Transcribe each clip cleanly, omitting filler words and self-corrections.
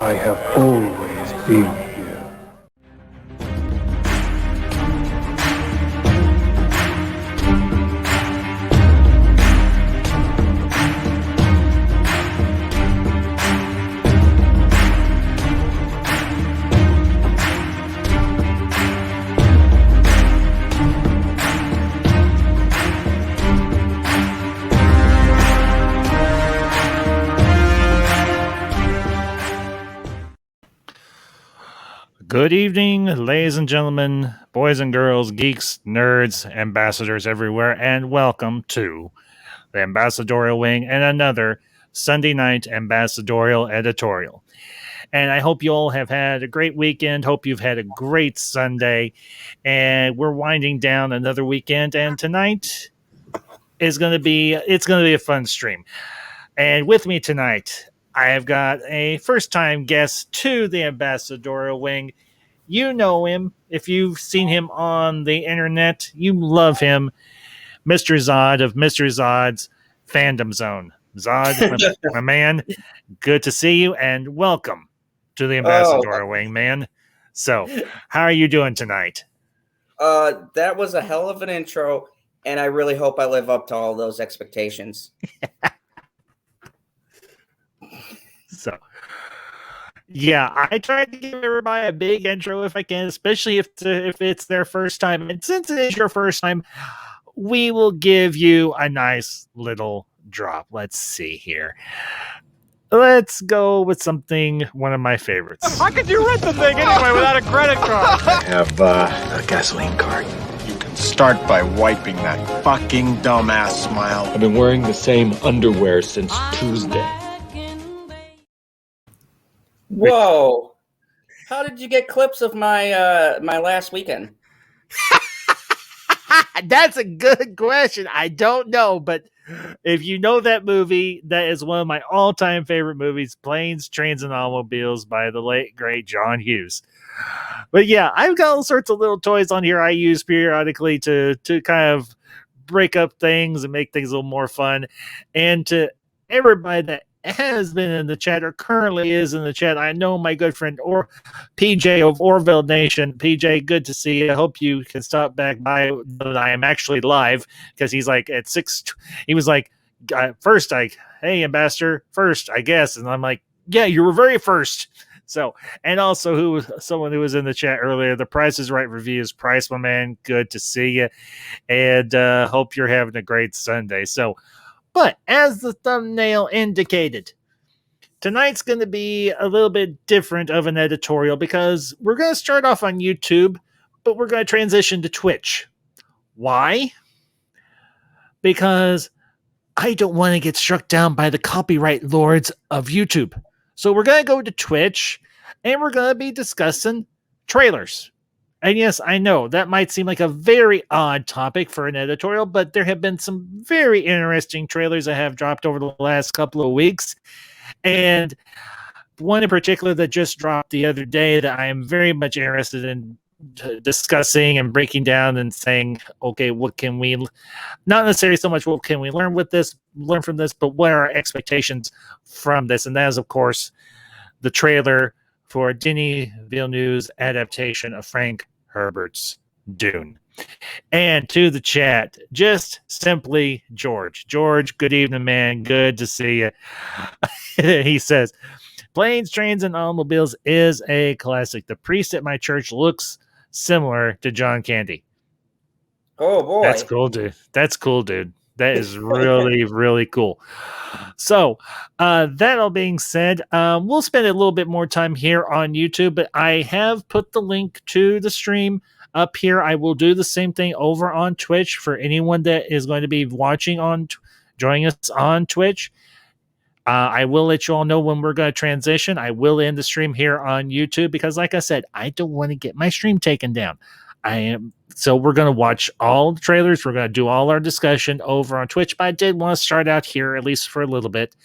I have always been here. Good evening, ladies and gentlemen, boys and girls, geeks, nerds, ambassadors everywhere, and welcome to the Ambassadorial Wing and another Sunday night Ambassadorial editorial. And I hope you all have had a great weekend. Hope you've had a great Sunday. And we're winding down another weekend. And tonight is going to be a fun stream. And with me tonight, I have got a first-time guest to the Ambassadorial Wing. You know him. If you've seen him on the internet, you love him. Mr. Zod of Mr. Zod's Fandom Zone. Zod, my man, good to see you, and welcome to the Ambassadorial Wing, man. So, how are you doing tonight? That was a hell of an intro, and I really hope I live up to all those expectations. So, yeah, I tried to give everybody a big intro if I can, especially if it's their first time. And since it is your first time, we will give you a nice little drop. Let's see here. Let's go with one of my favorites. How could you rent the thing anyway without a credit card? I have a gasoline card. You can start by wiping that fucking dumbass smile. I've been wearing the same underwear since Tuesday. Whoa! How did you get clips of my my last weekend? That's a good question. I don't know, but if you know that movie, that is one of my all-time favorite movies, Planes, Trains, and Automobiles by the late, great John Hughes. But yeah, I've got all sorts of little toys on here I use periodically to kind of break up things and make things a little more fun. And to everybody that has been in the chat or currently is in the chat, I know my good friend PJ of Orville Nation. PJ, good to see you. I hope you can stop back by. I am actually live because he's like at 6. He was like, first, hey, Ambassador, first, I guess. And I'm like, yeah, you were very first. So, and also someone who was in the chat earlier, the Price is Right reviews. Price, my man, good to see you. And hope you're having a great Sunday. So, but as the thumbnail indicated, tonight's going to be a little bit different of an editorial because we're going to start off on YouTube, but we're going to transition to Twitch. Why? Because I don't want to get struck down by the copyright lords of YouTube. So we're going to go to Twitch, and we're going to be discussing trailers. And yes, I know that might seem like a very odd topic for an editorial, but there have been some very interesting trailers that have dropped over the last couple of weeks. And one in particular that just dropped the other day that I am very much interested in discussing and breaking down and saying, okay, what can we, not necessarily so much what can we learn from this, but what are our expectations from this? And that is, of course, the trailer for Denis Villeneuve's adaptation of Frank Herbert's Dune. And to the chat, just simply George. George, good evening, man. Good to see you. He says, Planes, Trains, and Automobiles is a classic. The priest at my church looks similar to John Candy. Oh, boy. That's cool, dude. That is really, really cool. So, that all being said, we'll spend a little bit more time here on YouTube, but I have put the link to the stream up here. I will do the same thing over on Twitch for anyone that is going to be joining us on Twitch. I will let you all know when we're going to transition. I will end the stream here on YouTube because, like I said, I don't want to get my stream taken down. So we're going to watch all the trailers. We're going to do all our discussion over on Twitch, but I did want to start out here at least for a little bit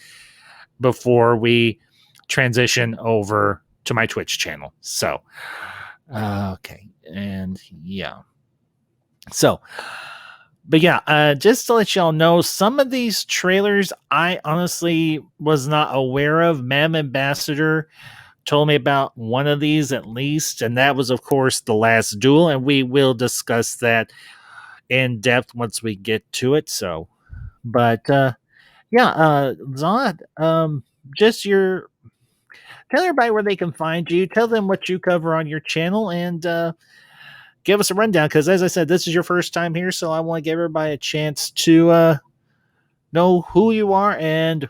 before we transition over to my Twitch channel. So, okay. And yeah. So, but yeah, just to let y'all know, some of these trailers I honestly was not aware of. Mam Ambassador told me about one of these at least, and that was, of course, The Last Duel, and we will discuss that in depth once we get to it. So, but Zod, just your tell everybody where they can find you. Tell them what you cover on your channel, and give us a rundown. Because as I said, this is your first time here, so I want to give everybody a chance to know who you are and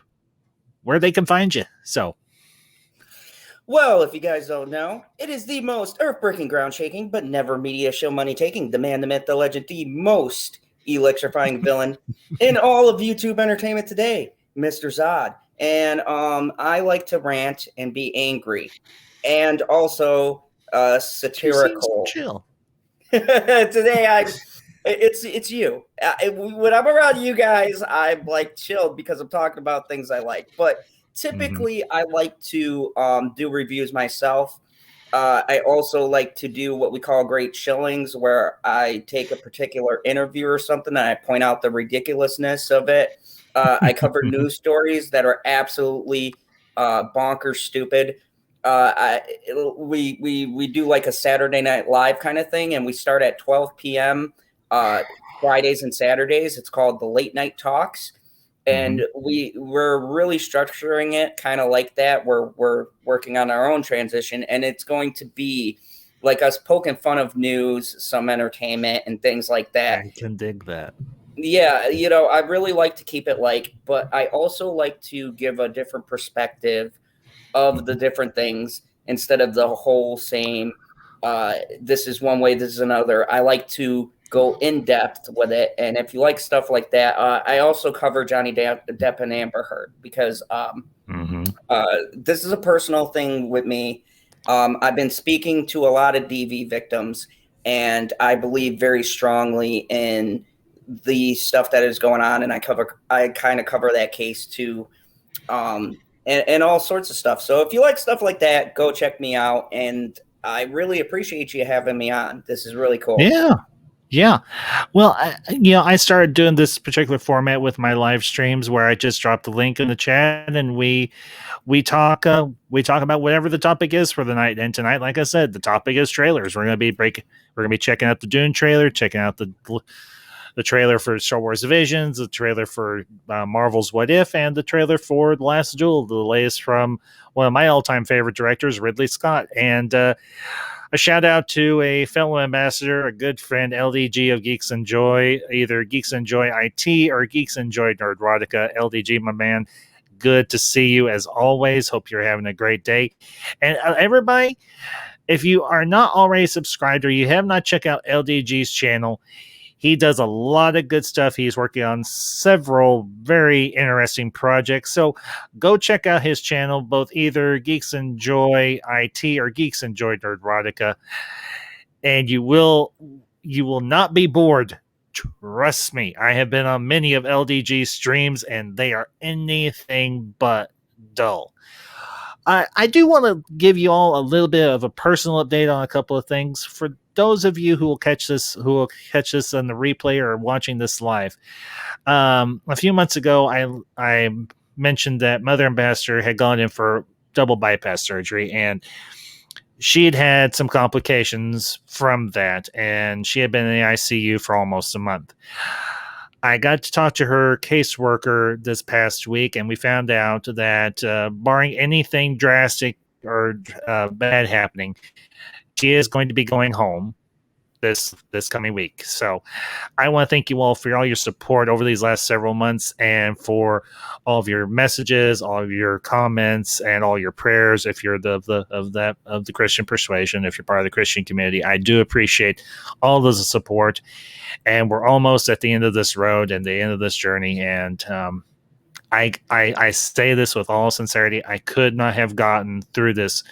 where they can find you. So, Well, if you guys don't know, it is the most earth-breaking, ground-shaking, but never media show money-taking, the man, the myth, the legend, the most electrifying villain in all of YouTube entertainment today, Mr. Zod. And I like to rant and be angry, and also satirical. Chill. Today, it's you. When I'm around you guys, I'm like chilled because I'm talking about things I like, but. Typically, I like to do reviews myself. I also like to do what we call great chillings, where I take a particular interview or something and I point out the ridiculousness of it. I cover news stories that are absolutely bonkers stupid. We do like a Saturday Night Live kind of thing, and we start at 12 p.m. Fridays and Saturdays. It's called the Late Night Talks. And we're really structuring it kind of like that. We're working on our own transition, and it's going to be like us poking fun of news, some entertainment, and things like that. I can dig that. Yeah, I really like to keep it light, but I also like to give a different perspective of the different things instead of the whole same. This is one way, this is another. I like to go in depth with it, and if you like stuff like that, I also cover Johnny Depp and Amber Heard because this is a personal thing with me. I've been speaking to a lot of DV victims, and I believe very strongly in the stuff that is going on, and I kind of cover that case too, and all sorts of stuff. So if you like stuff like that, go check me out, and I really appreciate you having me on. This is really cool. Yeah. Well, I started doing this particular format with my live streams where I just drop the link in the chat and we talk about whatever the topic is for the night. And tonight, like I said, the topic is trailers. We're going to be checking out the Dune trailer, checking out the trailer for Star Wars Divisions, the trailer for Marvel's What If, and the trailer for The Last Duel, the latest from one of my all-time favorite directors, Ridley Scott. And a shout out to a fellow ambassador, a good friend, LDG of Geeks Enjoy, either Geeks Enjoy IT or Geeks Enjoy Nerdrotica. LDG, my man, good to see you as always. Hope you're having a great day. And everybody, if you are not already subscribed or you have not checked out LDG's channel, he does a lot of good stuff. He's working on several very interesting projects. So go check out his channel, both either Geeks Enjoy IT or Geeks Enjoy Nerdrotica. And you will not be bored. Trust me. I have been on many of LDG's streams, and they are anything but dull. I do want to give you all a little bit of a personal update on a couple of things for those of you who will catch this on the replay or watching this live. A few months ago, I mentioned that Mother Ambassador had gone in for double bypass surgery, and she had had some complications from that, and she had been in the ICU for almost a month. I got to talk to her caseworker this past week, and we found out that barring anything drastic or bad happening, she is going to be going home this coming week. So I want to thank you all for all your support over these last several months and for all of your messages, all of your comments, and all your prayers. If you're of the Christian persuasion, if you're part of the Christian community, I do appreciate all the support. And we're almost at the end of this road and the end of this journey. And I say this with all sincerity. I could not have gotten through this,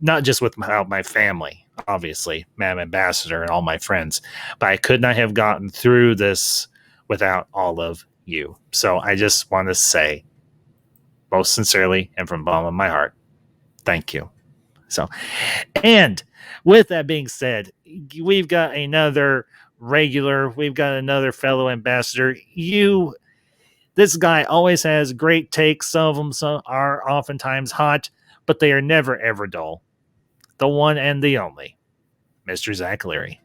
not just without my family, obviously, Madam Ambassador and all my friends, but I could not have gotten through this without all of you. So I just want to say, most sincerely and from the bottom of my heart, thank you. So, and with that being said, we've got another fellow ambassador. This guy always has great takes. Some of them are oftentimes hot. but they are never, ever dull. The one and the only, Mr. Zach Leary.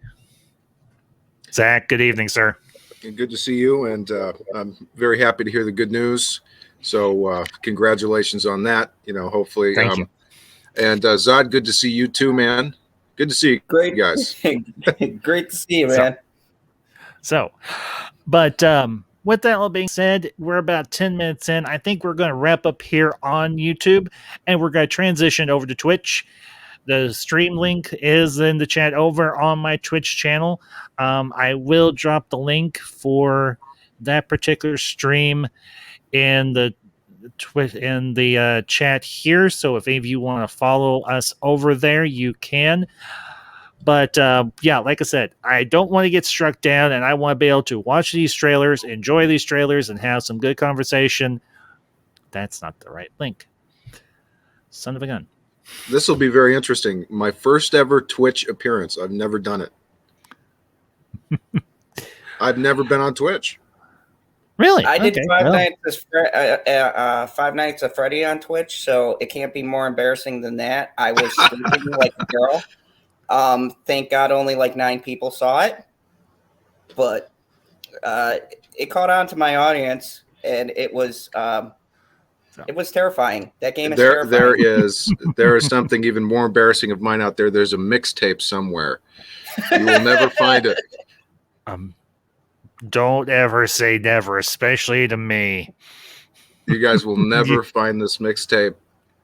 Zach, good evening, sir. Good to see you, and I'm very happy to hear the good news. So congratulations on that. Hopefully. Thank you. And Zod, good to see you too, man. Good to see you, Great, guys. Great to see you, man. But with that all being said, we're about 10 minutes in. I think we're going to wrap up here on YouTube, and we're going to transition over to Twitch. The stream link is in the chat over on my Twitch channel. I will drop the link for that particular stream in the chat here. So if any of you want to follow us over there, you can. But yeah, like I said, I don't want to get struck down, and I want to be able to watch these trailers, enjoy these trailers, and have some good conversation. That's not the right link. Son of a gun. This will be very interesting. My first ever Twitch appearance. I've never done it. I've never been on Twitch. Really? I did Five Nights of Freddy on Twitch, so it can't be more embarrassing than that. I was sleeping like a girl. Thank God only like 9 people saw it. But it caught on to my audience, and it was terrifying. That game is terrifying. There is something even more embarrassing of mine out there. There's a mixtape somewhere. You will never find it. Don't ever say never, especially to me. You guys will never find this mixtape.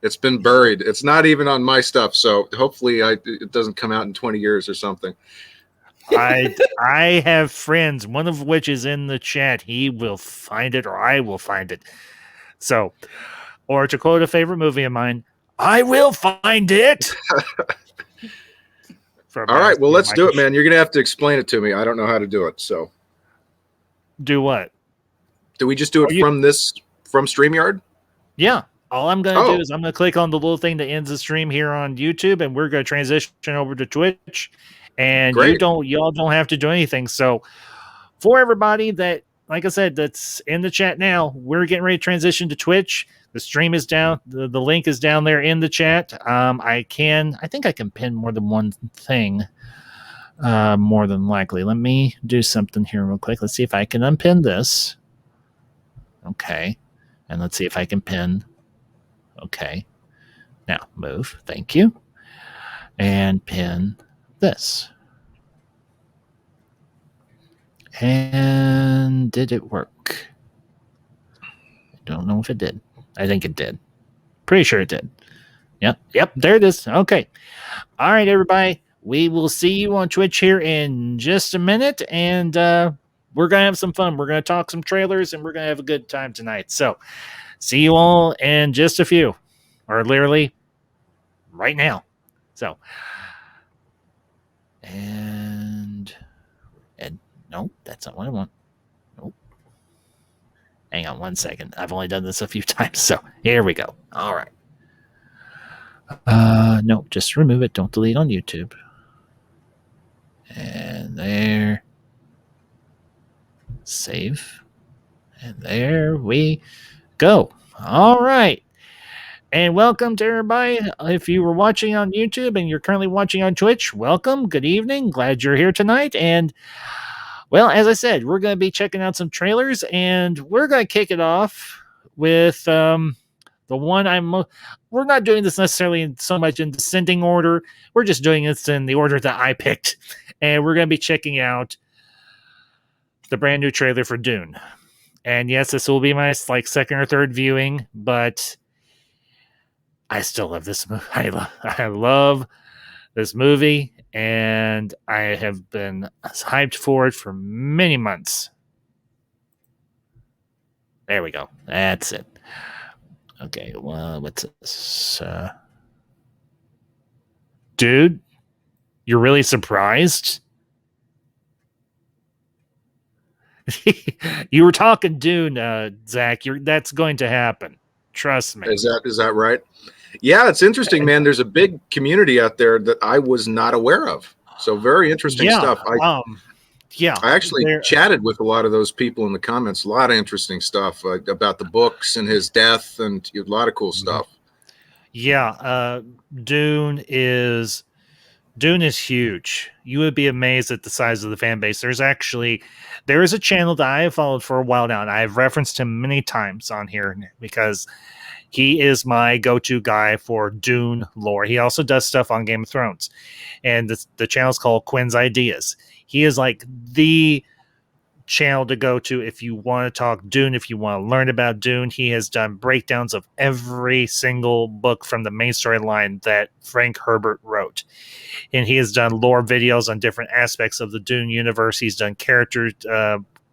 It's been buried. It's not even on my stuff, so hopefully it doesn't come out in 20 years or something. I have friends, one of which is in the chat. He will find it, or I will find it. So, or to quote a favorite movie of mine, I will find it. All right, well, let's do it, man. You're going to have to explain it to me. I don't know how to do it, so. Do what? Do we just do it from StreamYard? Yeah. All I'm going to do is I'm going to click on the little thing that ends the stream here on YouTube, and we're going to transition over to Twitch. And y'all don't have to do anything. So for everybody that, like I said, that's in the chat now, we're getting ready to transition to Twitch. The stream is down. The link is down there in the chat. I think I can pin more than one thing. More than likely. Let me do something here real quick. Let's see if I can unpin this. Okay. And let's see if I can pin. Okay. Now move. Thank you. And pin this. And did it work? I don't know if it did. I think it did. Pretty sure it did. Yep. There it is. Okay. All right, everybody. We will see you on Twitch here in just a minute, and we're going to have some fun. We're going to talk some trailers, and we're going to have a good time tonight. So, see you all in just a few, or literally right now. So, and no, that's not what I want. Nope. Hang on 1 second. I've only done this a few times, so here we go. All right. No, just remove it. Don't delete on YouTube. And there. Save. And there we go. All right. And welcome to everybody. If you were watching on YouTube and you're currently watching on Twitch, welcome. Good evening. Glad you're here tonight. And, well, as I said, we're going to be checking out some trailers, and we're going to kick it off with the one we're not doing this necessarily so much in descending order. We're just doing this in the order that I picked. And we're going to be checking out the brand new trailer for Dune. And yes, this will be my second or third viewing, but I still love this movie. I love this movie, and I have been hyped for it for many months. There we go. That's it. Okay, well, what's this? Dude, you're really surprised? You were talking Dune, Zach. That's going to happen. Trust me. Is that right? Yeah, it's interesting, man. There's a big community out there that I was not aware of. So very interesting stuff. I actually chatted with a lot of those people in the comments. A lot of interesting stuff about the books and his death, and a lot of cool stuff. Yeah, Dune is huge. You would be amazed at the size of the fan base. There is a channel that I have followed for a while now, and I have referenced him many times on here because he is my go-to guy for Dune lore. He also does stuff on Game of Thrones, and the channel is called Quinn's Ideas. He is like the channel to go to if you want to talk Dune, if you want to learn about Dune. He has done breakdowns of every single book from the main storyline that Frank Herbert wrote. And he has done lore videos on different aspects of the Dune universe. He's done character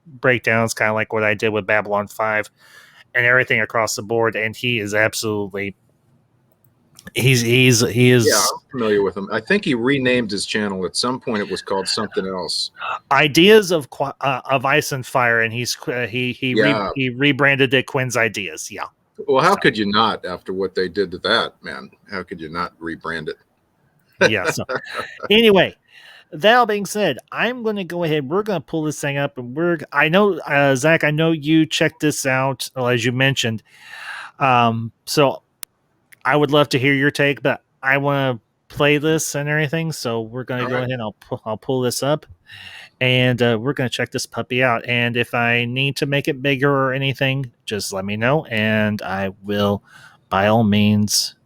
breakdowns, kind of like what I did with Babylon 5 and everything across the board. And he is absolutely... He is. Yeah, I'm familiar with him. I think he renamed his channel at some point. It was called something else. Ideas of Ice and Fire, and he rebranded it Quinn's Ideas. Yeah. Well, how could you not after what they did to that, man? How could you not rebrand it? Yeah. So, anyway, that all being said, I'm going to go ahead. We're going to pull this thing up, and I know, Zach, I know you checked this out, as you mentioned. So I would love to hear your take, but I want to play this and everything. So we're going to go ahead and I'll pull this up, and we're going to check this puppy out. And if I need to make it bigger or anything, just let me know, and I will, by all means,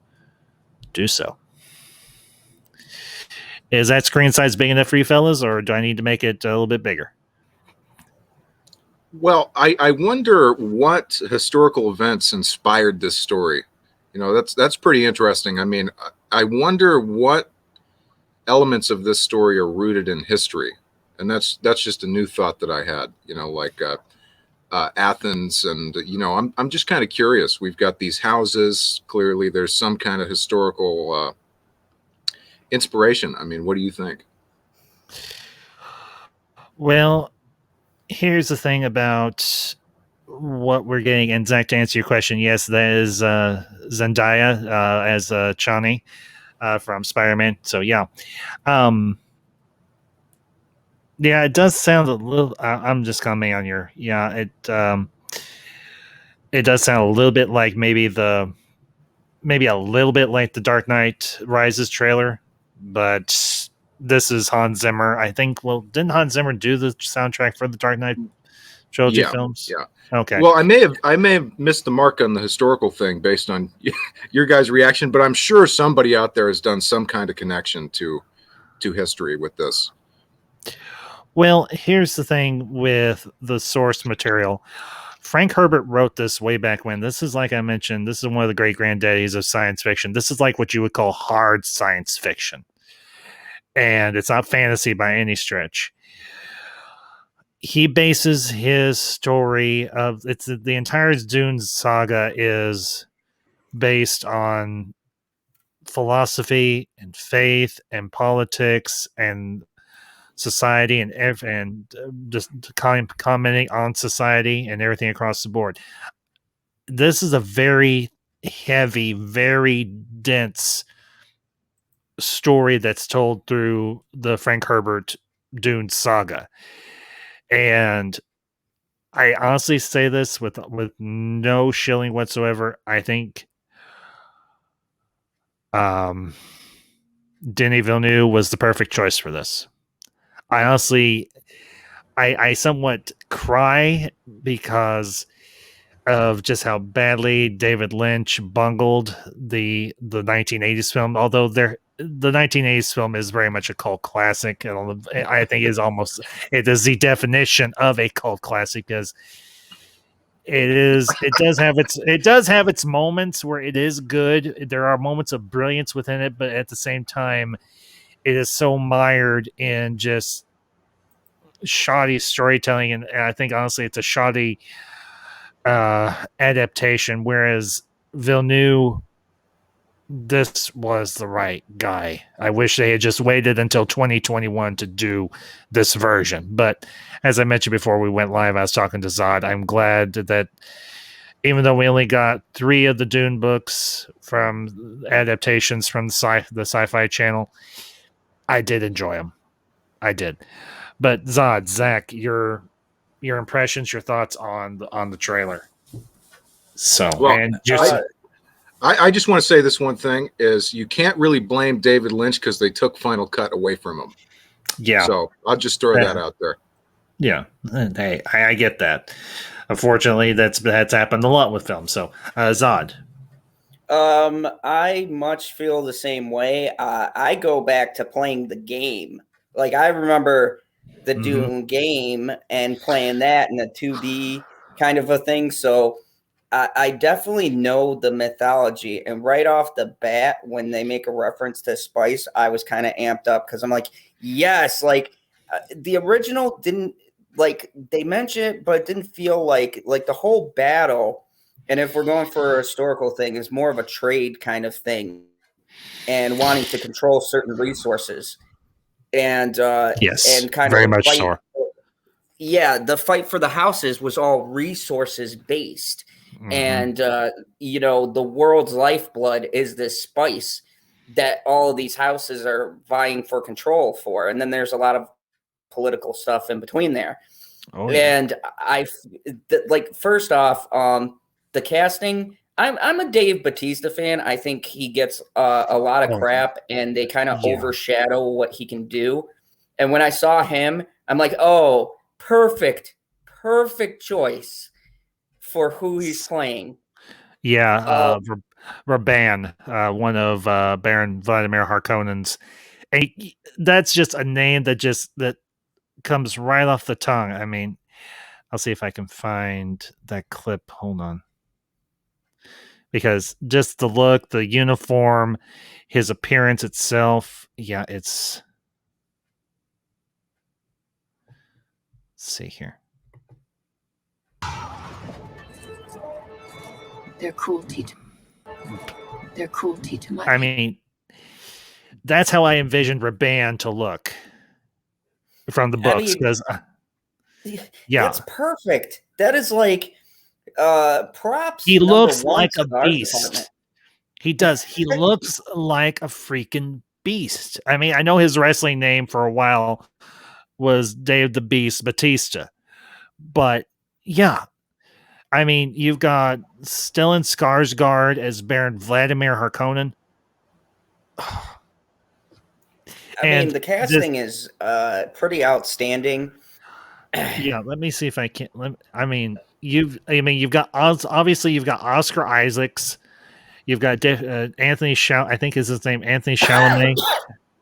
do so. Is that screen size big enough for you fellas, or do I need to make it a little bit bigger? Well, I wonder what historical events inspired this story. You know, that's pretty interesting. I mean, I wonder what elements of this story are rooted in history, and that's just a new thought that I had. You know, like Athens, and you know, I'm just kind of curious. We've got these houses. Clearly, there's some kind of historical inspiration. I mean, what do you think? Well, here's the thing about what we're getting, and Zach, to answer your question, yes, that is Zendaya as Chani from Spider-Man. So yeah, yeah, it does sound a little. I'm just commenting on your. Yeah, it does sound a little bit like maybe a little bit like the Dark Knight Rises trailer, but this is Hans Zimmer. I think. Well, didn't Hans Zimmer do the soundtrack for the Dark Knight trilogy films? Yeah. Okay. Well, I may have missed the mark on the historical thing based on your guys' reaction, but I'm sure somebody out there has done some kind of connection to history with this. Well, here's the thing with the source material. Frank Herbert wrote this way back when. This is, like I mentioned, this is one of the great granddaddies of science fiction. This is like what you would call hard science fiction. And it's not fantasy by any stretch. He bases his story of the entire Dune saga is based on philosophy and faith and politics and society and just commenting on society and everything across the board. This is a very heavy, very dense story that's told through the Frank Herbert Dune saga. And I honestly say this with no shilling whatsoever. I think Denis Villeneuve was the perfect choice for this. I honestly, I somewhat cry because of just how badly David Lynch bungled the 1980s film. Although the 1980s film is very much a cult classic, and I think it is the definition of a cult classic because it does have its moments where it is good. There are moments of brilliance within it, but at the same time, it is so mired in just shoddy storytelling, and I think honestly it's a shoddy adaptation. Whereas Villeneuve, this was the right guy. I wish they had just waited until 2021 to do this version. But as I mentioned before we went live, I was talking to Zod. I'm glad that even though we only got 3 of the Dune books from adaptations from the Sci-Fi Channel, I did enjoy them. I did. But Zod, Zach, your impressions, your thoughts on the trailer. So, well, and just I just want to say this one thing is you can't really blame David Lynch because they took Final Cut away from him. Yeah. So I'll just throw that out there. Yeah. Hey, I get that. Unfortunately, that's happened a lot with film. So, Zod. I much feel the same way. I go back to playing the game. Like, I remember the Doom game and playing that in a 2D kind of a thing. So I definitely know the mythology. And right off the bat, when they make a reference to spice, I was kind of amped up because I'm like, yes, like the original didn't, like, they mentioned it, but it didn't feel like the whole battle. And if we're going for a historical thing, is more of a trade kind of thing and wanting to control certain resources and Yes, and kind very of much fight. so. Yeah, the fight for the houses was all resources based. And you know, the world's lifeblood is this spice that all of these houses are vying for control for. And then there's a lot of political stuff in between there. Oh, yeah. And like, first off, the casting, I'm a Dave Bautista fan. I think he gets a lot of crap, and they kind of overshadow what he can do. And when I saw him, I'm like, oh, perfect choice for who he's playing. Yeah, Raban, one of Baron Vladimir Harkonnen's. And that's just a name that comes right off the tongue. I mean, I'll see if I can find that clip. Hold on. Because just the look, the uniform, his appearance itself, yeah, it's... Let's see here. Their cruelty to my... I mean, that's how I envisioned Raban to look from the books. Because, that's perfect. That is like props. He looks like a beast. He does. He looks like a freaking beast. I mean, I know his wrestling name for a while was Dave the Beast Bautista, but yeah, I mean, you've got Stellan Skarsgård as Baron Vladimir Harkonnen. I mean, the casting is pretty outstanding. Yeah, let me see if I can. You've got obviously you've got Oscar Isaacs, you've got Anthony I think is his name, Anthony Chalamet,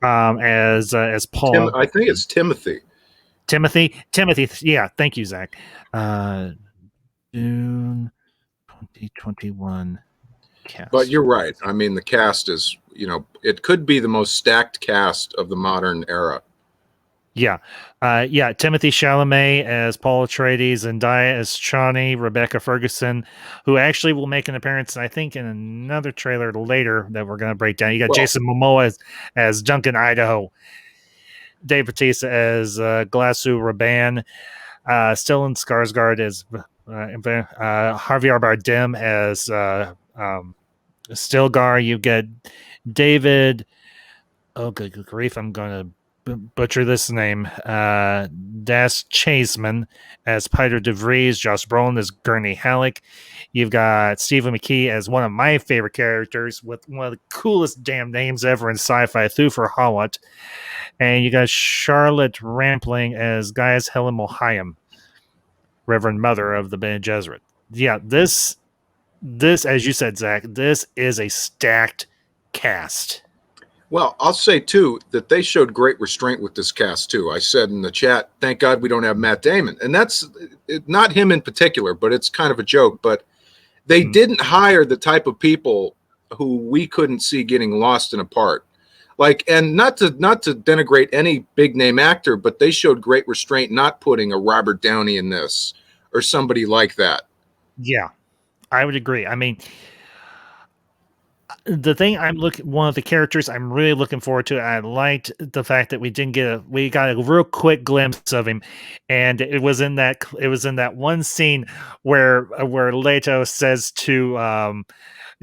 as Paul. I think it's Timothy. Timothy. Yeah, thank you, Zach. June 2021 cast. But you're right. I mean, the cast is, it could be the most stacked cast of the modern era. Yeah. Timothy Chalamet as Paul Atreides, Zendaya as Chani, Rebecca Ferguson, who actually will make an appearance, I think, in another trailer later that we're going to break down. You got Jason Momoa as Duncan Idaho, Dave Bautista as Glasu Raban, Stellan Skarsgård as Javier Bardem as Stilgar. You get David. Oh, good grief! I'm going to butcher this name. Das Chaseman as Peter DeVries, Josh Brolin as Gurney Halleck. You've got Stephen McKee as one of my favorite characters with one of the coolest damn names ever in sci-fi, Thufir Hawat. And you got Charlotte Rampling as Gaius Helen Mohayim, Reverend Mother of the Bene Gesserit. Yeah, this, as you said, Zach, this is a stacked cast. Well, I'll say, too, that they showed great restraint with this cast, too. I said in the chat, thank God we don't have Matt Damon. And that's not him in particular, but it's kind of a joke. But they didn't hire the type of people who we couldn't see getting lost in a part. Like, and not to denigrate any big name actor, but they showed great restraint not putting a Robert Downey in this or somebody like that. Yeah, I would agree. I mean, the thing one of the characters I'm really looking forward to. I liked the fact that we got a real quick glimpse of him, and it was in that one scene where Leto says to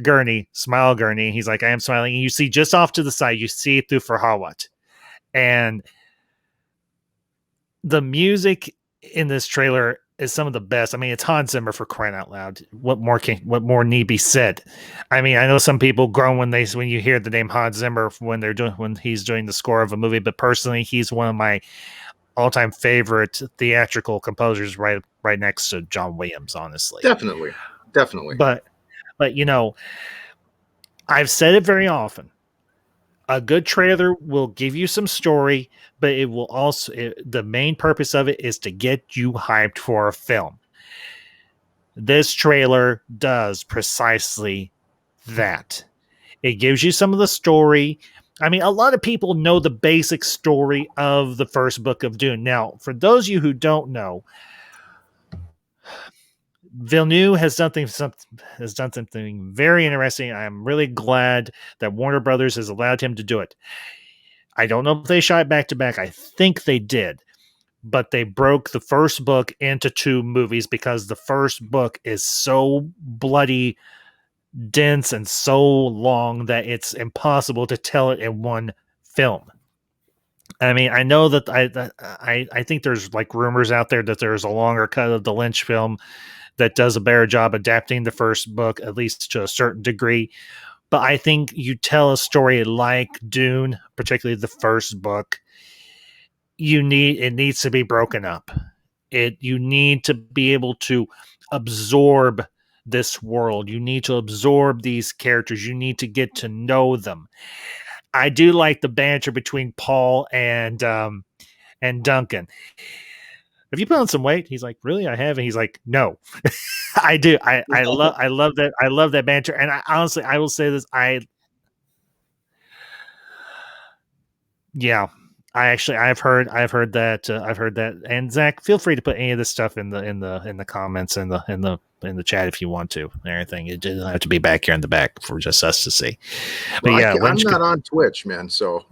Gurney, smile, Gurney. He's like, I am smiling. And you see just off to the side, you see Thufir Hawat, and the music in this trailer is some of the best. I mean, it's Hans Zimmer, for crying out loud. What more need be said? I mean, I know some people groan when you hear the name Hans Zimmer when he's doing the score of a movie, but personally, he's one of my all-time favorite theatrical composers, right next to John Williams, honestly. Definitely. But I've said it very often. A good trailer will give you some story, but it will also, the main purpose of it is to get you hyped for a film. This trailer does precisely that. It gives you some of the story. I mean, a lot of people know the basic story of the first book of Dune. Now, for those of you who don't know, Villeneuve has done something very interesting. I'm really glad that Warner Brothers has allowed him to do it. I don't know if they shot back to back. I think they did, but they broke the first book into 2 movies because the first book is so bloody dense and so long that it's impossible to tell it in one film. I mean, I know that I think there's like rumors out there that there's a longer cut of the Lynch film that does a better job adapting the first book, at least to a certain degree. But I think you tell a story like Dune, particularly the first book, it needs to be broken up. You need to be able to absorb this world. You need to absorb these characters. You need to get to know them. I do like the banter between Paul and Duncan. Have you put on some weight? He's like, really? I have. And he's like, no. I do. I love that. I love that banter. And I honestly, I will say this. I've heard that. And Zach, feel free to put any of this stuff in the comments in the chat if you want to and everything. It doesn't have to be back here in the back for just us to see. But well, I'm not on Twitch, man. So,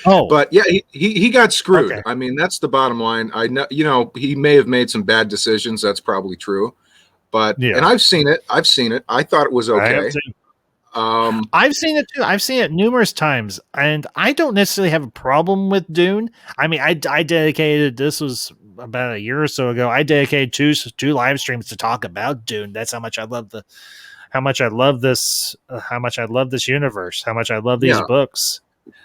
oh, but yeah, he got screwed. Okay. I mean, that's the bottom line. I know, he may have made some bad decisions. That's probably true. But and I've seen it. I thought it was okay. I've seen it too. I've seen it numerous times, and I don't necessarily have a problem with Dune. I mean, I dedicated, this was about a year or so ago, I dedicated two live streams to talk about Dune. That's how much I love this universe, how much I love these books.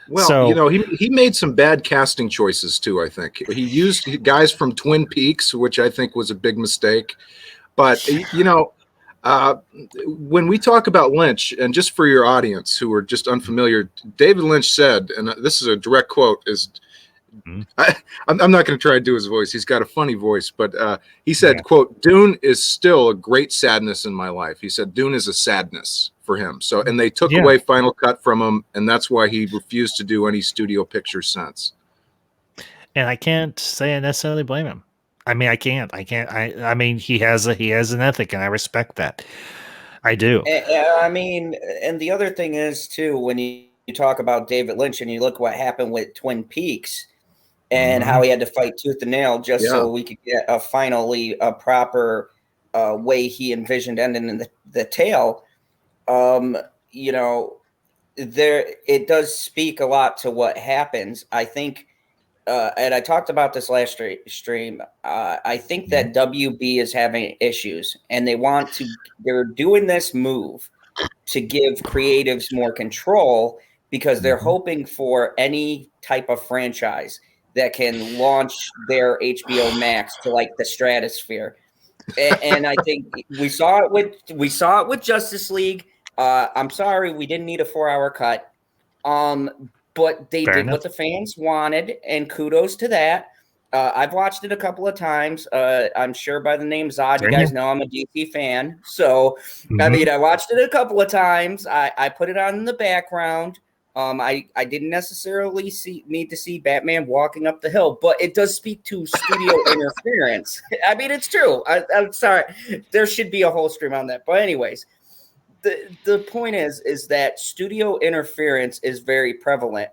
Well, he made some bad casting choices too. I think he used guys from Twin Peaks, which I think was a big mistake. But when we talk about Lynch, and just for your audience who are just unfamiliar, David Lynch said, and this is a direct quote, I'm not going to try to do his voice. He's got a funny voice, but he said, quote, "Dune is still a great sadness in my life." He said Dune is a sadness for him. So, and they took away Final Cut from him, and that's why he refused to do any studio pictures since. And I can't say I necessarily blame him. I mean, I can't. I mean, he has an ethic, and I respect that. I do. I mean, and the other thing is too, when you talk about David Lynch and you look what happened with Twin Peaks and how he had to fight tooth and nail just so we could get finally a proper way he envisioned ending in the tale. It does speak a lot to what happens. I think. And I talked about this last stream. I think that WB is having issues, and they're doing this move to give creatives more control because they're hoping for any type of franchise that can launch their HBO Max to like the stratosphere. And I think we saw it with Justice League. I'm sorry, we didn't need a 4-hour cut. But they did what the fans wanted, and kudos to that. I've watched it a couple of times. I'm sure by the name Zod, you guys know I'm a DC fan. So, I mean, I watched it a couple of times. I put it on in the background. I didn't necessarily need to see Batman walking up the hill, but it does speak to studio interference. I mean, it's true. I'm sorry. There should be a whole stream on that. But anyways, the point is that studio interference is very prevalent.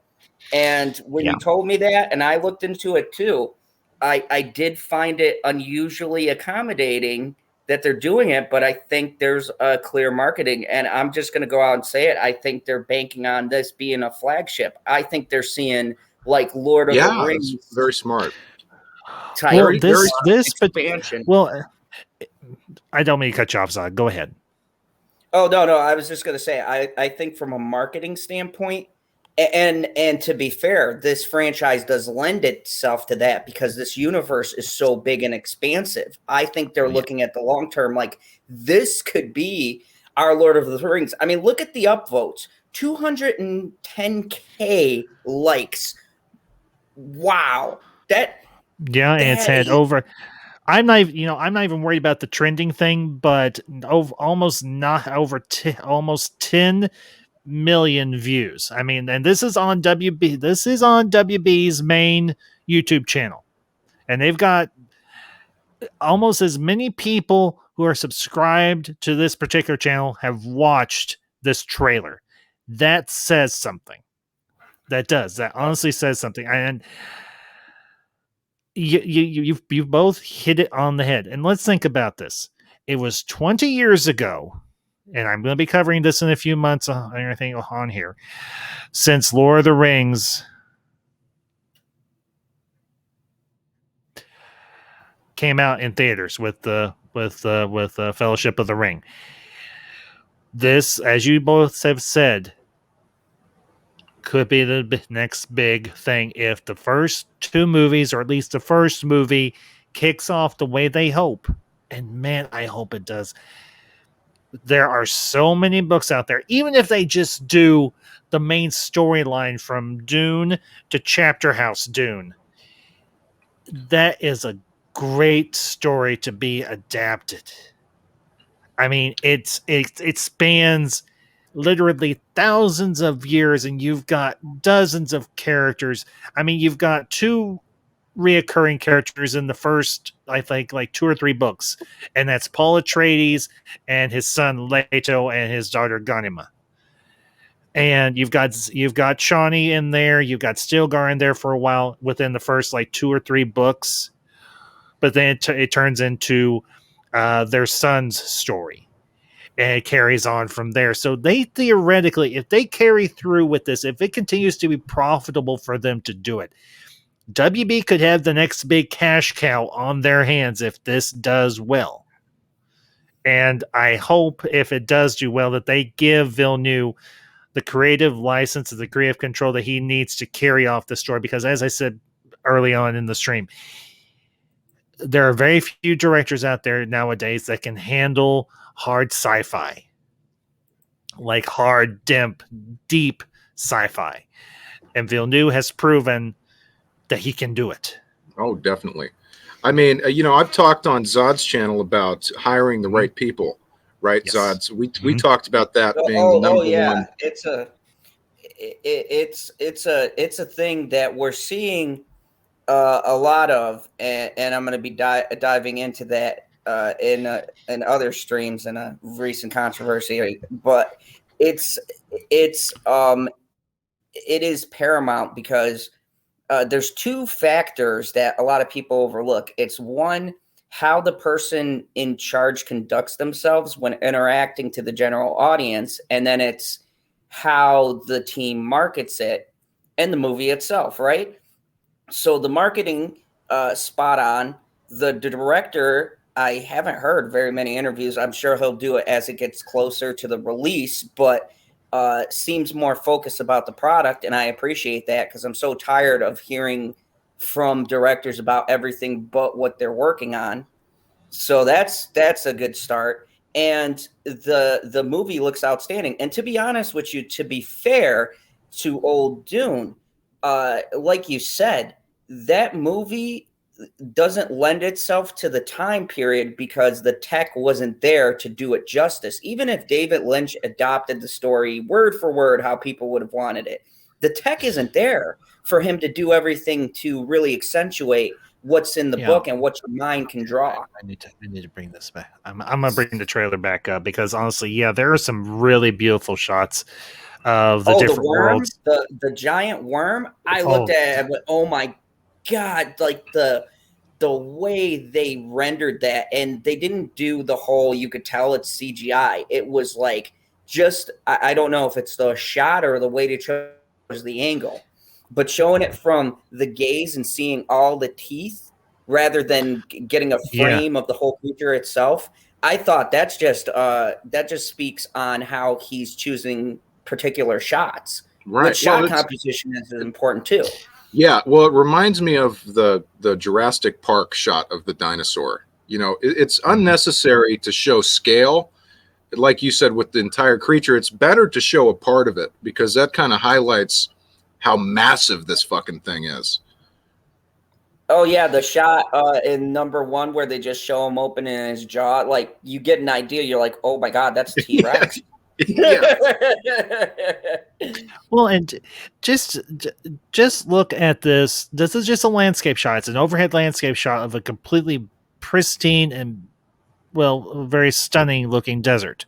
And when you told me that, and I looked into it too, I did find it unusually accommodating that they're doing it, but I think there's a clear marketing, and I'm just going to go out and say it. I think they're banking on this being a flagship. I think they're seeing like Lord of the Rings. Very smart. type Well, expansion. Well, I don't mean to cut you off, Zod. Go ahead. Oh no, I was just gonna say I think from a marketing standpoint, and to be fair, this franchise does lend itself to that because this universe is so big and expansive. I think they're looking at the long term, like this could be our Lord of the Rings. I mean, look at the upvotes, 210K likes. Wow, and it's had over. I'm not even worried about the trending thing, but almost 10 million views. I mean, and this is on WB. This is on WB's main YouTube channel, and they've got almost as many people who are subscribed to this particular channel have watched this trailer. That says something. That honestly says something. And you've both hit it on the head. And let's think about this. It was 20 years ago, and I'm going to be covering this in a few months and everything on here, since Lord of the Rings came out in theaters with Fellowship of the Ring. This, as you both have said, could be the next big thing if the first two movies, or at least the first movie, kicks off the way they hope. And man, I hope it does. There are so many books out there. Even if they just do the main storyline from Dune to Chapter House Dune, that is a great story to be adapted. I mean, it spans literally thousands of years, and you've got dozens of characters. I mean, you've got two reoccurring characters in the first, I think, like 2 or 3 books, and that's Paul Atreides and his son Leto and his daughter Ghanima. And you've got Shawnee in there, you've got Stilgar in there for a while within the first like 2 or 3 books, but then it turns into their son's story. And it carries on from there. So they theoretically, if they carry through with this, if it continues to be profitable for them to do it, WB could have the next big cash cow on their hands if this does well. And I hope if it does do well that they give Villeneuve the creative license and the creative control that he needs to carry off the story. Because as I said early on in the stream, there are very few directors out there nowadays that can handle hard sci-fi, like hard, deep sci-fi. And Villeneuve has proven that he can do it. Oh, definitely. I mean, I've talked on Zod's channel about hiring the right people, right? Yes. Zod's. We talked about that being number one. It's a thing that we're seeing a lot of, and I'm going to be diving into that in other streams in a recent controversy, but it is paramount because there's 2 factors that a lot of people overlook. It's one, how the person in charge conducts themselves when interacting to the general audience, and then it's how the team markets it and the movie itself, right? So the marketing, spot on. The director, I haven't heard very many interviews. I'm sure he'll do it as it gets closer to the release, but seems more focused about the product, and I appreciate that because I'm so tired of hearing from directors about everything but what they're working on. So that's a good start. And the movie looks outstanding. And to be honest with you, to be fair to old Dune, like you said, that movie doesn't lend itself to the time period because the tech wasn't there to do it justice. Even if David Lynch adopted the story word for word how people would have wanted it, the tech isn't there for him to do everything to really accentuate what's in the book and what your mind can draw. I need to bring this back. I'm gonna bring the trailer back up because honestly, there are some really beautiful shots of the different worlds. The giant worm. I looked at it and went, oh my God, like the way they rendered that, and they didn't do the whole, you could tell it's CGI. It was like just, I don't know if it's the shot or the way they chose the angle, but showing it from the gaze and seeing all the teeth rather than getting a frame of the whole creature itself. I thought that just speaks on how he's choosing particular shots. Right. Which shot composition is important too. Yeah, well, it reminds me of the Jurassic Park shot of the dinosaur. It's unnecessary to show scale. Like you said, with the entire creature, it's better to show a part of it because that kind of highlights how massive this fucking thing is. Oh yeah, the shot in number 1 where they just show him opening his jaw, like you get an idea. You're like, oh my god, that's T-Rex. Yeah. Well, and just look at this. This is just a landscape shot. It's an overhead landscape shot of a completely pristine and very stunning looking desert.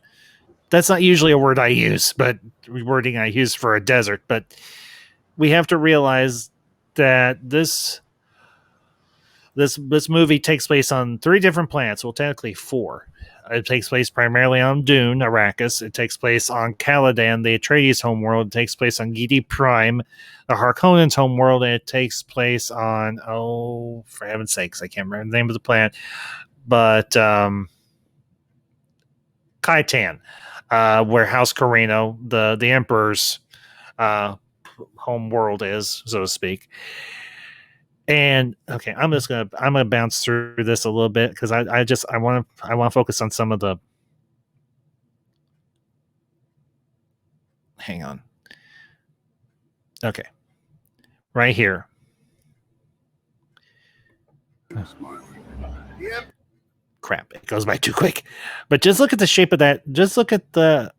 That's not usually a word I use, but wording I use for a desert. But we have to realize that this movie takes place on 3 different planets. Well, technically 4. It takes place primarily on Dune, Arrakis. It takes place on Caladan, the Atreides homeworld. It takes place on Giedi Prime, the Harkonnens homeworld. And it takes place on, for heaven's sakes, I can't remember the name of the planet. But Kaitan, where House Corrino, the Emperor's home world is, so to speak. And okay, I'm gonna bounce through this a little bit because I want to focus on some of the. Hang on. Okay, right here. Yep. Crap! It goes by too quick. But just look at the shape of that. Just look at the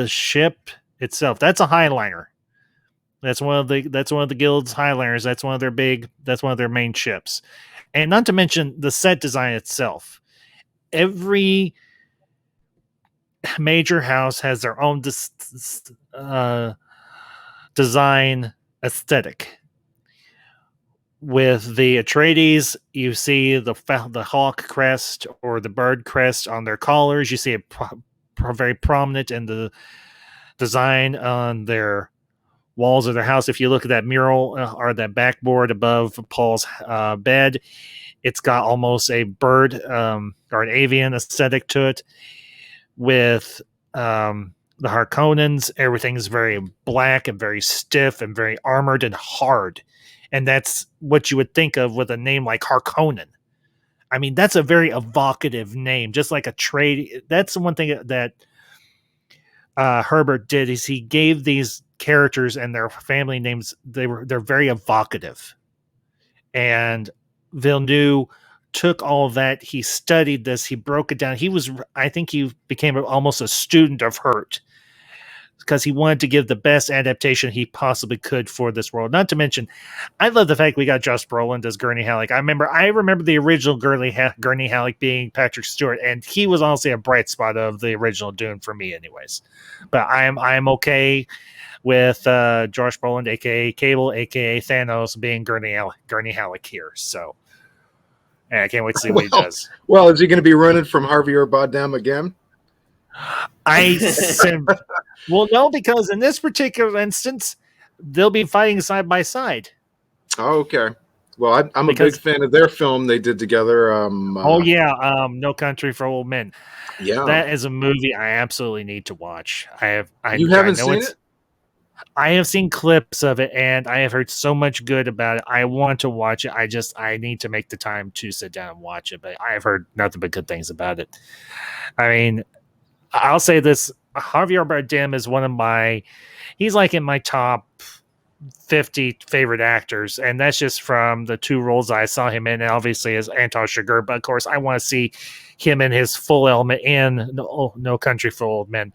ship itself. That's a Highliner. That's one of the guild's Highliners. That's one of their main ships. And not to mention the set design itself. Every major house has their own design aesthetic. With the Atreides, you see the hawk crest or the bird crest on their collars. You see it very prominent in the design on their walls of their house. If you look at that mural or that backboard above Paul's bed, it's got almost a bird or an avian aesthetic to it. With the Harkonnens, everything's very black and very stiff and very armored and hard. And that's what you would think of with a name like Harkonnen. I mean, that's a very evocative name, just like a trade. That's the one thing that Herbert did is he gave these characters and their family names. They're very evocative. And Villeneuve took all of that. He studied this. He broke it down. I think he became almost a student of Hurt because he wanted to give the best adaptation he possibly could for this world. Not to mention, I love the fact we got Josh Brolin as Gurney Halleck. I remember the original Gurney Halleck being Patrick Stewart, and he was honestly a bright spot of the original Dune for me, anyways. But I'm okay with Josh Brolin, aka Cable, aka Thanos, being Gurney Halleck here. So, and I can't wait to see what he does. Well, is he going to be running from Javier Bardem again? Well, no, because in this particular instance, they'll be fighting side by side. Oh, okay. Well, I'm a big fan of their film they did together. No Country for Old Men. Yeah, that is a movie I absolutely need to watch. You haven't seen it? I have seen clips of it, and I have heard so much good about it. I want to watch it. I need to make the time to sit down and watch it, but I have heard nothing but good things about it. I mean, I'll say this. Javier Bardem is he's like in my top 50 favorite actors, and that's just from the 2 roles I saw him in, and obviously as Anton Chigurh, but of course I want to see him in his full element in No Country for Old Men.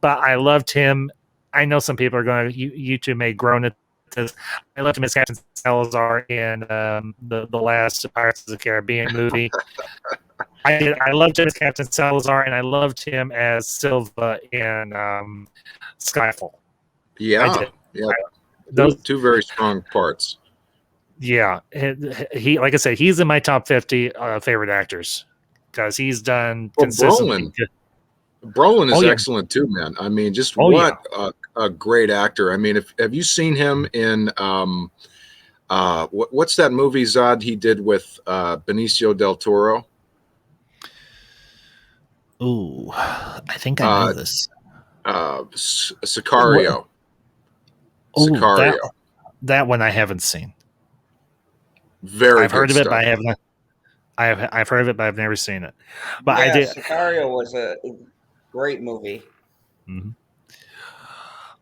But I loved him. I know some people are going to, you two may groan at this. I loved him as Captain Salazar in the last Pirates of the Caribbean movie. I loved him as Captain Salazar, and I loved him as Silva in Skyfall. Yeah, those 2 very strong parts. Yeah, he like I said, he's in my top 50 favorite actors because he's done consistently. Brolin is excellent too, man. I mean, a great actor. I mean, have you seen him in What's that movie, Zod, he did with Benicio del Toro? Ooh, I think I know this. Sicario. Oh, Sicario. that one I haven't seen. Very I've heard of it, stuff. but I haven't. I've heard of it, but I've never seen it. But yeah, I did. Sicario was a great movie. Mm-hmm.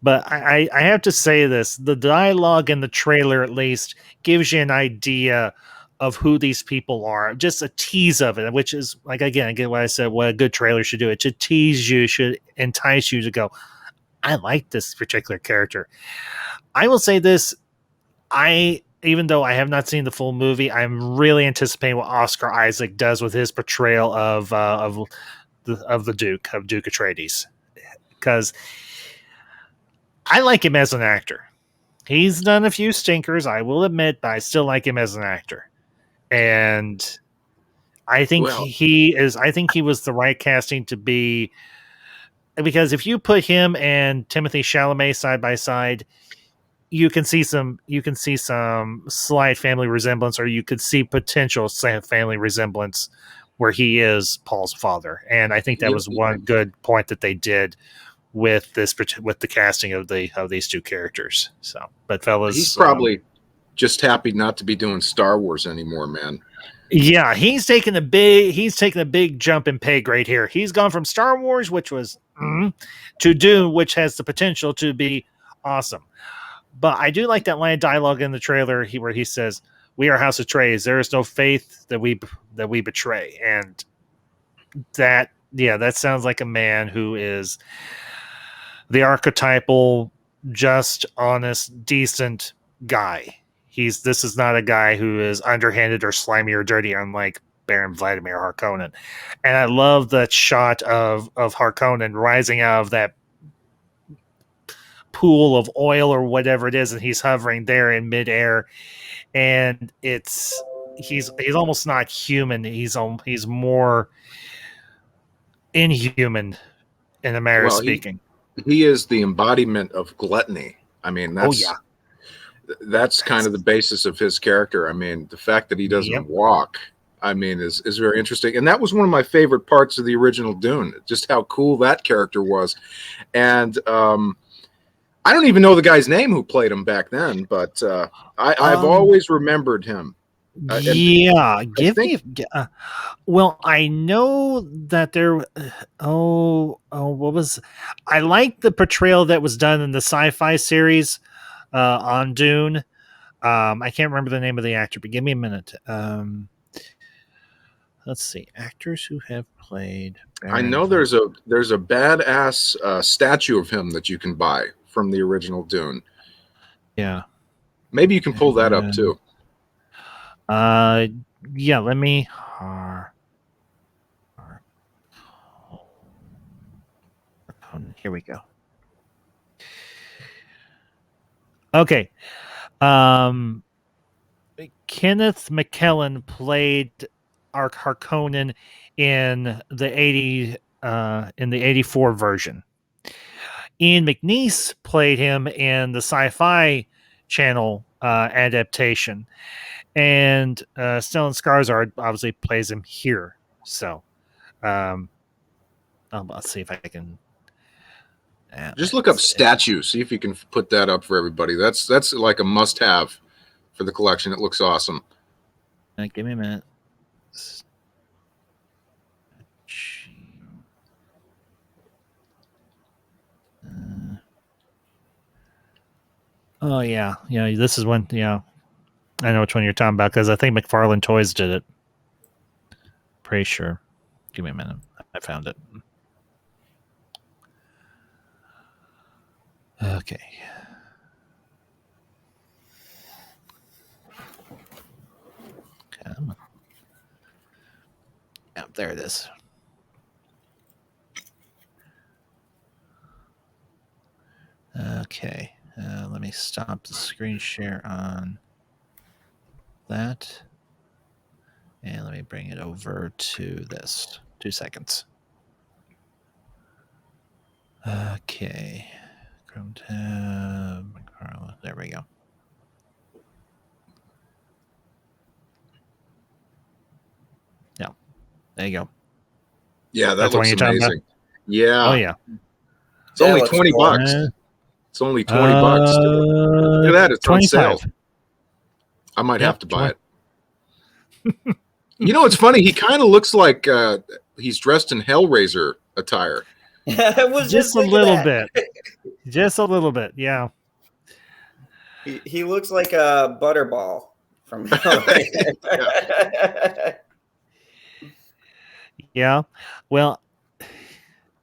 But I have to say this: the dialogue in the trailer, at least, gives you an idea of who these people are. Just a tease of it, which is like again what I said. What a good trailer should do. It should tease you, should entice you to go, I like this particular character. I will say this: even though I have not seen the full movie, I'm really anticipating what Oscar Isaac does with his portrayal of the Duke Atreides, because I like him as an actor. He's done a few stinkers, I will admit, but I still like him as an actor, and I think I think he was the right casting to be, because if you put him and Timothée Chalamet side by side, you can see some slight family resemblance, or you could see potential family resemblance where he is Paul's father. And I think that was one good point that they did with the casting of these two characters. So, but fellas, he's probably just happy not to be doing Star Wars anymore, man. Yeah, he's taking a big jump in pay grade here. He's gone from Star Wars, which was to Dune, which has the potential to be awesome. But I do like that line of dialogue in the trailer where he says, "We are House Atreides. There is no faith that we betray." And that sounds like a man who is the archetypal, just, honest, decent guy. This is not a guy who is underhanded or slimy or dirty, unlike Baron Vladimir Harkonnen. And I love that shot of Harkonnen rising out of that pool of oil or whatever it is, and he's hovering there in midair, and he's almost not human. He's more inhuman in a manner of speaking. He is the embodiment of gluttony. I mean, that's kind of the basis of his character. I mean, the fact that he doesn't walk, I mean, is very interesting. And that was one of my favorite parts of the original Dune, just how cool that character was. And I don't even know the guy's name who played him back then, but I've always remembered him. Well, I know that there. What was? I like the portrayal that was done in the sci-fi series on Dune. I can't remember the name of the actor, but give me a minute. Let's see, actors who have played. I know there's a badass statue of him that you can buy from the original Dune. Yeah, maybe you can pull that up too. Yeah, let me. Here we go. Okay. Kenneth McKellen played Harkonnen in the 84 version. Ian McNeice played him in the Sci-Fi Channel adaptation, and Stellan Skarsgård obviously plays him here. So, let's see if I can. Just look up statue. See if you can put that up for everybody. That's like a must-have for the collection. It looks awesome. Give me a minute. Oh yeah. This is one. Yeah, I know which one you're talking about because I think McFarlane Toys did it. Pretty sure. Give me a minute. I found it. Okay. Come on. Yeah, there it is. Okay. Let me stop the screen share on that. And let me bring it over to this. 2 seconds. Okay. Chrome tab. There we go. There you go. Yeah, That's looks amazing. Yeah. Oh yeah. It's only $20. It's only $20. Look at that. It's 25. On sale. I might have to buy it. You know, it's funny. He kind of looks like he's dressed in Hellraiser attire. It was just a little bit. Just a little bit. Yeah. He looks like a Butterball from Hellraiser. Yeah. Well,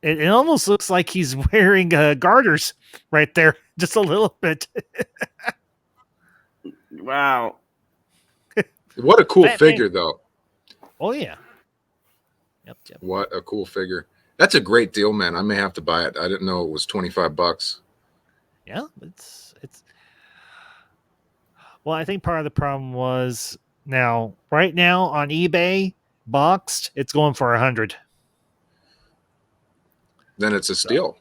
it almost looks like he's wearing garters right there, just a little bit. Wow. What a cool figure, though. Oh, yeah. Yep. What a cool figure. That's a great deal, man. I may have to buy it. I didn't know it was $25. Yeah, it's. Well, I think part of the problem was right now on eBay, boxed, it's going for $100. Then it's a steal.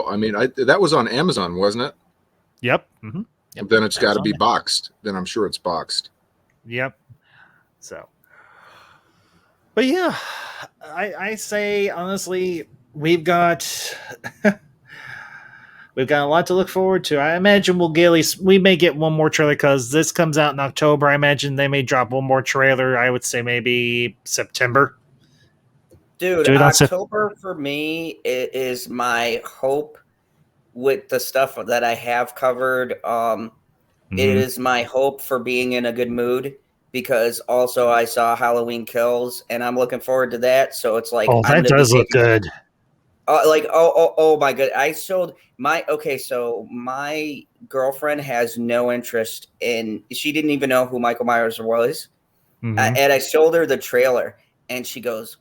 I mean, that was on Amazon, wasn't it? Yep. Mm-hmm. Yep. Then it's got to be boxed. Then I'm sure it's boxed. Yep. So, but yeah, I say honestly, we've got a lot to look forward to. I imagine we may get one more trailer because this comes out in October. I imagine they may drop one more trailer. I would say maybe September. Dude, October for me is my hope with the stuff that I have covered. It is my hope for being in a good mood because also I saw Halloween Kills and I'm looking forward to that. So it's like, that does look good. Oh my god! So my girlfriend has no interest in. She didn't even know who Michael Myers was, and I showed her the trailer, and she goes,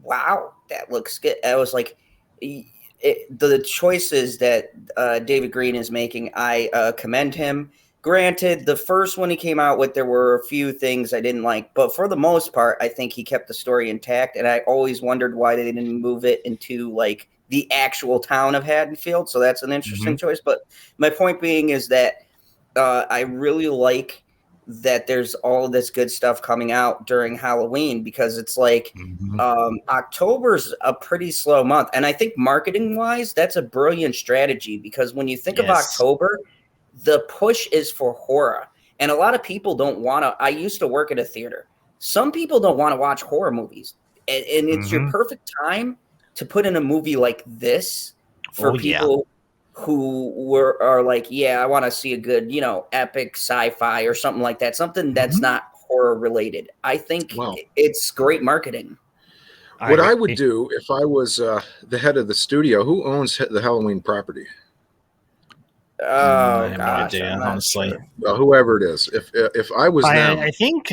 "Wow, that looks good." I was like, the choices that David Green is making, I commend him. Granted, the first one he came out with, there were a few things I didn't like, but for the most part, I think he kept the story intact. And I always wondered why they didn't move it into like the actual town of Haddonfield. So that's an interesting choice. But my point being is that I really like that there's all of this good stuff coming out during Halloween because it's like October's a pretty slow month. And I think marketing wise, that's a brilliant strategy because when you think of October, the push is for horror. And a lot of people don't want to. I used to work at a theater. Some people don't want to watch horror movies. And it's your perfect time to put in a movie like this for people who are like, I want to see a good, epic sci-fi or something like that. Something that's not horror related. I think it's great marketing. What I would do if I was the head of the studio, who owns the Halloween property? Oh gosh, honestly. Sure. Well, whoever it is, if I was them, I think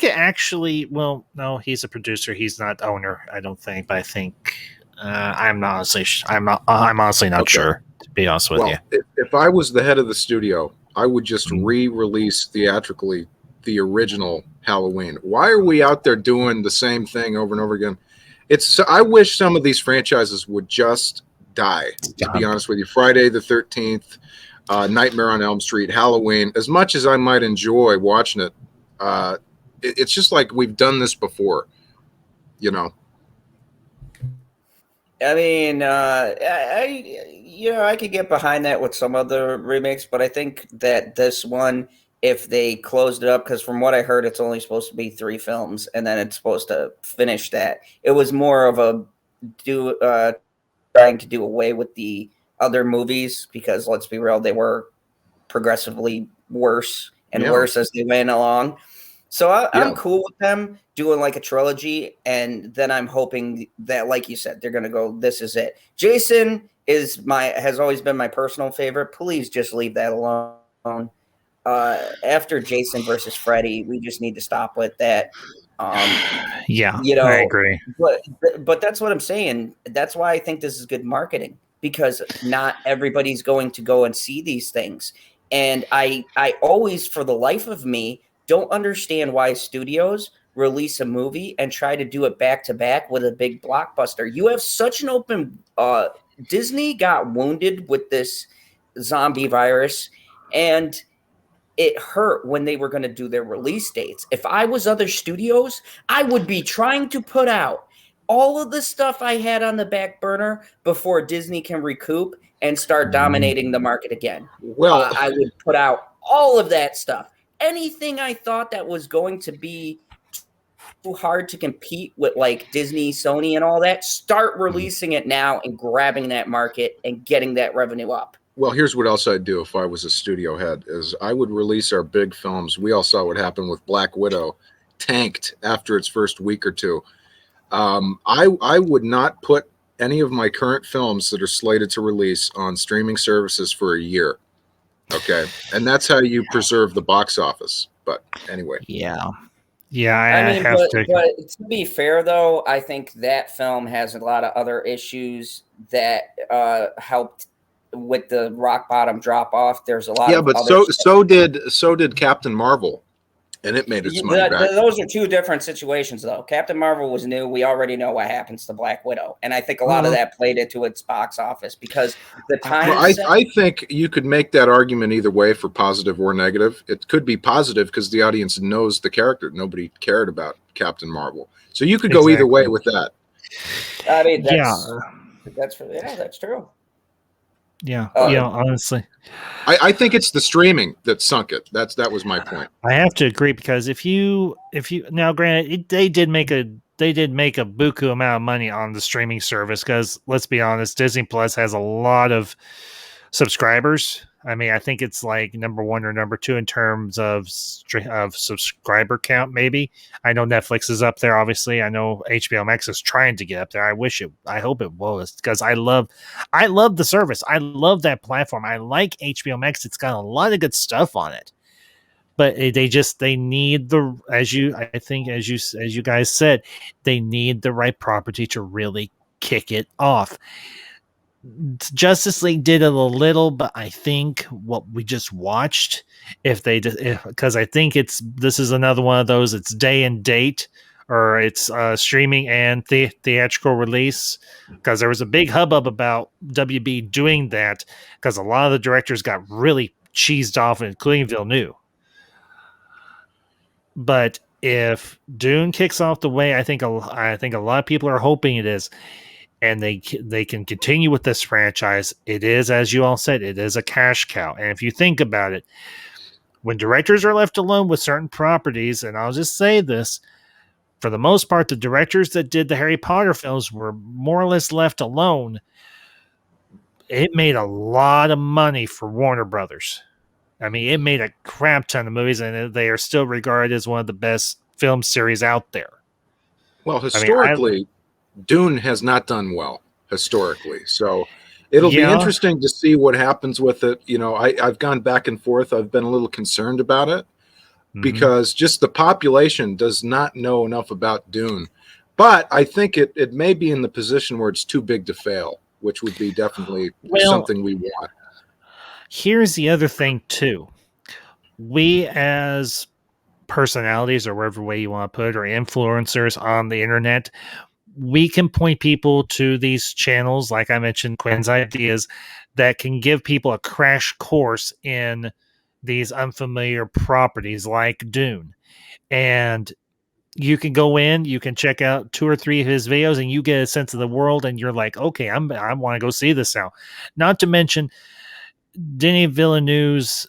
it actually. Well, no, he's a producer. He's not owner. I don't think. But I think I'm honestly not sure. To be honest with you, if I was the head of the studio, I would just re-release theatrically the original Halloween. Why are we out there doing the same thing over and over again? I wish some of these franchises would just die. To be honest with you, Friday the 13th. Nightmare on Elm Street, Halloween, as much as I might enjoy watching it, it's just like we've done this before, I mean, I could get behind that with some other remakes, but I think that this one, if they closed it up, because from what I heard, it's only supposed to be 3 films, and then it's supposed to finish that. It was more of a trying to do away with the other movies because let's be real, they were progressively worse and worse as they went along. So I'm cool with them doing like a trilogy, and then I'm hoping that, like you said, they're gonna go, this is it. Jason has always been my personal favorite. Please just leave that alone. After Jason versus Freddy, we just need to stop with that. I agree. But that's what I'm saying. That's why I think this is good marketing. Because not everybody's going to go and see these things. And I always, for the life of me, don't understand why studios release a movie and try to do it back to back with a big blockbuster. You have such an open Disney got wounded with this zombie virus, and it hurt when they were going to do their release dates. If I was other studios, I would be trying to put out all of the stuff I had on the back burner before Disney can recoup and start dominating the market again. Well, I would put out all of that stuff. Anything I thought that was going to be too hard to compete with, like Disney, Sony, and all that, start releasing it now and grabbing that market and getting that revenue up. Well, here's what else I'd do if I was a studio head, is I would release our big films. We all saw what happened with Black Widow, tanked after its first week or two. I would not put any of my current films that are slated to release on streaming services for a year. Okay. And that's how you preserve the box office. But anyway. Yeah, but to be fair, though, I think that film has a lot of other issues that helped with the rock bottom drop off. There's a lot. Yeah, but so did Captain Marvel, and it made its money back. Those are two different situations, though. Captain Marvel was new. We already know what happens to Black Widow, and I think a lot of that played into its box office because the time. I think you could make that argument either way for positive or negative. It could be positive because the audience knows the character. Nobody cared about Captain Marvel, so you could go either way with that. I mean, that's true. Yeah, honestly, I think it's the streaming that sunk it. That was my point. I have to agree because if you now, granted, they did make a buku amount of money on the streaming service because let's be honest, Disney Plus has a lot of subscribers. I mean, I think it's like number 1 or number 2 in terms of subscriber count. Maybe I know Netflix is up there. Obviously, I know HBO Max is trying to get up there. I hope it was because I love the service. I love that platform. I like HBO Max. It's got a lot of good stuff on it. But they need as you guys said, they need the right property to really kick it off. Justice League did it a little, but I think what we just watched, because I think this is another one of those, it's day and date, or it's streaming and theatrical release, because there was a big hubbub about WB doing that, because a lot of the directors got really cheesed off, including Villeneuve. But if Dune kicks off the way I think a lot of people are hoping it is, and they can continue with this franchise, it is, as you all said, it is a cash cow. And if you think about it, when directors are left alone with certain properties, and I'll just say this, for the most part, the directors that did the Harry Potter films were more or less left alone. It made a lot of money for Warner Brothers. I mean, it made a crap ton of movies, and they are still regarded as one of the best film series out there. Well, historically, Dune has not done well historically, so it'll be interesting to see what happens with it. You know, I've gone back and forth. I've been a little concerned about it because just the population does not know enough about Dune. But I think it may be in the position where it's too big to fail, which would be definitely something we want. Here's the other thing too. We as personalities, or whatever way you want to put it, or influencers on the internet, we can point people to these channels, like I mentioned, Quinn's Ideas, that can give people a crash course in these unfamiliar properties like Dune. And you can go in, you can check out 2 or 3 of his videos, and you get a sense of the world, and you're like, okay, I want to go see this now. Not to mention, Denis Villeneuve's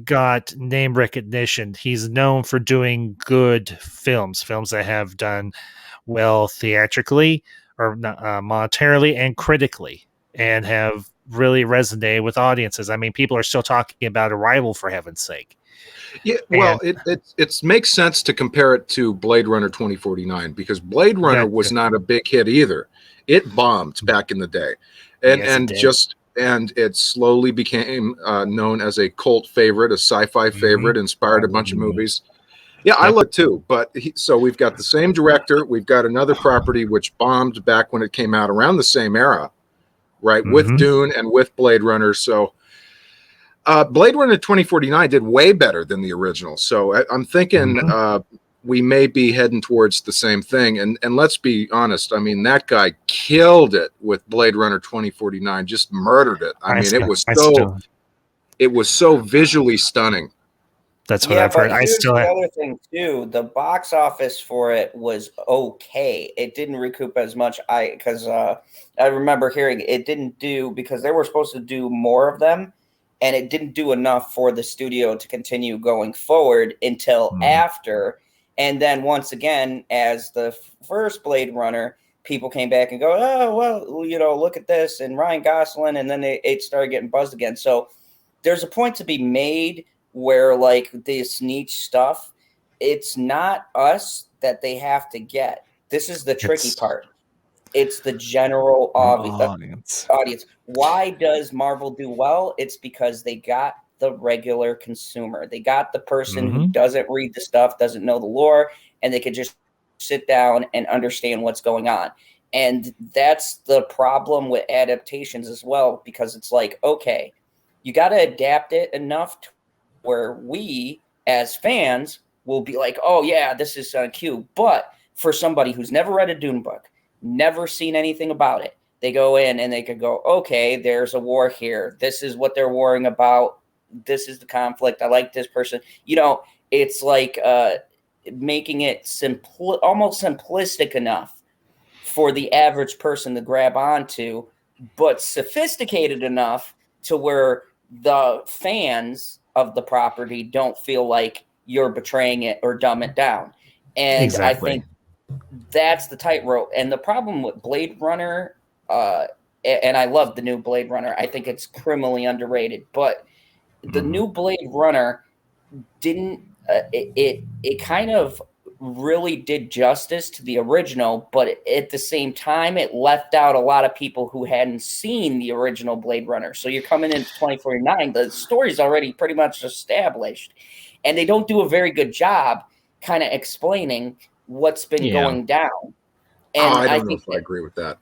got name recognition. He's known for doing good films that have done well theatrically or monetarily and critically, and have really resonated with audiences. I mean, people are still talking about Arrival, for heaven's sake. Yeah, well, it makes sense to compare it to Blade Runner 2049 because Blade Runner was not a big hit either. It bombed back in the day, and it slowly became known as a cult favorite, a sci-fi favorite, inspired a bunch of movies. Yeah, I look too, but so we've got the same director. We've got another property which bombed back when it came out around the same era, right? With Dune and with Blade Runner. So Blade Runner 2049 did way better than the original. So I'm thinking we may be heading towards the same thing. And let's be honest. I mean, that guy killed it with Blade Runner 2049, just murdered it. I mean, it was so visually stunning. That's what I've heard. I still the have. other thing too. The box office for it was okay. It didn't recoup as much. Because I remember hearing it didn't do, because they were supposed to do more of them, and it didn't do enough for the studio to continue going forward until after. And then once again, as the first Blade Runner, people came back and go, oh well, look at this and Ryan Gosling, and then it started getting buzzed again. So there's a point to be made where, like, this niche stuff, it's not us that they have to get. This is the tricky part. It's the general audience. Why does Marvel do well? It's because they got the regular consumer. They got the person who doesn't read the stuff, doesn't know the lore, and they could just sit down and understand what's going on. And that's the problem with adaptations as well, because it's like, okay, you got to adapt it enough to where we as fans will be like, oh yeah, this is cute. But for somebody who's never read a Dune book, never seen anything about it, they go in and they could go, okay, there's a war here. This is what they're warring about. This is the conflict. I like this person. It's like making it almost simplistic enough for the average person to grab onto, but sophisticated enough to where the fans of the property don't feel like you're betraying it or dumb it down. And exactly. I think that's the tightrope. And the problem with Blade Runner, and I love the new Blade Runner, I think it's criminally underrated, but the new Blade Runner didn't, it kind of really did justice to the original, but at the same time, it left out a lot of people who hadn't seen the original Blade Runner. So you're coming into 2049, the story's already pretty much established, and they don't do a very good job kind of explaining what's been going down. And I don't know if I agree with that.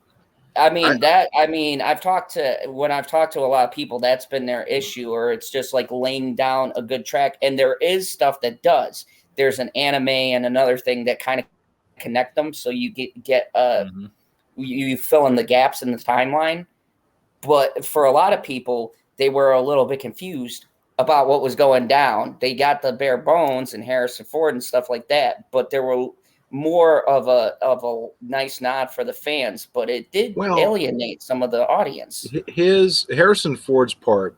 I've talked to a lot of people, that's been their issue, or it's just like laying down a good track. And there is stuff that does. There's an anime and another thing that kind of connect them, so you get you fill in the gaps in the timeline. But for a lot of people, they were a little bit confused about what was going down. They got the bare bones and Harrison Ford and stuff like that, but there were more of a nice nod for the fans, but it did alienate some of the audience. His Harrison Ford's part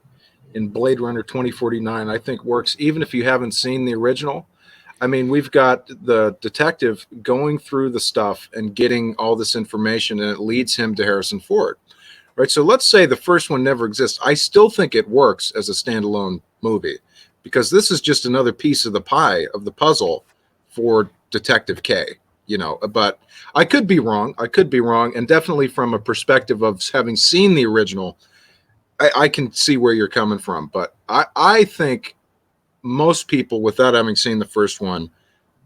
in Blade Runner 2049, I think, works even if you haven't seen the original. I mean, we've got the detective going through the stuff and getting all this information, and it leads him to Harrison Ford, right? So let's say the first one never exists. I still think it works as a standalone movie, because this is just another piece of the pie of the puzzle for Detective K, but I could be wrong. And definitely from a perspective of having seen the original, I can see where you're coming from. But I think most people, without having seen the first one,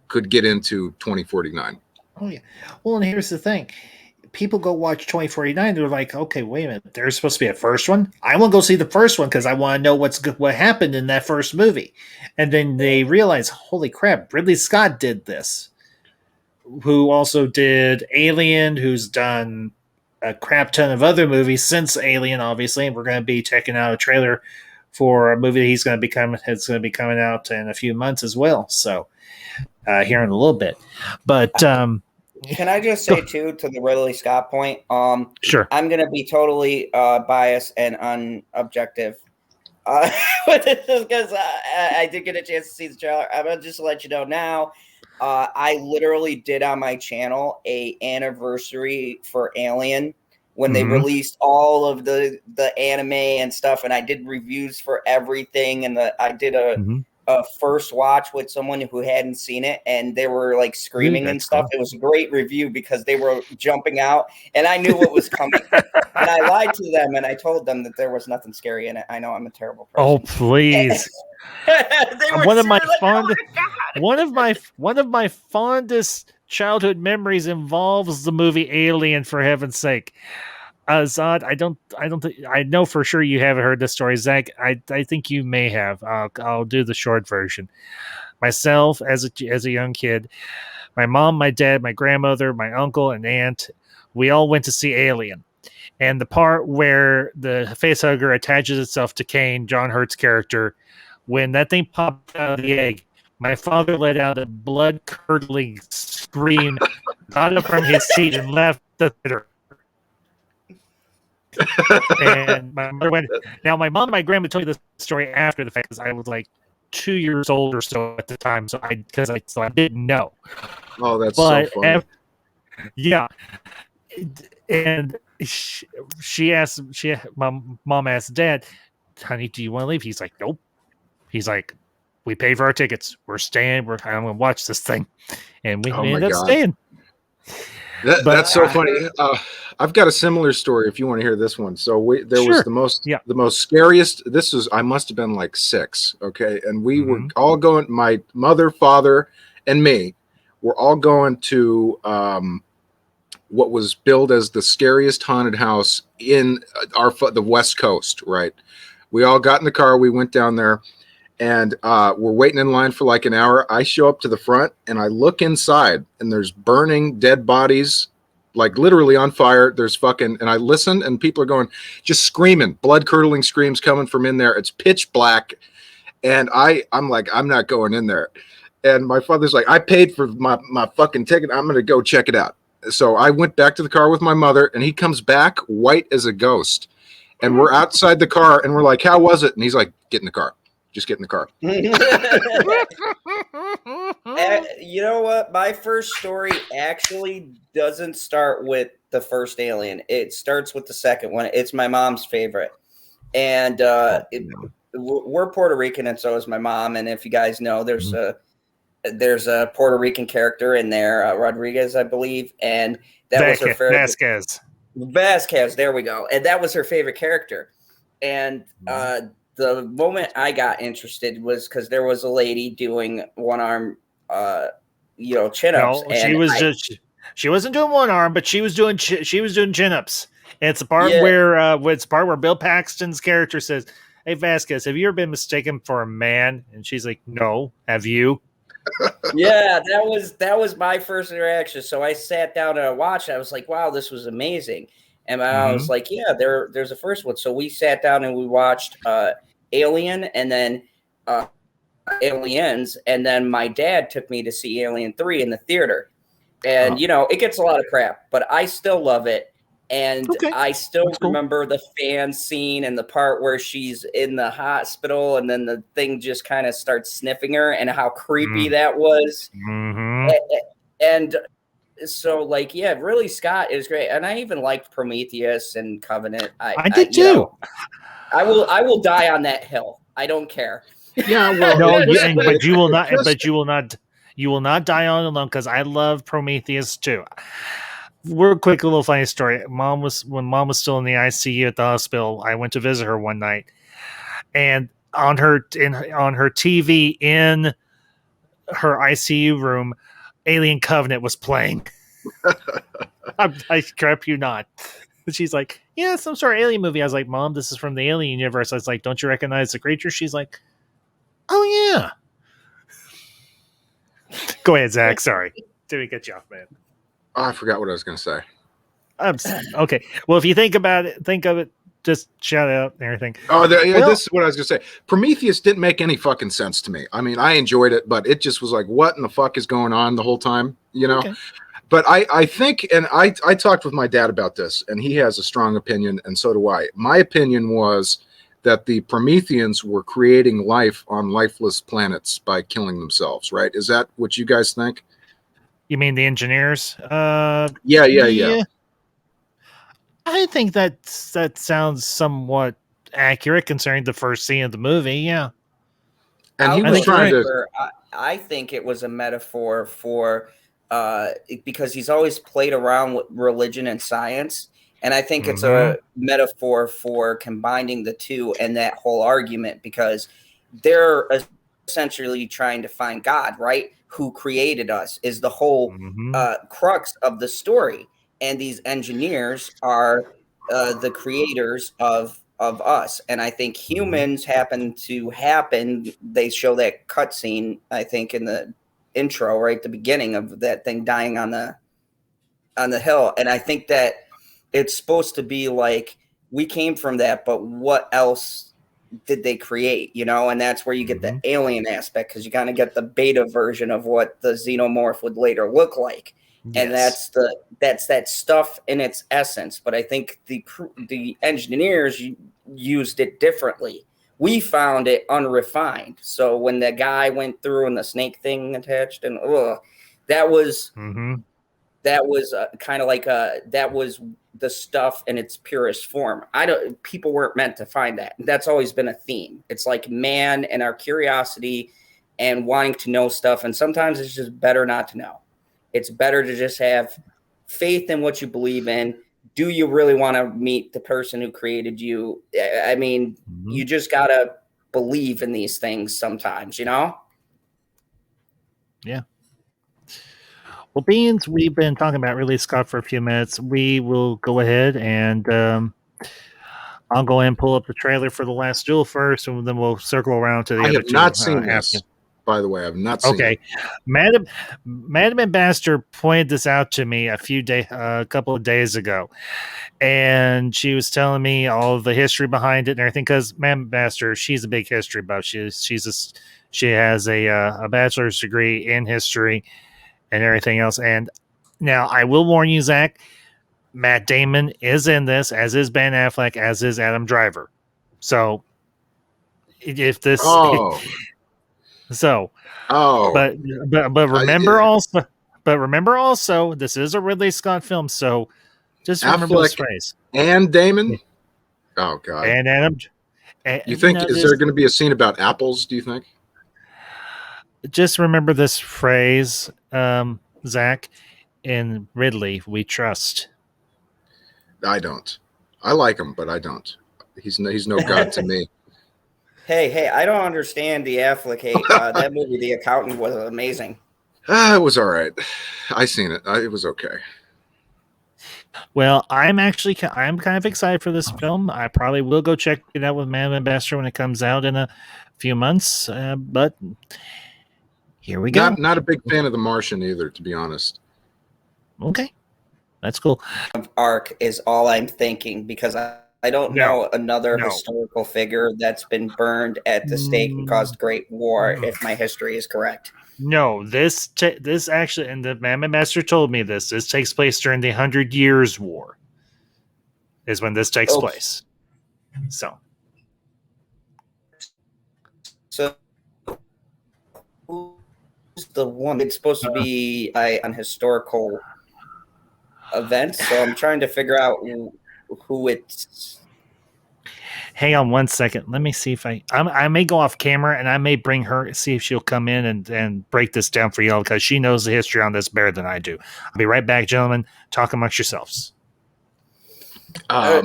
could get into 2049. Oh yeah. Well, and here's the thing. People go watch 2049. They're like, okay, wait a minute. There's supposed to be a first one. I want to go see the first one because I want to know what happened in that first movie. And then they realize, holy crap, Ridley Scott did this. Who also did Alien, who's done a crap ton of other movies since Alien, obviously. And we're going to be checking out a trailer for a movie that it's going to be coming out in a few months as well. So here in a little bit. But can I just say too, to the Ridley Scott point? Sure. I'm going to be totally biased and unobjective. This is because I did get a chance to see the trailer. I'm going to just let you know now. I literally did on my channel a anniversary for Alien when they released all of the anime and stuff, and I did reviews for everything, and I did a first watch with someone who hadn't seen it, and they were like screaming and stuff. Cool. It was a great review because they were jumping out, and I knew what was coming. And I lied to them, and I told them that there was nothing scary in it. I know I'm a terrible person. Oh, please. One of my fondest childhood memories involves the movie Alien, for heaven's sake. Zod, I know for sure you haven't heard this story. Zach, I think you may have. I'll do the short version. Myself, as a young kid, my mom, my dad, my grandmother, my uncle, and aunt, we all went to see Alien. And the part where the facehugger attaches itself to Kane, John Hurt's character, when that thing popped out of the egg, my father let out a blood-curdling scream, got up from his seat, and left the theater. And my mother went. Now, my mom and my grandma told me this story after the fact because I was like 2 years old or so at the time, so I didn't know. Oh, that's so funny. Yeah, and my mom asked Dad, "Honey, do you want to leave?" He's like, "Nope." He's like, "We paid for our tickets. We're staying. I'm going to watch this thing," and we ended up staying. That's so funny. I've got a similar story if you want to hear this one. So was the most scariest. I must have been like 6. Okay. And we were all going, my mother, father, and me were all going to what was billed as the scariest haunted house in the West Coast. Right. We all got in the car. We went down there. And we're waiting in line for like an hour. I show up to the front and I look inside and there's burning dead bodies, like literally on fire. There's and I listen and people are going, just screaming, blood curdling screams coming from in there. It's pitch black. And I'm like, I'm not going in there. And my father's like, I paid for my fucking ticket. I'm going to go check it out. So I went back to the car with my mother and he comes back white as a ghost. And we're outside the car and we're like, how was it? And he's like, get in the car. Just get in the car. You know what? My first story actually doesn't start with the first Alien. It starts with the second one. It's my mom's favorite. And we're Puerto Rican, and so is my mom. And if you guys know, there's a Puerto Rican character in there, Rodriguez, I believe. And that was her favorite. Vasquez. There we go. And that was her favorite character. And the moment I got interested was because there was a lady doing one arm, chin-ups. No, she wasn't doing one arm, but she was doing chin-ups. And it's the part where Bill Paxton's character says, "Hey Vasquez, have you ever been mistaken for a man?" And she's like, "No, have you?" Yeah, that was my first interaction. So I sat down and I watched it. I was like, "Wow, this was amazing." And I was like, yeah, there's a first one. So we sat down and we watched Alien and then Aliens. And then my dad took me to see Alien 3 in the theater. And, it gets a lot of crap, but I still love it. And I still remember the fan scene and the part where she's in the hospital and then the thing just kind of starts sniffing her and how creepy that was. And so, really, Scott is great, and I even liked Prometheus and Covenant. I did too. I will die on that hill. I don't care. Yeah, well, but you will not. But you will not. You will not die on alone because I love Prometheus too. Real quick, a little funny story. When mom was still in the ICU at the hospital, I went to visit her one night, and on her TV in her ICU room, Alien Covenant was playing. I crap you not. She's like, yeah, some sort of alien movie. I was like, Mom, this is from the Alien universe. I was like, don't you recognize the creature? She's like, oh yeah. Go ahead, Zach. Sorry. Didn't get you off, man. Oh, I forgot what I was going to say. Okay. Well, if you think of it, just shout out and everything. Oh, this is what I was going to say. Prometheus didn't make any fucking sense to me. I mean, I enjoyed it, but it just was like, what in the fuck is going on the whole time? Okay. But I think, and I talked with my dad about this, and he has a strong opinion, and so do I. My opinion was that the Prometheans were creating life on lifeless planets by killing themselves, right? Is that what you guys think? You mean the engineers? Yeah. I think that sounds somewhat accurate concerning the first scene of the movie. Yeah. And he was trying to. I think it was a metaphor for because he's always played around with religion and science. And I think it's a metaphor for combining the two and that whole argument because they're essentially trying to find God, right? Who created us is the whole crux of the story. And these engineers are the creators of us. And I think humans happen. They show that cutscene, I think, in the intro, right at the beginning of that thing dying on the hill. And I think that it's supposed to be like we came from that, but what else did they create, you know? And that's where you get the alien aspect, because you kind of get the beta version of what the xenomorph would later look like. Yes. And that's that stuff in its essence. But I think the engineers used it differently. We found it unrefined. So when the guy went through and the snake thing attached, and that was kind of like that was the stuff in its purest form. People weren't meant to find that. That's always been a theme. It's like man and our curiosity and wanting to know stuff. And sometimes it's just better not to know. It's better to just have faith in what you believe in. Do you really want to meet the person who created you? I mean, you just got to believe in these things sometimes, you know? Yeah. Well, beans, we've been talking about Ridley Scott for a few minutes. We will go ahead and I'll go ahead and pull up the trailer for The Last Duel first, and then we'll circle around to the other two. I have not seen this, by the way. I've not seen it. Madam Ambassador pointed this out to me a couple of days ago, and she was telling me all of the history behind it and everything, because Madam Ambassador, she's a big history buff. She has a bachelor's degree in history and everything else. And now I will warn you, Zach, Matt Damon is in this, as is Ben Affleck, as is Adam Driver. So if this, but remember also, this is a Ridley Scott film. So just remember this phrase. And Damon. Oh God. And Adam. You think is there going to be a scene about apples? Do you think? Just remember this phrase, Zach. In Ridley, we trust. I don't. I like him, but I don't. He's no god to me. Hey, I don't understand the Affleck hate. That movie, The Accountant, was amazing. It was all right. I seen it. It was okay. Well, I'm kind of excited for this film. I probably will go check it out with Madam Ambassador when it comes out in a few months. But here we go. Not a big fan of The Martian either, to be honest. Okay, that's cool. Arc is all I'm thinking, because I don't know another historical figure that's been burned at the stake and caused great war, if my history is correct. No, this actually, and the Madam Ambassador told me this takes place during the 100 Years' War, is when this takes place. So who's the woman? It's supposed to be on historical events, so I'm trying to figure out who it's. Hang on one second. Let me see if I may go off camera, and I may bring her, see if she'll come in and break this down for y'all, because she knows the history on this better than I do. I'll be right back, gentlemen. Talk amongst yourselves. I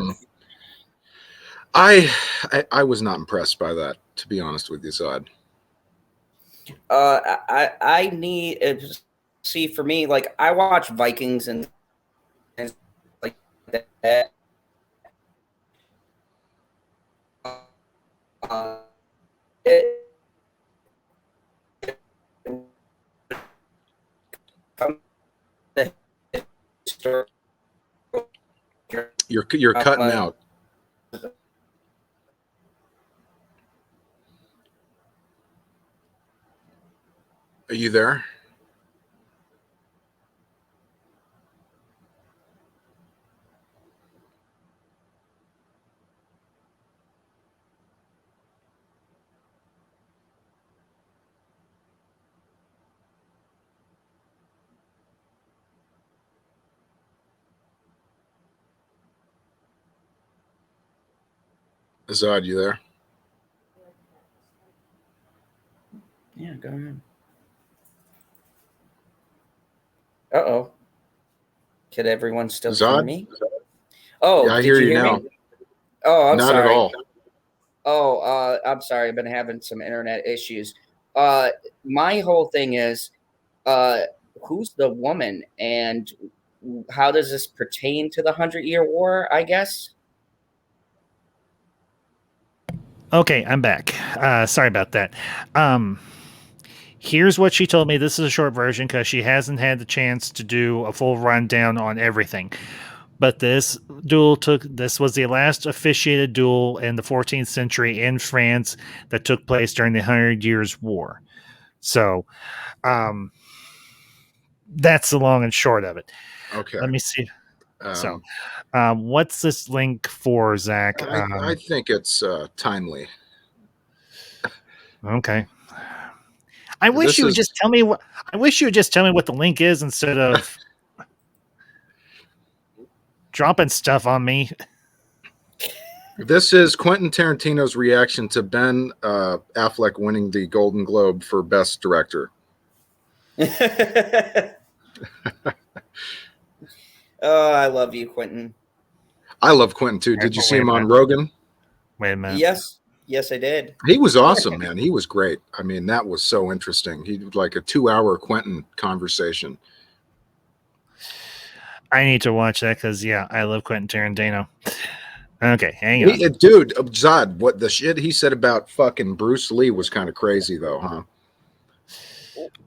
was not impressed by that, to be honest with you, Zod. I need see, for me, like, I watch Vikings and like that. You're cutting out. Are you there? Azad, you there? Yeah, go ahead. Uh-oh. Could everyone still hear me? Oh, yeah, I hear you now. Oh, I'm not sorry. Not at all. Oh, I'm sorry. I've been having some internet issues. My whole thing is, who's the woman, and how does this pertain to the 100-Year War, I guess? Okay, I'm back. Sorry about that. Here's what she told me. This is a short version because she hasn't had the chance to do a full rundown on everything. But this was the last officiated duel in the 14th century in France that took place during the 100 Years' War. So, that's the long and short of it. Okay. Let me see. What's this link for, Zach? I think it's timely. Okay. I wish you would just tell me what the link is instead of dropping stuff on me. This is Quentin Tarantino's reaction to Ben Affleck winning the Golden Globe for Best Director. Oh, I love you, Quentin. I love Quentin too. Did you see him on Rogan? Wait a minute. Yes, I did. He was awesome, man. He was great. I mean, that was so interesting. He did like a 2-hour Quentin conversation. I need to watch that because, I love Quentin Tarantino. Okay, hang on. Dude, Zod, what the shit he said about fucking Bruce Lee was kind of crazy, though, huh?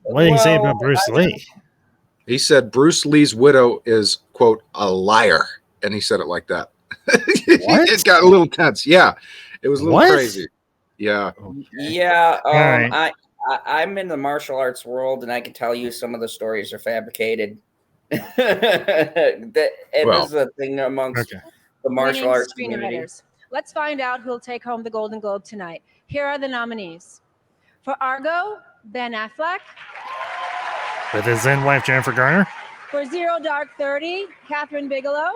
What did he say about Bruce Lee? He said Bruce Lee's widow is, quote, a liar. And he said it like that. It got a little tense. Yeah, it was a little crazy. Yeah. Yeah. Right. I'm in the martial arts world, and I can tell you some of the stories are fabricated. This is a thing amongst the martial arts community. Let's find out who'll take home the Golden Globe tonight. Here are the nominees. For Argo, Ben Affleck. With his then wife, Jennifer Garner. For Zero Dark 30, Catherine Bigelow.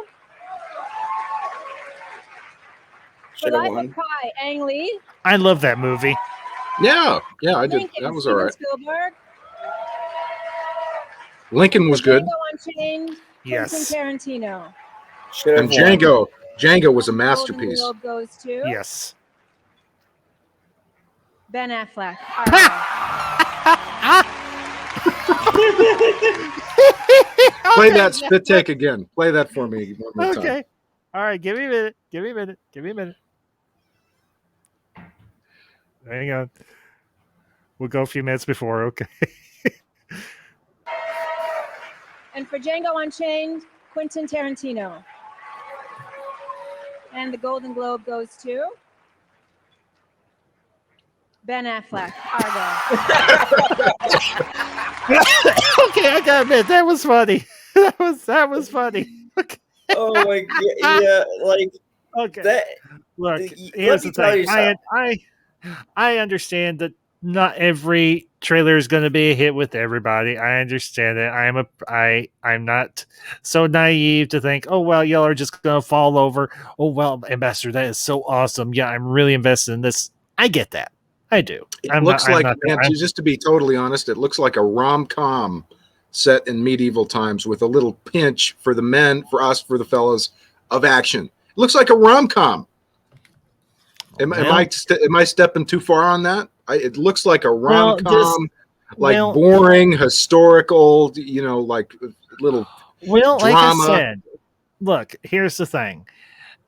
For Life of Pi, Ang Lee. I love that movie. Yeah, I did. That was all right. Spielberg. Lincoln was good. Unchained, yes. Quentin Tarantino. And Django was a masterpiece. Golden Globe goes to yes. Ben Affleck. Play that spit take again. Play that for me one more time. Okay. All right. Give me a minute. Hang on. We'll go a few minutes before. Okay. And for Django Unchained, Quentin Tarantino. And the Golden Globe goes to Ben Affleck. Argo. Okay, I gotta admit that was funny. That was funny. Okay. Oh my god! Yeah, like okay. Look, here's the thing. I understand that not every trailer is going to be a hit with everybody. I understand it. I'm not so naive to think, oh well, y'all are just going to fall over. Oh well, Ambassador, that is so awesome. Yeah, I'm really invested in this. I get that. I do. Just to be totally honest, it looks like a rom-com set in medieval times with a little pinch for the men, for us, for the fellas, of action. It looks like a rom-com. Am I stepping too far on that? It looks like a rom-com, boring, historical, like little drama. Like I said, look, here's the thing.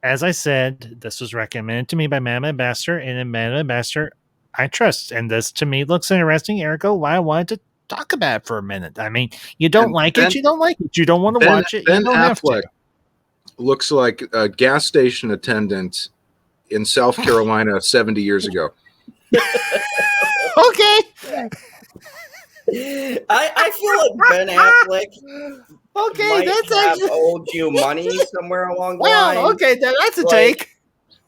As I said, this was recommended to me by Madam Ambassador, and Madam Ambassador I trust. And this, to me, looks interesting. Ergo, why I wanted to talk about it for a minute. I mean, you don't like it, you don't like it. You don't want to watch it, Ben you don't have Affleck to. Looks like a gas station attendant in South Carolina 70 years ago. Okay. I feel like Ben Affleck might owed you money somewhere along the line. Well, okay, that's a take.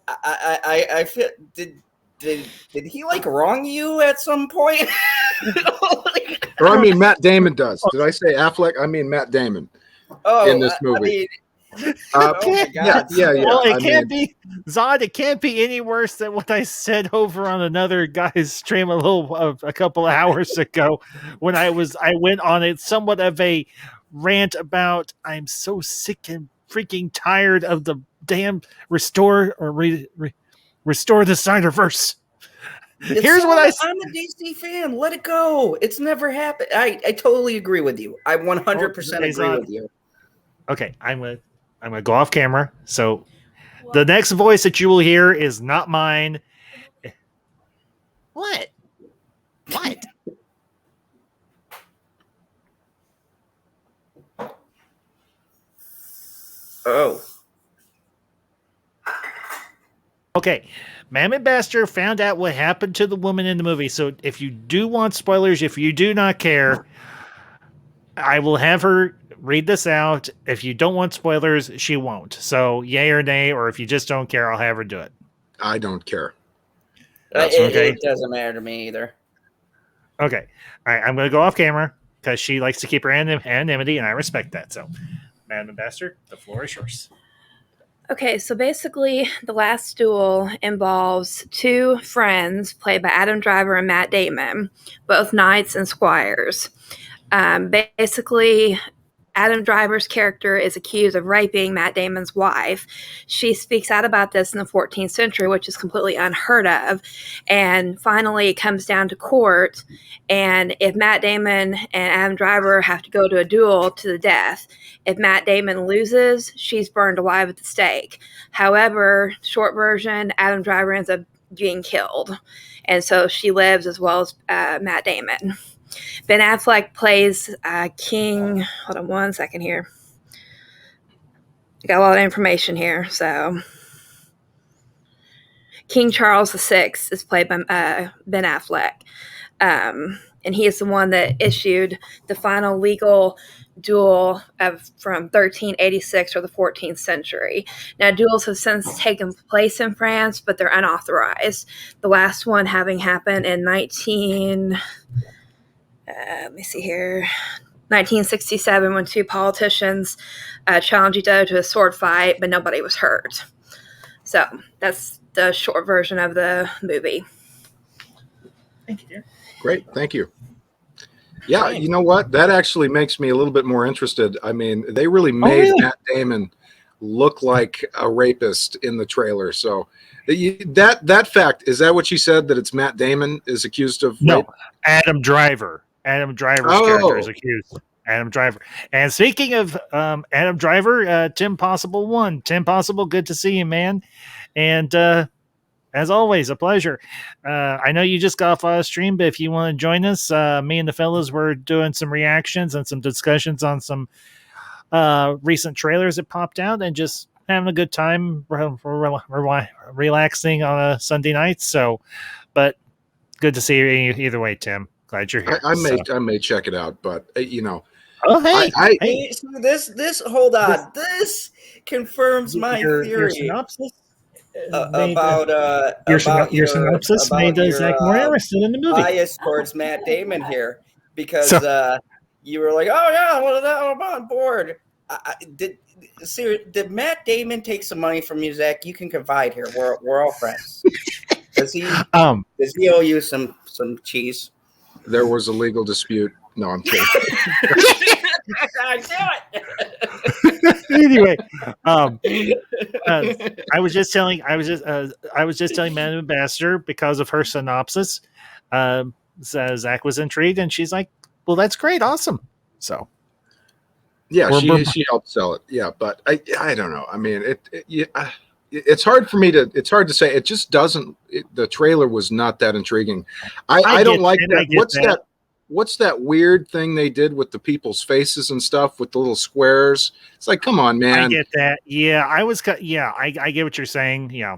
I feel did he wrong you at some point? Or I mean, Matt Damon does. Did I say Affleck? I mean Matt Damon in this movie. Well, it can't be Zod. It can't be any worse than what I said over on another guy's stream a couple of hours ago when I went on it somewhat of a rant about I'm so sick and freaking tired of the damn restore the Snyderverse. Here's what I'm a DC fan. Let it go. It's never happened. I totally agree with you. I 100% agree with you. Okay, I'm gonna go off camera. So the next voice that you will hear is not mine. What? Oh. Okay. Mammoth Bastard found out what happened to the woman in the movie. So if you do want spoilers, if you do not care, I will have her read this out. If you don't want spoilers, she won't. So yay or nay, or if you just don't care, I'll have her do it. I don't care. It doesn't matter to me either. Okay. All right. I'm going to go off camera because she likes to keep her anonymity, and I respect that. So, Madam Ambassador, the floor is yours. Okay, so basically, the last duel involves two friends played by Adam Driver and Matt Damon, both knights and squires. Basically, Adam Driver's character is accused of raping Matt Damon's wife. She speaks out about this in the 14th century, which is completely unheard of. And finally, it comes down to court. And if Matt Damon and Adam Driver have to go to a duel to the death, if Matt Damon loses, she's burned alive at the stake. However, short version, Adam Driver ends up being killed. And so she lives as well as Matt Damon. Ben Affleck plays King. Hold on one second here. I got a lot of information here. So, King Charles VI is played by Ben Affleck. And he is the one that issued the final legal duel from 1386 or the 14th century. Now, duels have since taken place in France, but they're unauthorized. The last one having happened in 1967, when two politicians challenged each other to a sword fight, but nobody was hurt. So that's the short version of the movie. Thank you, dear. Great, thank you. Yeah, you know what? That actually makes me a little bit more interested. I mean, they really made Matt Damon look like a rapist in the trailer. So that fact, is that what she said, that it's Matt Damon is accused of rape? Adam Driver. Adam Driver's character is accused. Adam Driver. And speaking of Adam Driver, Tim Possible won. Tim Possible, good to see you, man. And as always, a pleasure. I know you just got off stream, but if you want to join us, me and the fellas were doing some reactions and some discussions on some recent trailers that popped out and just having a good time relaxing on a Sunday night. So, but good to see you either way, Tim. Glad you're here. I may check it out, but you know. Oh, hey, hey, this hold on. This confirms my theory. Your synopsis about your synopsis made Zach more interested in the movie. Bias towards Matt Damon here because you were like, oh yeah, I'm on board. Did Matt Damon take some money from you, Zach? You can confide here. We're all friends. Does he owe you some cheese? There was a legal dispute. No, I'm kidding. I do it. Anyway, I was just telling Madam Ambassador because of her synopsis. Zach was intrigued, and she's like, "Well, that's great, awesome." So, yeah, she helped sell it. Yeah, but I don't know. I mean, it's hard for me to. It's hard to say. It just doesn't. The trailer was not that intriguing. I don't like that. What's that weird thing they did with the people's faces and stuff with the little squares? It's like, come on, man. I get that. Yeah, I get what you're saying. Yeah,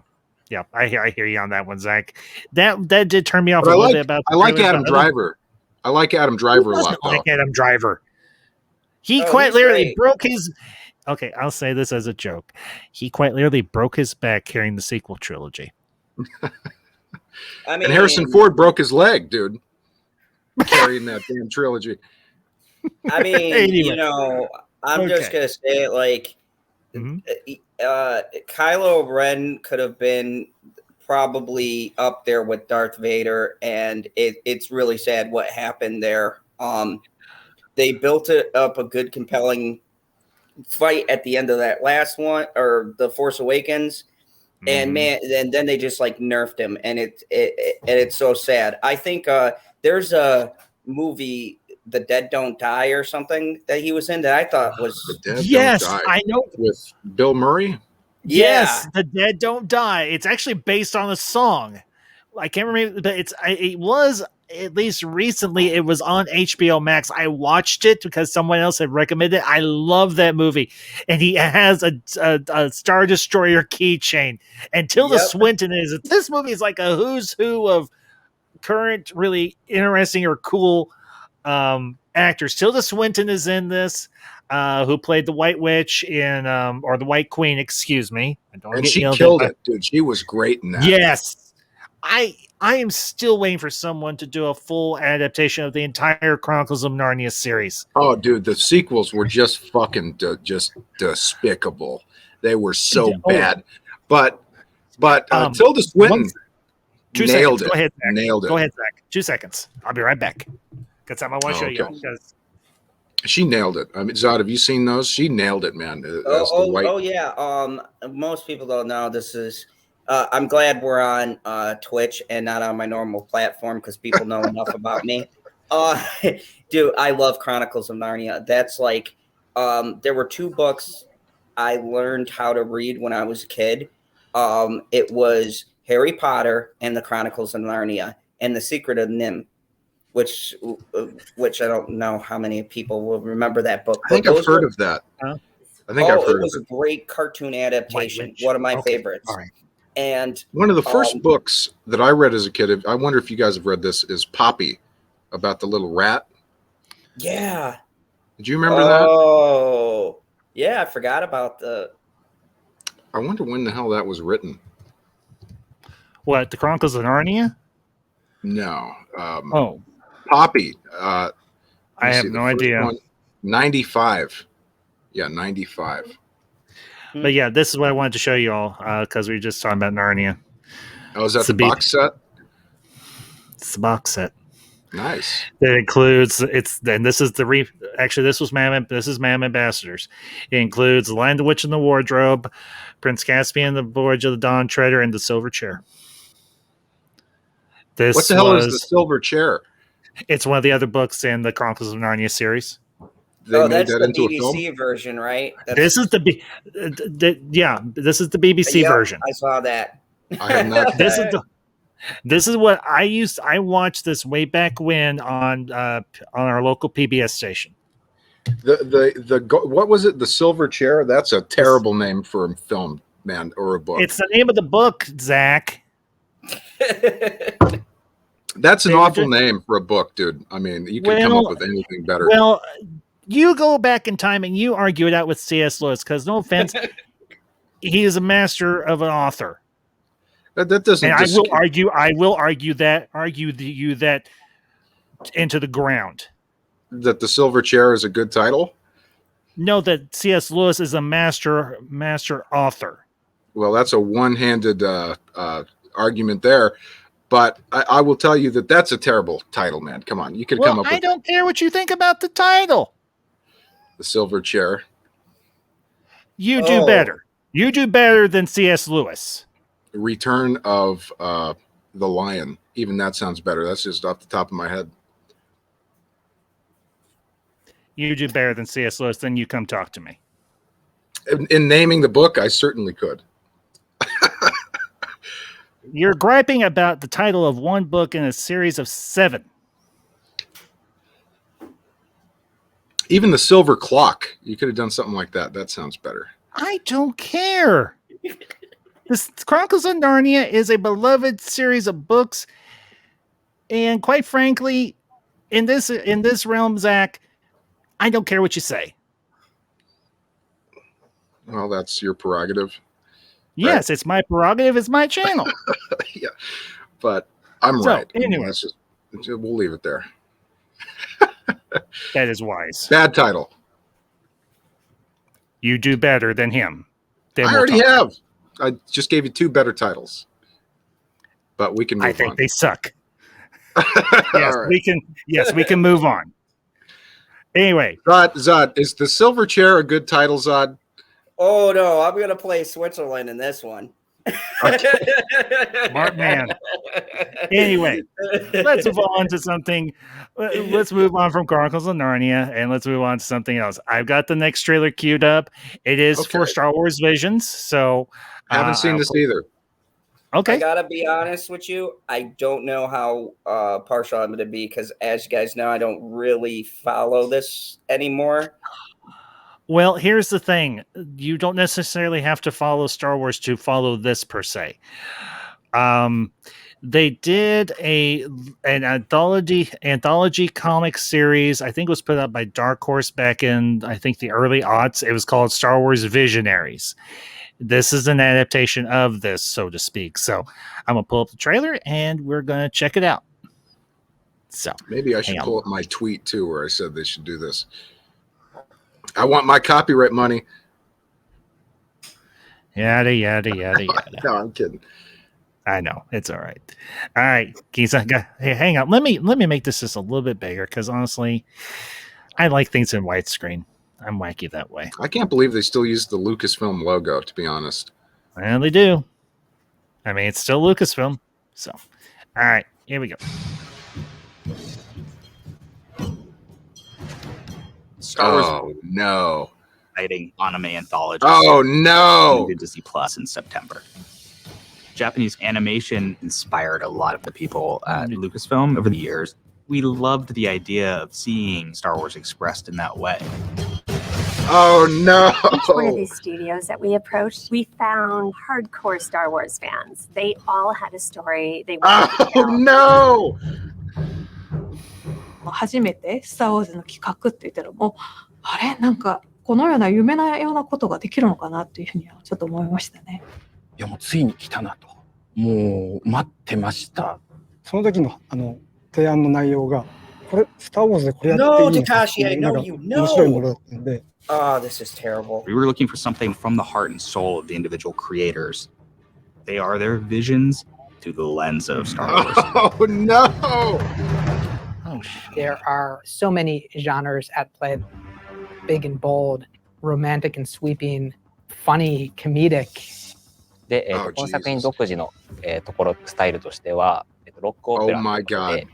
I hear you on that one, Zach. That did turn me off a little bit. I like Adam Driver. I like Adam Driver a lot. Like Adam Driver. He quite literally broke his. Okay, I'll say this as a joke. He quite literally broke his back carrying the sequel trilogy. And Harrison Ford broke his leg, dude. Carrying that damn trilogy. I mean, anyway. I'm just gonna say it like Kylo Ren could have been probably up there with Darth Vader, and it's really sad what happened there. They built it up a good, compelling fight at the end of that last one, or The Force Awakens, and man, and then they just like nerfed him, and it's so sad. I think there's a movie, The Dead Don't Die, or something that he was in that I thought was I know, with Bill Murray. Yes, The Dead Don't Die. It's actually based on a song. I can't remember, but it was at least recently. It was on HBO Max. I watched it because someone else had recommended it. I love that movie, and he has a Star Destroyer keychain. And Tilda Swinton is. This movie is like a who's who of current really interesting or cool actors. Tilda Swinton is in this. Who played the White Witch in, or the White Queen, excuse me. And she killed it, dude. She was great in that. Yes. I am still waiting for someone to do a full adaptation of the entire Chronicles of Narnia series. Oh, dude, the sequels were just fucking just despicable. They were so bad. But Tilda Swinton nailed it. Go ahead, Zach. Nailed it. Go ahead, Zach. 2 seconds. I'll be right back. Got something I want to show you. Because she nailed it. I mean, Zod, have you seen those? She nailed it, man. Yeah. Most people don't know this is. I'm glad we're on Twitch and not on my normal platform because people know enough about me. Dude, I love Chronicles of Narnia. That's like, there were 2 books I learned how to read when I was a kid. It was Harry Potter and the Chronicles of Narnia and The Secret of NIMH. Which I don't know how many people will remember that book. I think I've heard of that. I think I've heard it was a great cartoon adaptation. One of my favorites. All right. And one of the first books that I read as a kid, I wonder if you guys have read this, is Poppy, about the little rat. Yeah. Did you remember that? Oh, yeah. I forgot about I wonder when the hell that was written. What, the Chronicles of Narnia? No. Poppy. I have no idea. 95. Yeah, 95. But yeah, this is what I wanted to show you all because we were just talking about Narnia. Oh, is that the box set? It's the box set. Nice. It includes this is this is Ma'am Ambassadors. It includes The Lion, the Witch, and the Wardrobe, Prince Caspian, The Voyage of the Dawn Treader, and The Silver Chair. What the hell is the Silver Chair? It's one of the other books in the Chronicles of Narnia series. That's the BBC version, right? This is this is the BBC version. I saw that. I have not. This is what I watched this way back when on our local PBS station. What was it? The Silver Chair? That's a terrible name for a film, man, or a book. It's the name of the book, Zach. That's an awful name for a book, dude. I mean, you can come up with anything better. Well, you go back in time and you argue it out with C.S. Lewis because, no offense, he is a master of an author. That doesn't. And I will argue you that into the ground. That The Silver Chair is a good title. No, that C.S. Lewis is a master author. Well, that's a one-handed argument there. But I will tell you that that's a terrible title, man. Come on, you could come up with. I don't care what you think about the title. The Silver Chair. You do better. You do better than C.S. Lewis. Return of the Lion. Even that sounds better. That's just off the top of my head. You do better than C.S. Lewis. Then you come talk to me. In naming the book, I certainly could. You're griping about the title of one book in a series of 7. Even The Silver Clock. You could have done something like that. That sounds better. I don't care. This Chronicles of Narnia is a beloved series of books. And quite frankly, in this realm, Zach, I don't care what you say. Well, that's your prerogative. Yes, right? It's my prerogative. It's my channel. Yeah, but I'm right. Anyway, we'll leave it there. That is wise. Bad title. You do better than him. I already have. I just gave you 2 better titles. But we can move on. I think they suck. Yes, right. We can move on. Anyway. Zod, is The Silver Chair a good title, Zod? Oh, no. I'm going to play Switzerland in this one. Smart man. Anyway, let's move on to something. Let's move on from Chronicles of Narnia and let's move on to something else. I've got the next trailer queued up. It is for Star Wars Visions. So I haven't seen this either. Okay. I gotta be honest with you. I don't know how partial I'm going to be because, as you guys know, I don't really follow this anymore. Well, here's the thing: you don't necessarily have to follow Star Wars to follow this per se. They did an anthology comic series. I think it was put out by Dark Horse back in I think the early aughts. It was called Star Wars Visionaries. This is an adaptation of this, so to speak. So I'm gonna pull up the trailer and we're gonna check it out. So maybe I should pull up my tweet too, where I said they should do this. I want my copyright money. Yada yada yada yada. No, I'm kidding. I know, it's all right. All right, Kisa, hey, hang on. Let me make this just a little bit bigger because honestly, I like things in widescreen. I'm wacky that way. I can't believe they still use the Lucasfilm logo, to be honest. Well, they do. I mean, it's still Lucasfilm. So, all right, here we go. Star Wars. Oh, no. Exciting anime anthology. Oh, no. To Disney Plus in September. Japanese animation inspired a lot of the people at Lucasfilm over the years. We loved the idea of seeing Star Wars expressed in that way. Oh, no. Each one of these studios that we approached, we found hardcore Star Wars fans. They all had a story they wanted to tell. No! 初めてスター・ウォーズの企画って言ったらもうあれなんかこのような夢のようなことができるのかなっていうふうにはちょっと思いましたね。いやもうついに来たなと。もう待ってました。その時の提案の内容がこれスター・ウォーズでこれやっていいのかっていうなんか面白いものだったので。Oh, this is terrible. We were looking for something from the heart and soul of the individual creators. They are their visions through the lens of Star Wars. Oh, no! There are so many genres at play. Big and bold, romantic and sweeping, funny, comedic. で、この作品独自の、スタイルとしては、ロックオペラで、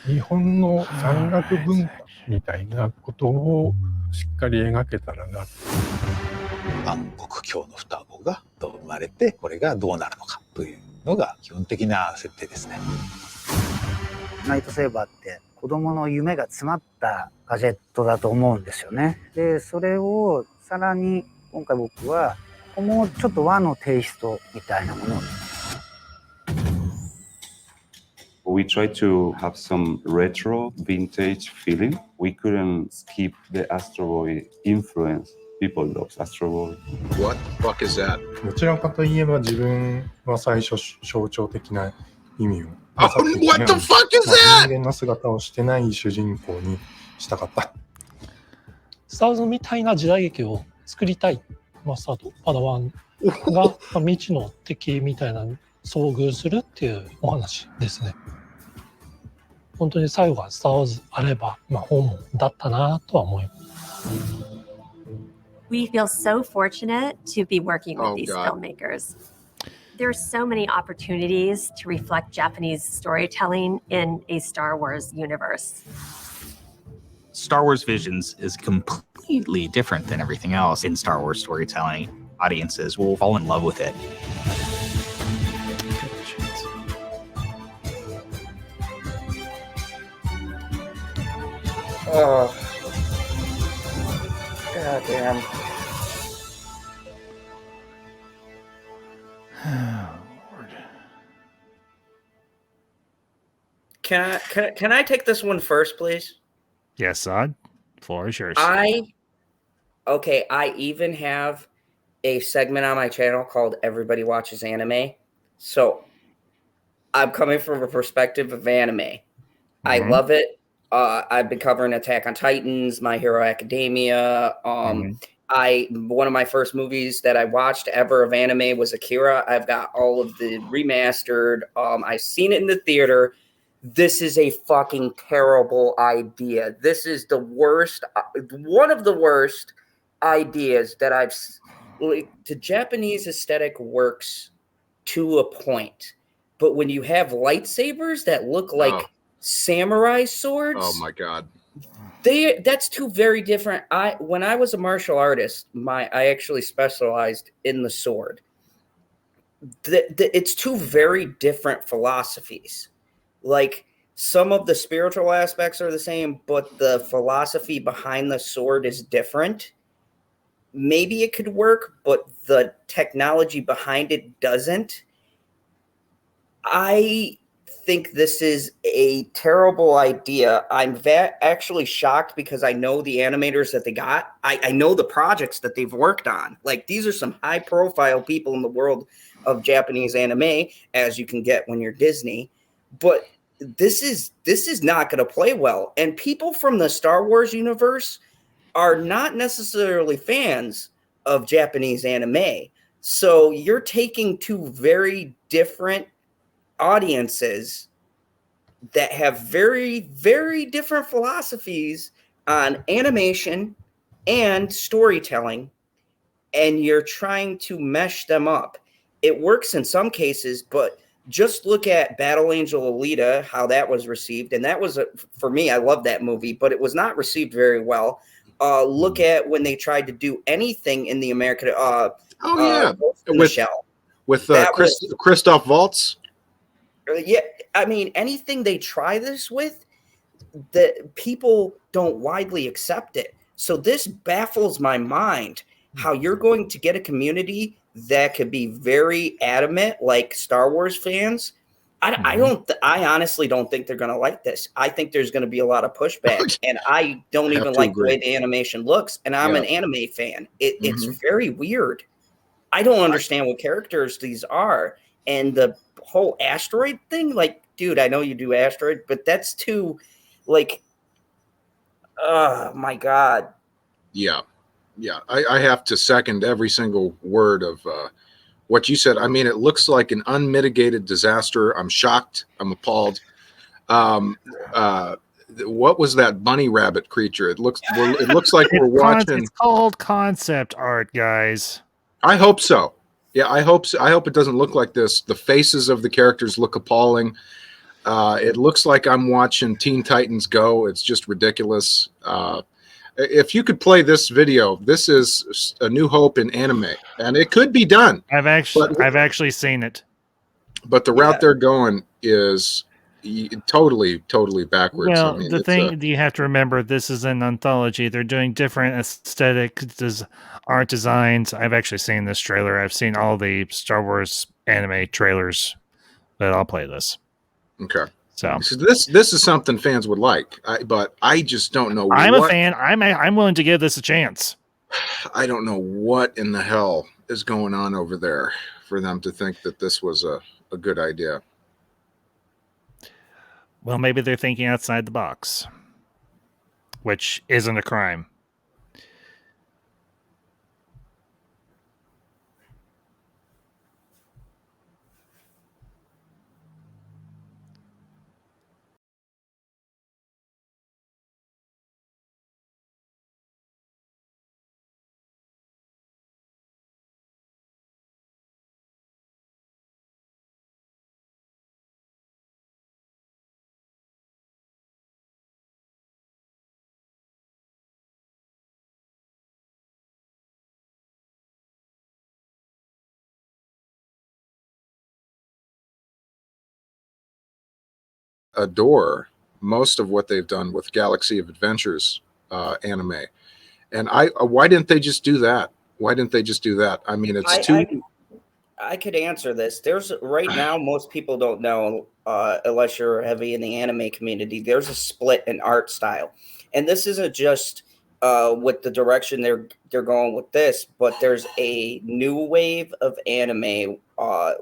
日本の山岳文化みたいなことをしっかり描けたらな。万国教の双子がどう生まれて、これがどうなるのかというのが基本的な設定ですね。ナイトセーバーって子供の夢が詰まったガジェットだと思うんですよね。で、それをさらに今回僕はもうちょっと和のテイストみたいなものを。We tried to have some retro vintage feeling. We couldn't skip the Astro Boy influence. People love Astro Boy. What the fuck is that? どちらかといえば自分は最初象徴的な意味を。What the fuck is that? 人間の姿をしてない主人公にしたかった。スター・ウォーズみたいな時代劇を作りたい。マスターとパダワンが未知の敵みたいな遭遇するっていうお話ですね。本当に最後はスター・ウォーズあれば、本望だったなとは思います。We feel so fortunate to be working with these filmmakers. There are so many opportunities to reflect Japanese storytelling in a Star Wars universe. Star Wars Visions is completely different than everything else in Star Wars storytelling. Audiences will fall in love with it. Oh. God damn. Can I take this one first, please? Yes, Sod. Floor is yours. I even have a segment on my channel called Everybody Watches Anime. So I'm coming from a perspective of anime. Mm-hmm. I love it. I've been covering Attack on Titans, My Hero Academia. One of my first movies that I watched ever of anime was Akira. I've got all of the remastered. I've seen it in the theater. This is a fucking terrible idea. This is the worst, one of the worst ideas that I've. The Japanese aesthetic works to a point, but when you have lightsabers that look like samurai swords, oh my god, that's two very different. When I was a martial artist, I actually specialized in the sword. it's two very different philosophies. Like, some of the spiritual aspects are the same, but the philosophy behind the sword is different. Maybe it could work, but the technology behind it doesn't. I think this is a terrible idea. I'm actually shocked because I know the animators that they got. I know the projects that they've worked on. Like, these are some high profile people in the world of Japanese anime, as you can get when you're Disney. But this is not going to play well. And people from the Star Wars universe are not necessarily fans of Japanese anime. So you're taking two very different audiences that have very, very different philosophies on animation and storytelling, and you're trying to mesh them up. It works in some cases, but just look at Battle Angel Alita, how that was received. And that was, for me, I love that movie, but it was not received very well. Look at when they tried to do anything in the American with Christoph Waltz. Yeah, I mean, anything they try this with, that people don't widely accept it. So this baffles my mind, how you're going to get a community that could be very adamant, like Star Wars fans. I honestly don't think they're going to like this. I think there's going to be a lot of pushback, and I don't even like the way the animation looks. And I'm an anime fan. It's very weird. I don't understand what characters these are, and the whole asteroid thing. Like, dude, I know you do asteroid, but that's too, like, oh my god. Yeah. I have to second every single word of what you said. I mean, it looks like an unmitigated disaster. I'm shocked. I'm appalled. What was that bunny rabbit creature? It looks like we're watching. It's called concept art, guys. I hope so. Yeah, I hope so. I hope it doesn't look like this. The faces of the characters look appalling. It looks like I'm watching Teen Titans Go. It's just ridiculous. If you could play this video, this is A New Hope in anime, and it could be done. I've actually seen it. But the route they're going is totally backwards. Well, I mean, the thing you have to remember, this is an anthology. They're doing different aesthetic art designs. I've actually seen this trailer. I've seen all the Star Wars anime trailers, but I'll play this. Okay. So this is something fans would like, but I just don't know. I'm a fan. I'm willing to give this a chance. I don't know what in the hell is going on over there for them to think that this was a good idea. Well, maybe they're thinking outside the box, which isn't a crime. Adore most of what they've done with Galaxy of Adventures anime, and why didn't they just do that? I mean, it's I could answer this. There's right now, most people don't know, unless you're heavy in the anime community, there's a split in art style, and this isn't just with the direction they're going with this, but there's a new wave of anime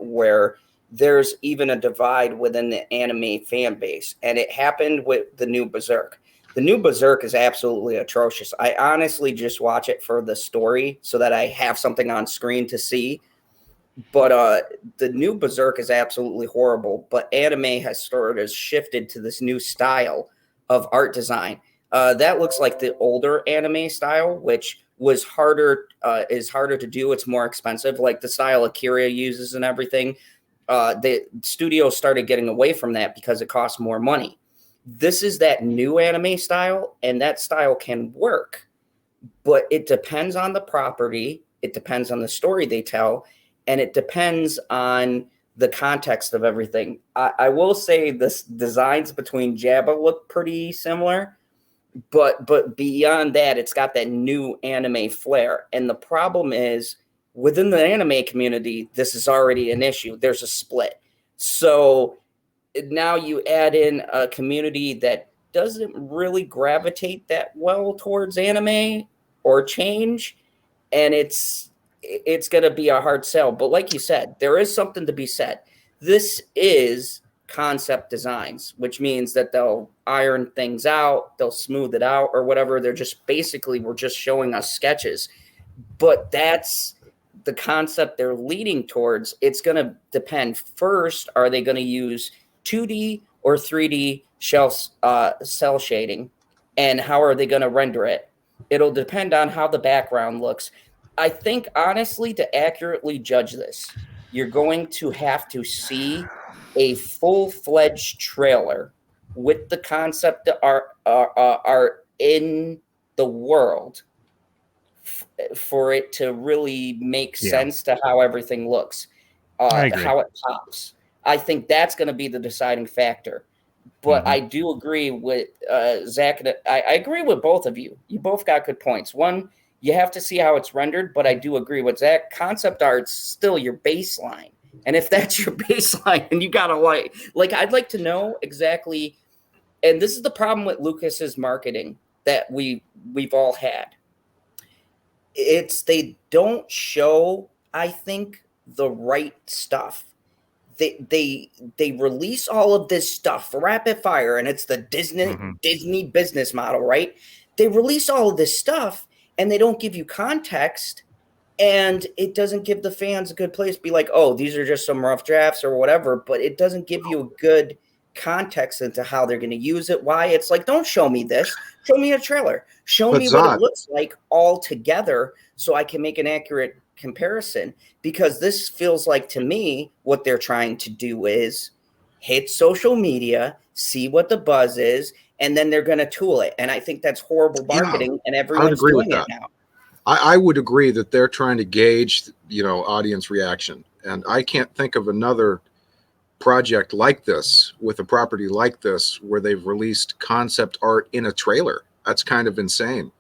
where there's even a divide within the anime fan base, and it happened with the new Berserk. The new Berserk is absolutely atrocious. I honestly just watch it for the story so that I have something on screen to see. But the new Berserk is absolutely horrible. But anime has shifted to this new style of art design. That looks like the older anime style, which was is harder to do. It's more expensive, like the style Akira uses and everything. The studios started getting away from that because it costs more money. This is that new anime style, and that style can work, but it depends on the property. It depends on the story they tell, and it depends on the context of everything. I will say this designs between Jabba look pretty similar, but beyond that, it's got that new anime flair. And the problem is, within the anime community, this is already an issue. There's a split. So now you add in a community that doesn't really gravitate that well towards anime or change, and it's going to be a hard sell. But like you said, there is something to be said. This is concept designs, which means that they'll iron things out, they'll smooth it out or whatever. They're just basically, we're just showing us sketches. But that's the concept they're leading towards. It's going to depend. First, are they going to use 2D or 3D cell shading, and how are they going to render it? It'll depend on how the background looks. I think, honestly, to accurately judge this, you're going to have to see a full-fledged trailer with the concept art in the world for it to really make sense to how everything looks, how it pops. I think that's going to be the deciding factor. But I do agree with Zach. I agree with both of you. You both got good points. One, you have to see how it's rendered, but I do agree with Zach. Concept art's still your baseline. And if that's your baseline, and you got to like, I'd like to know exactly, and this is the problem with Lucas's marketing that we've all had. It's they don't show, I think, the right stuff. They release all of this stuff rapid fire, and it's the Disney business model, right? They release all of this stuff, and they don't give you context, and it doesn't give the fans a good place to be like, oh, these are just some rough drafts or whatever, but it doesn't give you a good context into how they're going to use it, why. It's like, don't show me this. Show me a trailer. Show me what it looks like all together so I can make an accurate comparison, because this feels like, to me, what they're trying to do is hit social media, see what the buzz is, and then they're going to tool it. And I think that's horrible marketing, and everyone's doing it now. I would agree that they're trying to gauge, audience reaction. And I can't think of another project like this with a property like this where they've released concept art in a trailer. That's kind of insane.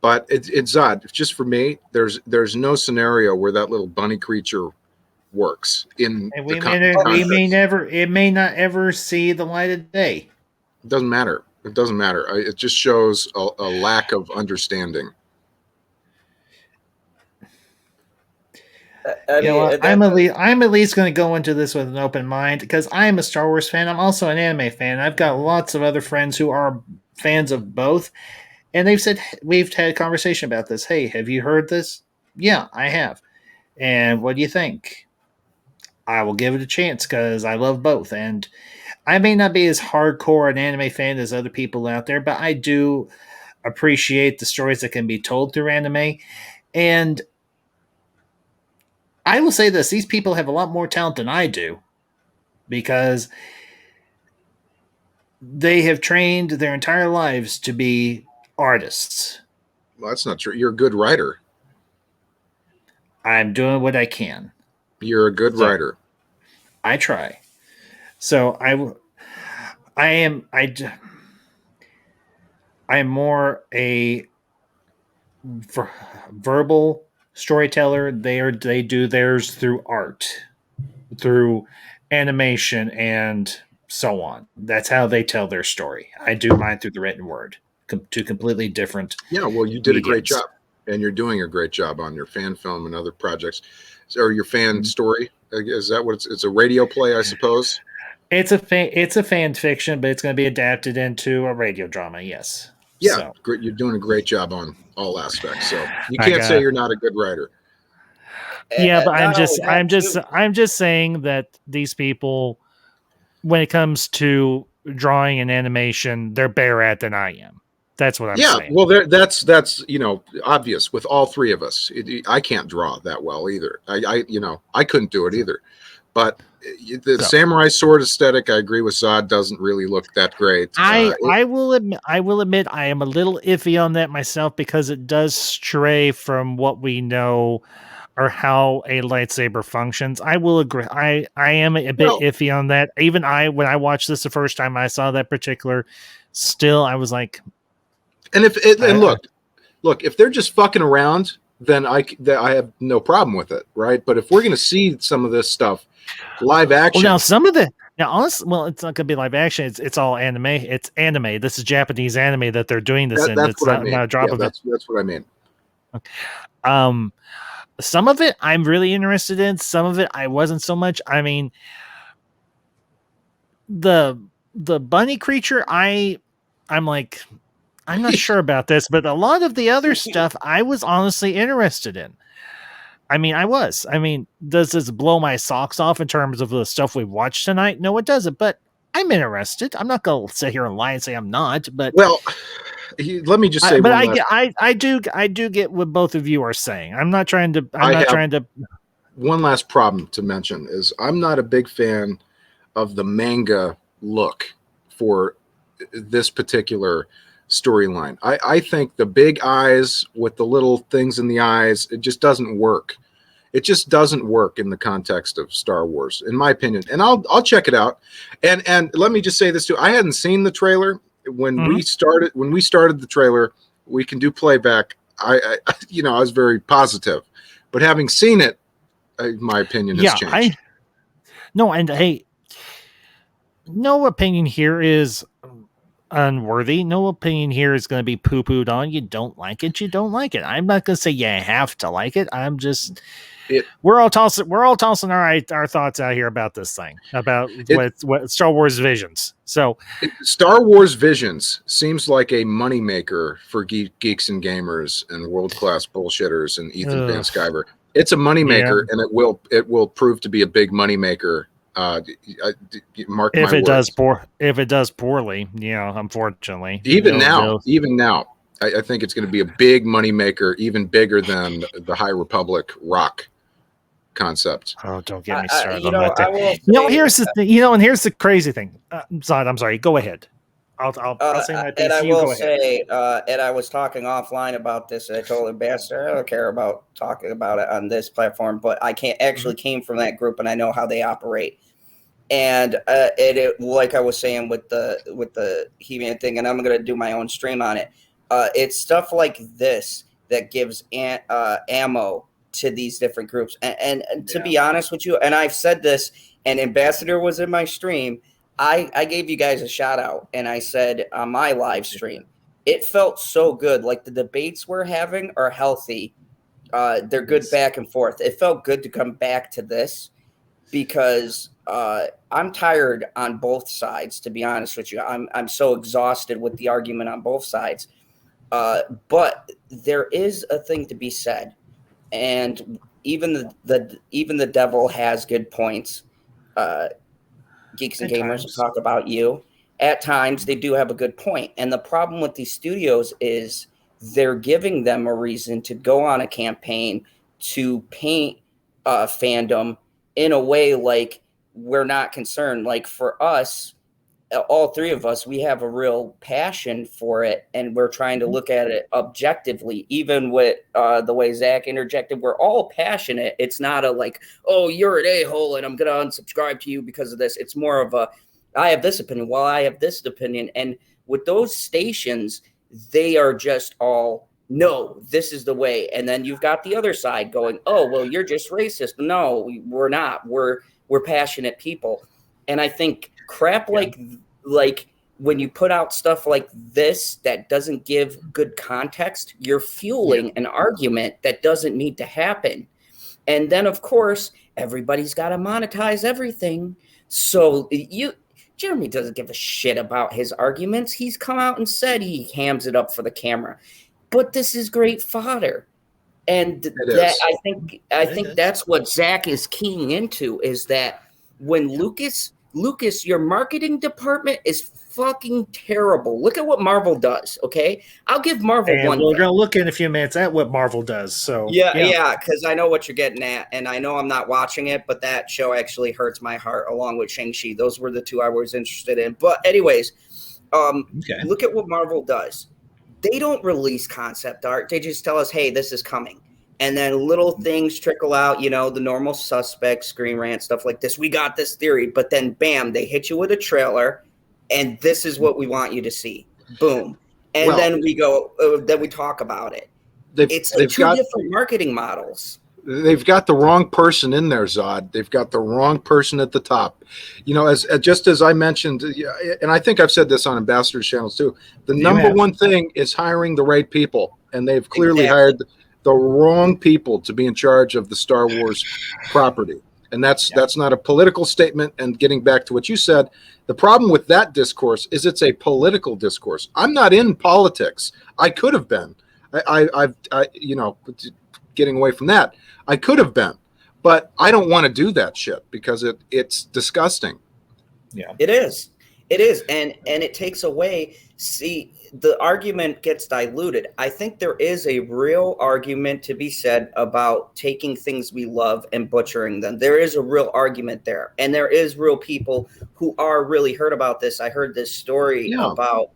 But it's odd. Just for me, there's no scenario where that little bunny creature works in. And it may not ever see the light of day. It doesn't matter. It doesn't matter. It just shows a lack of understanding. I'm at least going to go into this with an open mind, because I'm a Star Wars fan. I'm also an anime fan. I've got lots of other friends who are fans of both. And they've said, we've had a conversation about this. Hey, have you heard this? Yeah, I have. And what do you think? I will give it a chance because I love both. And I may not be as hardcore an anime fan as other people out there, but I do appreciate the stories that can be told through anime. And I will say this, these people have a lot more talent than I do, because they have trained their entire lives to be artists. Well, that's not true. You're a good writer. I'm doing what I can. You're a good writer. I try. So I am more a verbal storyteller. They do theirs through art, through animation, and so on. That's how they tell their story. I do mine through the written word. Two completely different. Yeah, well, you did a great job, and you're doing a great job on your fan film and other projects, or your fan story. Is that what it's a radio play, I suppose? It's a fan fiction, but it's going to be adapted into a radio drama. Yes. Yeah, great. You're doing a great job on all aspects. So you can't say you're not a good writer. Yeah, but I'm just saying that these people, when it comes to drawing and animation, they're better at than I am. That's what I'm saying. Well, that's obvious with all three of us. I can't draw that well either. I couldn't do it either. But the samurai sword aesthetic, I agree with Zod, doesn't really look that great. I will admit I am a little iffy on that myself, because it does stray from what we know how a lightsaber functions. I will agree. I am a bit iffy on that. Even when I watched this the first time I saw that particular, still I was like, and look, if they're just fucking around, then I have no problem with it, right? But if we're going to see some of this stuff live action, well, honestly, it's not going to be live action. It's all anime. It's anime. This is Japanese anime that they're doing this in. That's what I mean. Not a drop of it. That's what I mean. Some of it I'm really interested in. Some of it I wasn't so much. I mean, the bunny creature, I'm like, I'm not sure about this, but a lot of the other stuff I was honestly interested in. I mean, does this blow my socks off in terms of the stuff we watched tonight? No, it doesn't, but I'm interested. I'm not going to sit here and lie and say I'm not, but let me just say, I do get what both of you are saying. I'm not trying to. One last problem to mention is I'm not a big fan of the manga look for this particular storyline. I think the big eyes with the little things in the eyes, it just doesn't work. It just doesn't work in the context of Star Wars, in my opinion. And I'll check it out. And let me just say this too. I hadn't seen the trailer when we started the trailer. We can do playback. I was very positive, but having seen it, my opinion has changed. No opinion here is unworthy. No opinion here is going to be poo-pooed on. You don't like it, you don't like it. I'm not going to say you have to like it. I'm just we're all tossing our thoughts out here about this thing, about what Star Wars Visions. So Star Wars Visions seems like a moneymaker for geeks and gamers and world-class bullshitters and Ethan Van Sciver. It's a moneymaker, and it will prove to be a big moneymaker. Mark if my it words. if it does poorly, unfortunately, even now, I think it's going to be a big moneymaker, even bigger than the High Republic rock concept. Oh, don't get me started on that. Here's the thing. And here's the crazy thing. Zod, I'm sorry. Go ahead. I'll say my piece. And I you will go ahead. say, and I was talking offline about this, and I told Ambassador I don't care about talking about it on this platform, but I came from that group, and I know how they operate. And it like I was saying with the He-Man thing, and I'm going to do my own stream on it. It's stuff like this that gives ammo to these different groups. And to be honest with you, and I've said this, and Ambassador was in my stream, I gave you guys a shout out, and I said on my live stream, it felt so good. Like the debates we're having are healthy. They're good back and forth. It felt good to come back to this because I'm tired on both sides, to be honest with you. I'm so exhausted with the argument on both sides. But there is a thing to be said, and even the devil has good points. Geeks and Gamers will talk about you. At times, they do have a good point. And the problem with these studios is they're giving them a reason to go on a campaign to paint fandom in a way like we're not concerned. Like for us, all three of us, we have a real passion for it, and we're trying to look at it objectively. Even with the way Zach interjected, we're all passionate. It's not a like, oh, you're an a-hole and I'm going to unsubscribe to you because of this. It's more of a, I have this opinion, well, I have this opinion. And with those stations, they are just all, no, this is the way. And then you've got the other side going, oh, well, you're just racist. No, we're not. We're passionate people. And I think crap like when you put out stuff like this that doesn't give good context, you're fueling an argument that doesn't need to happen. And then, of course, everybody's got to monetize everything. So Jeremy doesn't give a shit about his arguments. He's come out and said he hams it up for the camera. But this is great fodder. And I think that's what Zach is keying into, is that when Lucas, your marketing department is fucking terrible. Look at what Marvel does, okay? I'll give Marvel one. We're going to look in a few minutes at what Marvel does. So yeah, because I know what you're getting at, and I know I'm not watching it, but that show actually hurts my heart along with Shang-Chi. Those were the two I was interested in. But anyways, look at what Marvel does. They don't release concept art. They just tell us, hey, this is coming. And then little things trickle out, you know, the normal suspects, Screen Rant, stuff like this. We got this theory, but then bam, they hit you with a trailer, and this is what we want you to see. Boom. And then we go, then we talk about it. It's like two different marketing models. They've got the wrong person in there, Zod. They've got the wrong person at the top. You know, as just as I mentioned, and I think I've said this on Ambassador's channels too, the number one thing is hiring the right people. And they've clearly hired the wrong people to be in charge of the Star Wars property. And that's not a political statement. And getting back to what you said, the problem with that discourse is it's a political discourse. I'm not in politics. I could have been. I you know, getting away from that, I could have been, but I don't want to do that shit because it's disgusting. Yeah, it is, and it takes away. See, the argument gets diluted. I think there is a real argument to be said about taking things we love and butchering them. There is a real argument there, and there is real people who are really hurt about this. I heard this story about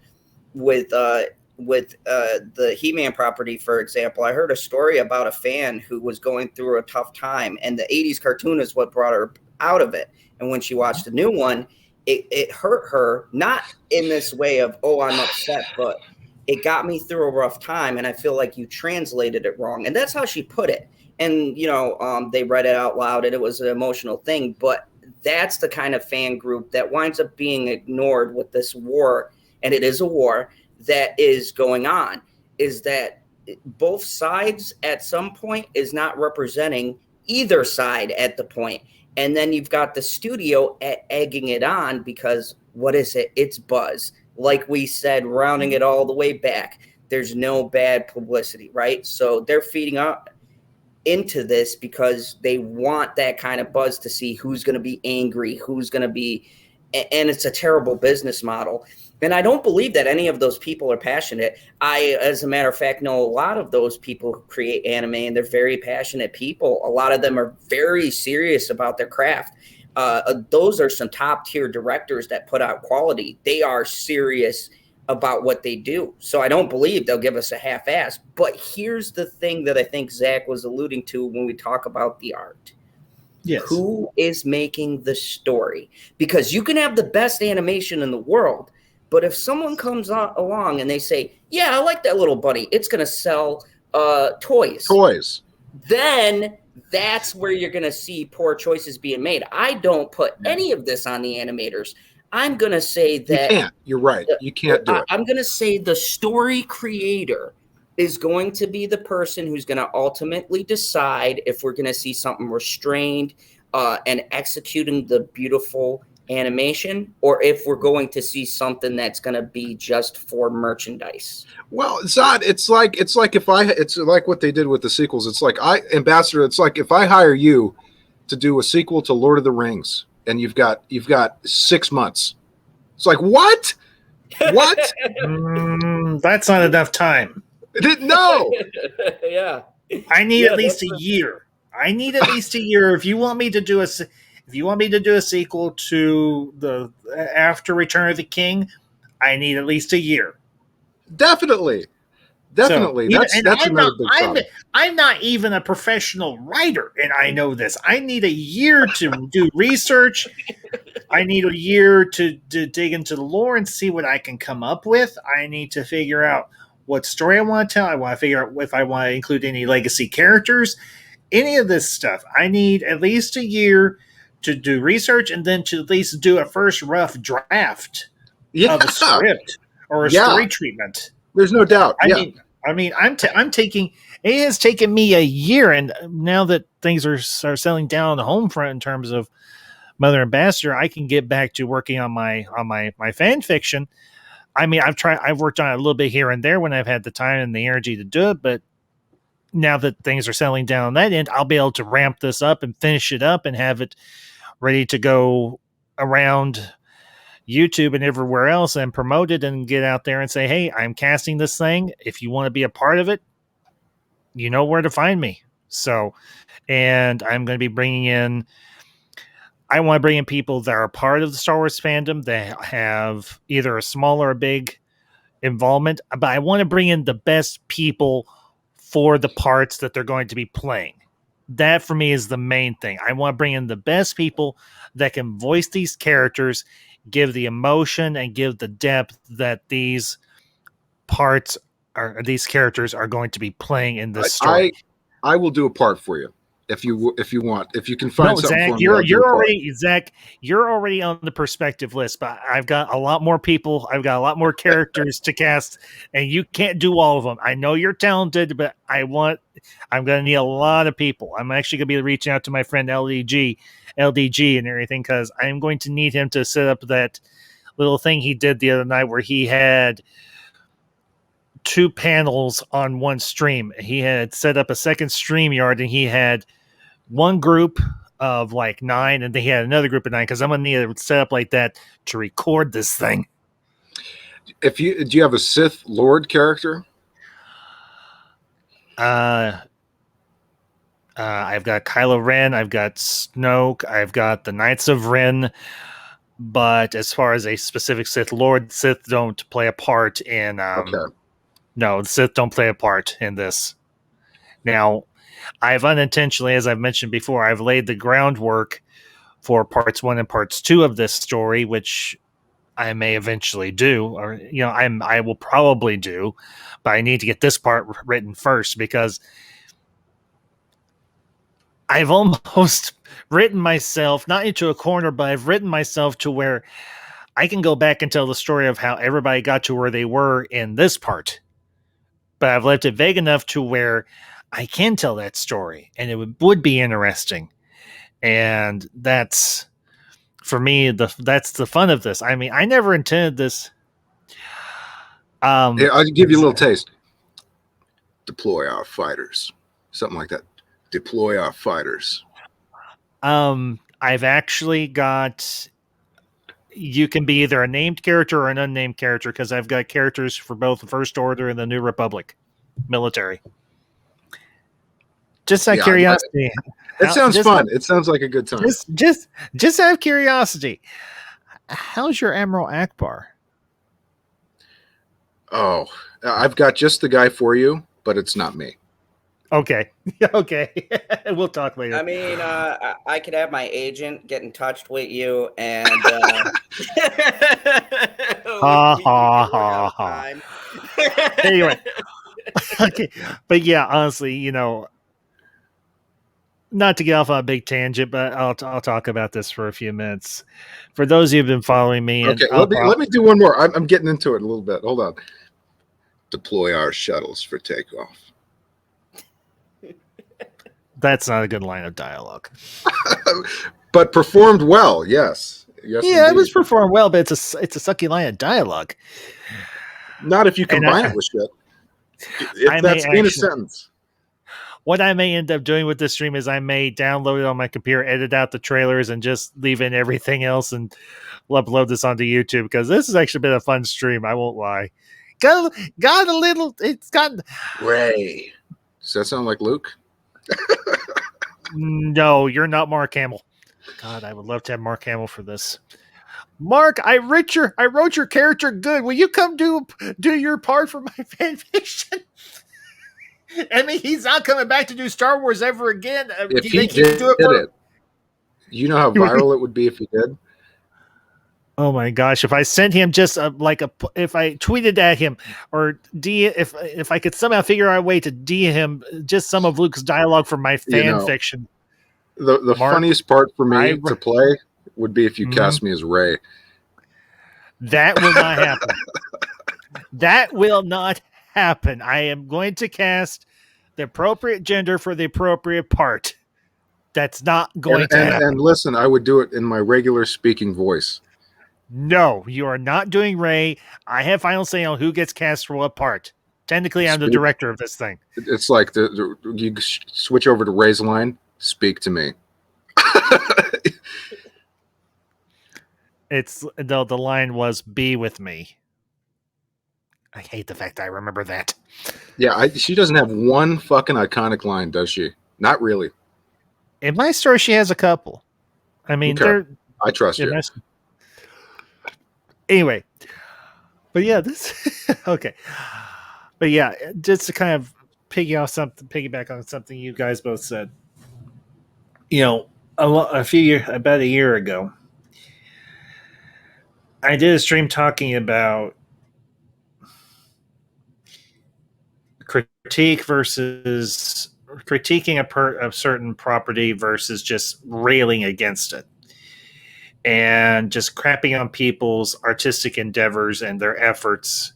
with the He-Man property, for example. I heard a story about a fan who was going through a tough time, and the 80s cartoon is what brought her out of it. And when she watched the new one, it hurt her, not in this way of, oh, I'm upset, but it got me through a rough time, and I feel like you translated it wrong. And that's how she put it. And, you know, they read it out loud, and it was an emotional thing. But that's the kind of fan group that winds up being ignored with this war, and it is a war that is going on, is that both sides at some point is not representing either side at the point. And then you've got the studio egging it on because what is it? It's buzz. Like we said, rounding it all the way back, there's no bad publicity, right? So they're feeding up into this because they want that kind of buzz to see who's going to be angry, who's going to be, and it's a terrible business model. And I don't believe that any of those people are passionate. I, as a matter of fact, know a lot of those people who create anime, and they're very passionate people. A lot of them are very serious about their craft. Those are some top tier directors that put out quality. They are serious about what they do. So I don't believe they'll give us a half-ass. But here's the thing that I think Zach was alluding to when we talk about the art. Yes. Who is making the story? Because you can have the best animation in the world, but if someone comes along and they say, yeah, I like that little bunny, it's going to sell toys. Then that's where you're going to see poor choices being made. I don't put any of this on the animators. I'm going to say that... You can't. You're right. You can't do it. I'm going to say the story creator is going to be the person who's going to ultimately decide if we're going to see something restrained and executing the beautiful animation, or if we're going to see something that's going to be just for merchandise. Well, Zod, it's like it's like what they did with the sequels. It's like Ambassador. It's like if I hire you to do a sequel to Lord of the Rings, and you've got 6 months. It's like what? That's not enough time. No. Yeah. I need at least a year. If you want me to do a sequel to the after Return of the King, I need at least a year. Definitely. So, that's another big problem. I'm not even a professional writer, and I know this. I need a year to do research. I need a year to dig into the lore and see what I can come up with. I need to figure out what story I want to tell. I want to figure out if I want to include any legacy characters, any of this stuff. I need at least a year to do research and then to at least do a first rough draft of a script or a story treatment. There's no doubt. I'm taking. It has taken me a year, and now that things are settling down on the home front in terms of Mother Ambassador, I can get back to working on my fan fiction. I mean, I've worked on it a little bit here and there when I've had the time and the energy to do it, but now that things are settling down on that end, I'll be able to ramp this up and finish it up and have it ready to go around YouTube and everywhere else and promote it and get out there and say, hey, I'm casting this thing. If you want to be a part of it, you know where to find me. So, and I'm going to be I want to bring in people that are part of the Star Wars fandom that have either a small or a big involvement, but I want to bring in the best people for the parts that they're going to be playing. That for me is the main thing. I want to bring in the best people that can voice these characters, give the emotion and give the depth that these characters are going to be playing in this story. I will do a part for you if you want. If you can find something Zach, for me, you're already on the perspective list, but I've got a lot more people. I've got a lot more characters to cast, and you can't do all of them. I know you're talented, but I'm going to need a lot of people. I'm actually going to be reaching out to my friend LDG and everything, because I'm going to need him to set up that little thing he did the other night where he had 2 panels on one stream. He had set up a second StreamYard, and he had one group of like 9, and they had another group of 9, because I'm gonna need to set up like that to record this thing. Do you have a Sith Lord character? I've got Kylo Ren, I've got Snoke, I've got the Knights of Ren, but as far as a specific Sith Lord, Sith don't play a part in No, the Sith don't play a part in this. Now, I've unintentionally, as I've mentioned before, I've laid the groundwork for parts 1 and parts 2 of this story, which I may eventually do, or I will probably do, but I need to get this part written first, because I've almost written myself not into a corner, but I've written myself to where I can go back and tell the story of how everybody got to where they were in this part. But I've left it vague enough to where I can tell that story, and it would be interesting. And that's, for me, that's the fun of this. I mean, I never intended this. I'll give you a little taste. Deploy our fighters. Something like that. Deploy our fighters. I've actually got... You can be either a named character or an unnamed character, because I've got characters for both the First Order and the New Republic military. Just out of curiosity. It sounds fun. It sounds like a good time. Just out of curiosity, how's your Admiral Akbar? Oh, I've got just the guy for you, but it's not me. Okay. Okay. We'll talk later. I mean, I could have my agent get in touch with you, and Anyway. Okay. But yeah, honestly, not to get off on a big tangent, but I'll talk about this for a few minutes. For those of you who've been following me, okay, let me do one more. I'm getting into it a little bit. Hold on. Deploy our shuttles for takeoff. That's not a good line of dialogue. But performed well, yes. Yeah, indeed. It was performed well, but it's a sucky line of dialogue. Not if you combine it with shit. If that's in a sentence. What I may end up doing with this stream is I may download it on my computer, edit out the trailers, and just leave in everything else and upload this onto YouTube, because this has actually been a fun stream. I won't lie. Got a little. It's got Ray. Does that sound like Luke? No, you're not Mark Hamill. God, I would love to have Mark Hamill for this. Mark, I wrote your character good. Will you come do your part for my fan fiction? I mean, he's not coming back to do Star Wars ever again. If he did it, you know how viral it would be if he did? Oh my gosh! If I sent him just if I tweeted at him, or if I could somehow figure out a way to him just some of Luke's dialogue from my fan fiction. The funniest part for me to play would be if you cast me as Rey. That will not happen. That will not happen. I am going to cast the appropriate gender for the appropriate part. That's not going to happen. And listen, I would do it in my regular speaking voice. No, you are not doing Rey. I have final say on who gets cast for what part. Technically, I'm the director of this thing. It's like you switch over to Rey's line. Speak to me. The line was "Be with me." I hate the fact that I remember that. Yeah, she doesn't have one fucking iconic line, does she? Not really. In my story, she has a couple. I mean, I trust you. Anyway, but yeah, okay. But yeah, just to kind of piggyback on something you guys both said. About a year ago, I did a stream talking about critiquing a certain property versus just railing against it, and just crapping on people's artistic endeavors and their efforts.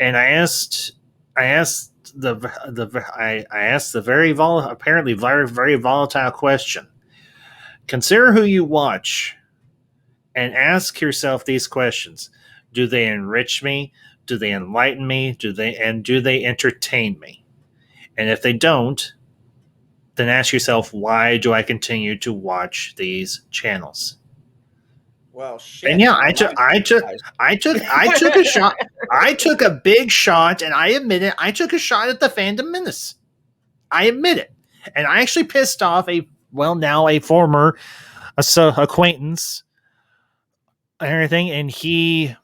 And I asked the apparently very, very volatile question. Consider who you watch and ask yourself these questions. Do they enrich me? Do they enlighten me? Do they entertain me? And if they don't, then ask yourself, why do I continue to watch these channels? Well, shit. And yeah, I took a shot. I took a big shot, and I admit it. I took a shot at the Fandom Menace. I admit it, and I actually pissed off a former acquaintance and everything. And he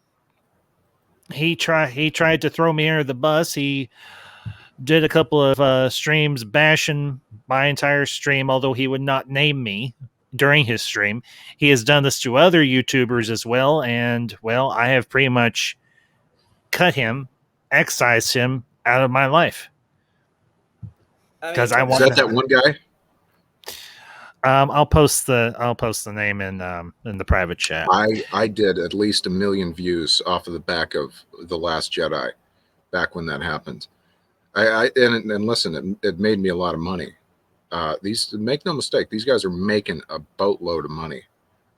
tried to throw me under the bus. He did a couple of streams bashing my entire stream, although he would not name me during his stream. He has done this to other YouTubers as well, and well, I have pretty much cut him, excised him out of my life. Because I want that one guy. I'll post the name in the private chat. I did at least 1 million views off of the back of The Last Jedi, back when that happened. And listen, it made me a lot of money. Make no mistake, these guys are making a boatload of money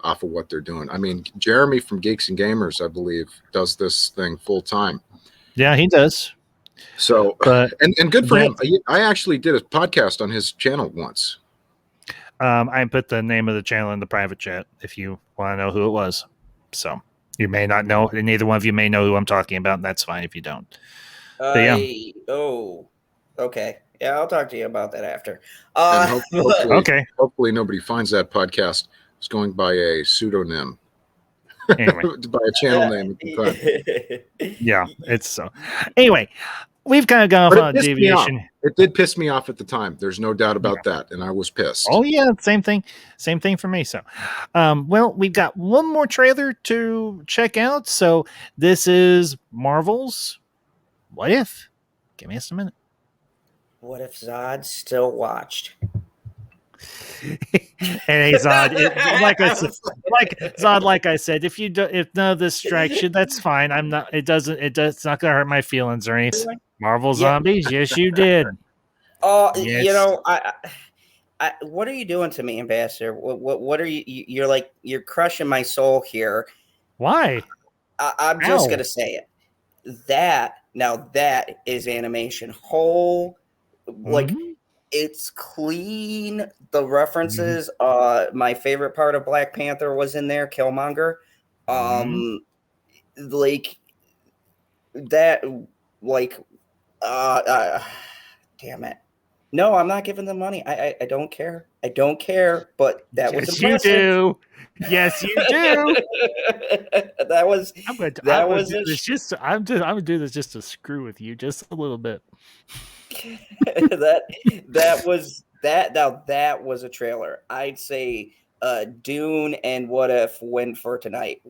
off of what they're doing. I mean, Jeremy from Geeks and Gamers, I believe, does this thing full time. Yeah, he does. So, and good for him. I actually did a podcast on his channel once. I put the name of the channel in the private chat if you want to know who it was. So you may not know, and neither one of you may know who I'm talking about, and that's fine if you don't. Okay. Yeah, I'll talk to you about that after. Hopefully nobody finds that podcast. It's going by a pseudonym. Anyway. By a channel name. Yeah, it's so. Anyway, we've kind of gone off on a deviation. It did piss me off at the time. There's no doubt about that, and I was pissed. Oh yeah, same thing for me. So, well, we've got one more trailer to check out. So this is Marvel's What If? Give me just a minute. What if Zod still watched? Hey Zod, like I said, if none of this strikes you, that's fine. It's not gonna hurt my feelings or anything. Marvel Zombies, yes, you did. Yes. What are you doing to me, Ambassador? What are you? You're crushing my soul here. Why? I'm just gonna say it. That is animation. It's clean. The references. My favorite part of Black Panther was in there. Killmonger. Damn it. No, I'm not giving them money. I don't care. I don't care. But that was impressive. You do. Yes, you do. I'm gonna do this just to screw with you just a little bit. that was a trailer. I'd say Dune and What If win for tonight.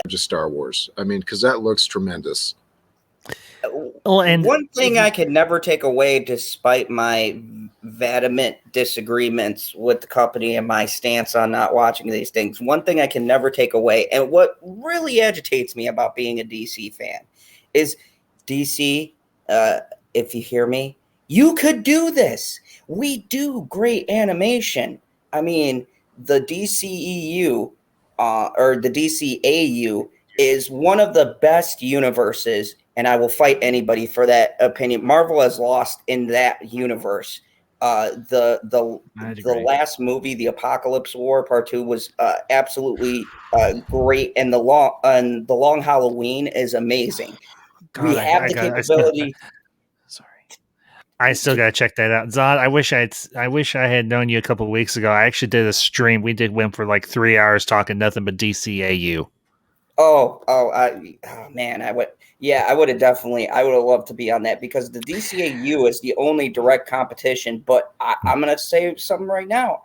Just Star Wars. I mean, because that looks tremendous. Well, and one thing I could never take away, despite my vehement disagreements with the company and my stance on not watching these things, one thing I can never take away, and what really agitates me about being a DC fan, is DC, if you hear me, you could do this. We do great animation. I mean, the DCEU or the DCAU is one of the best universes, and I will fight anybody for that opinion. Marvel has lost in that universe. The last movie, The Apocalypse War Part 2, was absolutely great, and the Long Halloween is amazing. God, we have the capability. I still gotta check that out. Zod, I wish I had known you a couple of weeks ago. I actually did a stream. We went for like 3 hours talking nothing but DCAU. Oh man, Yeah, I would have loved to be on that because the DCAU is the only direct competition. But I'm going to say something right now.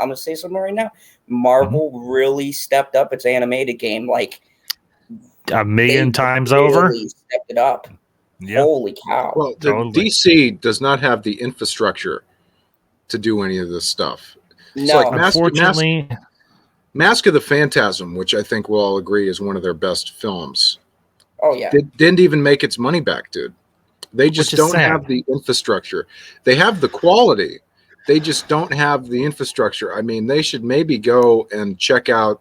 Marvel really stepped up its animated game like a million times over. Stepped it up. Yep. Holy cow. Well, the DC does not have the infrastructure to do any of this stuff. It's no, like unfortunately. Mask of the Phantasm, which I think we'll all agree is one of their best films. Oh yeah, didn't even make its money back, dude. They just don't have the infrastructure. They have the quality. They just don't have the infrastructure. I mean, they should maybe go and check out,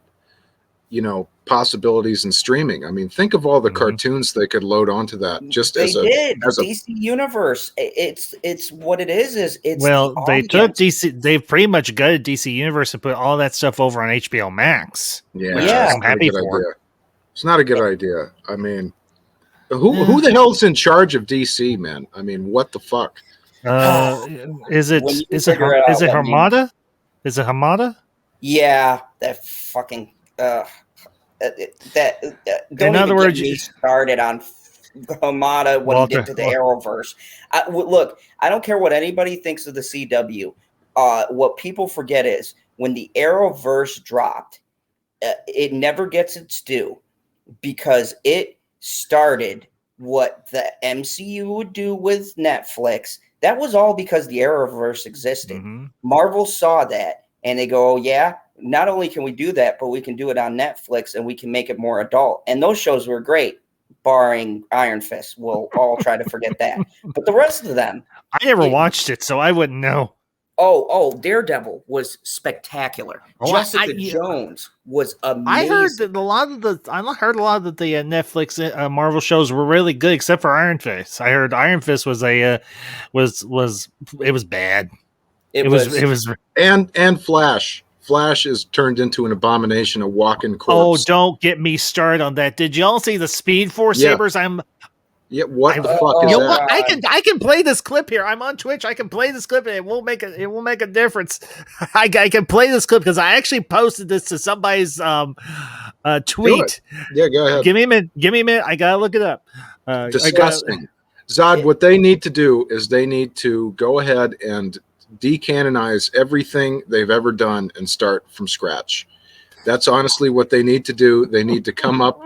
possibilities in streaming. I mean, think of all the cartoons they could load onto that. Just as a DC Universe. It's what it is. It's they took DC. They've pretty much gutted DC Universe and put all that stuff over on HBO Max. Yeah, I'm happy for. It's not a good idea. I mean, who the hell's in charge of DC, man? I mean, what the fuck? Is it Hamada? Is it Hamada? Yeah, that fucking don't in other words, get me started on Hamada when you get to the Arrowverse. Look, I don't care what anybody thinks of the CW. What people forget is when the Arrowverse dropped, it never gets its due. Because it started what the MCU would do with Netflix. That was all because the Arrowverse existed. Mm-hmm. Marvel saw that and they go, oh, yeah, not only can we do that, but we can do it on Netflix and we can make it more adult. And those shows were great, barring Iron Fist. We'll all try to forget that. But the rest of them. I never watched it, so I wouldn't know. Oh, Daredevil was spectacular. Jessica Jones was amazing. I heard that a lot of the Netflix Marvel shows were really good, except for Iron Fist. I heard Iron Fist was bad. It was and Flash. Flash is turned into an abomination, a walking corpse. Oh, don't get me started on that. Did y'all see the Speed Force Sabers? Yeah, what the fuck is that? What? I can play this clip here. I'm on Twitch. I can play this clip, and it won't make a difference. I can play this clip because I actually posted this to somebody's tweet. Yeah, go ahead. Give me a minute. I gotta look it up. Disgusting. Zod, what they need to do is they need to go ahead and decanonize everything they've ever done and start from scratch. That's honestly what they need to do. They need to come up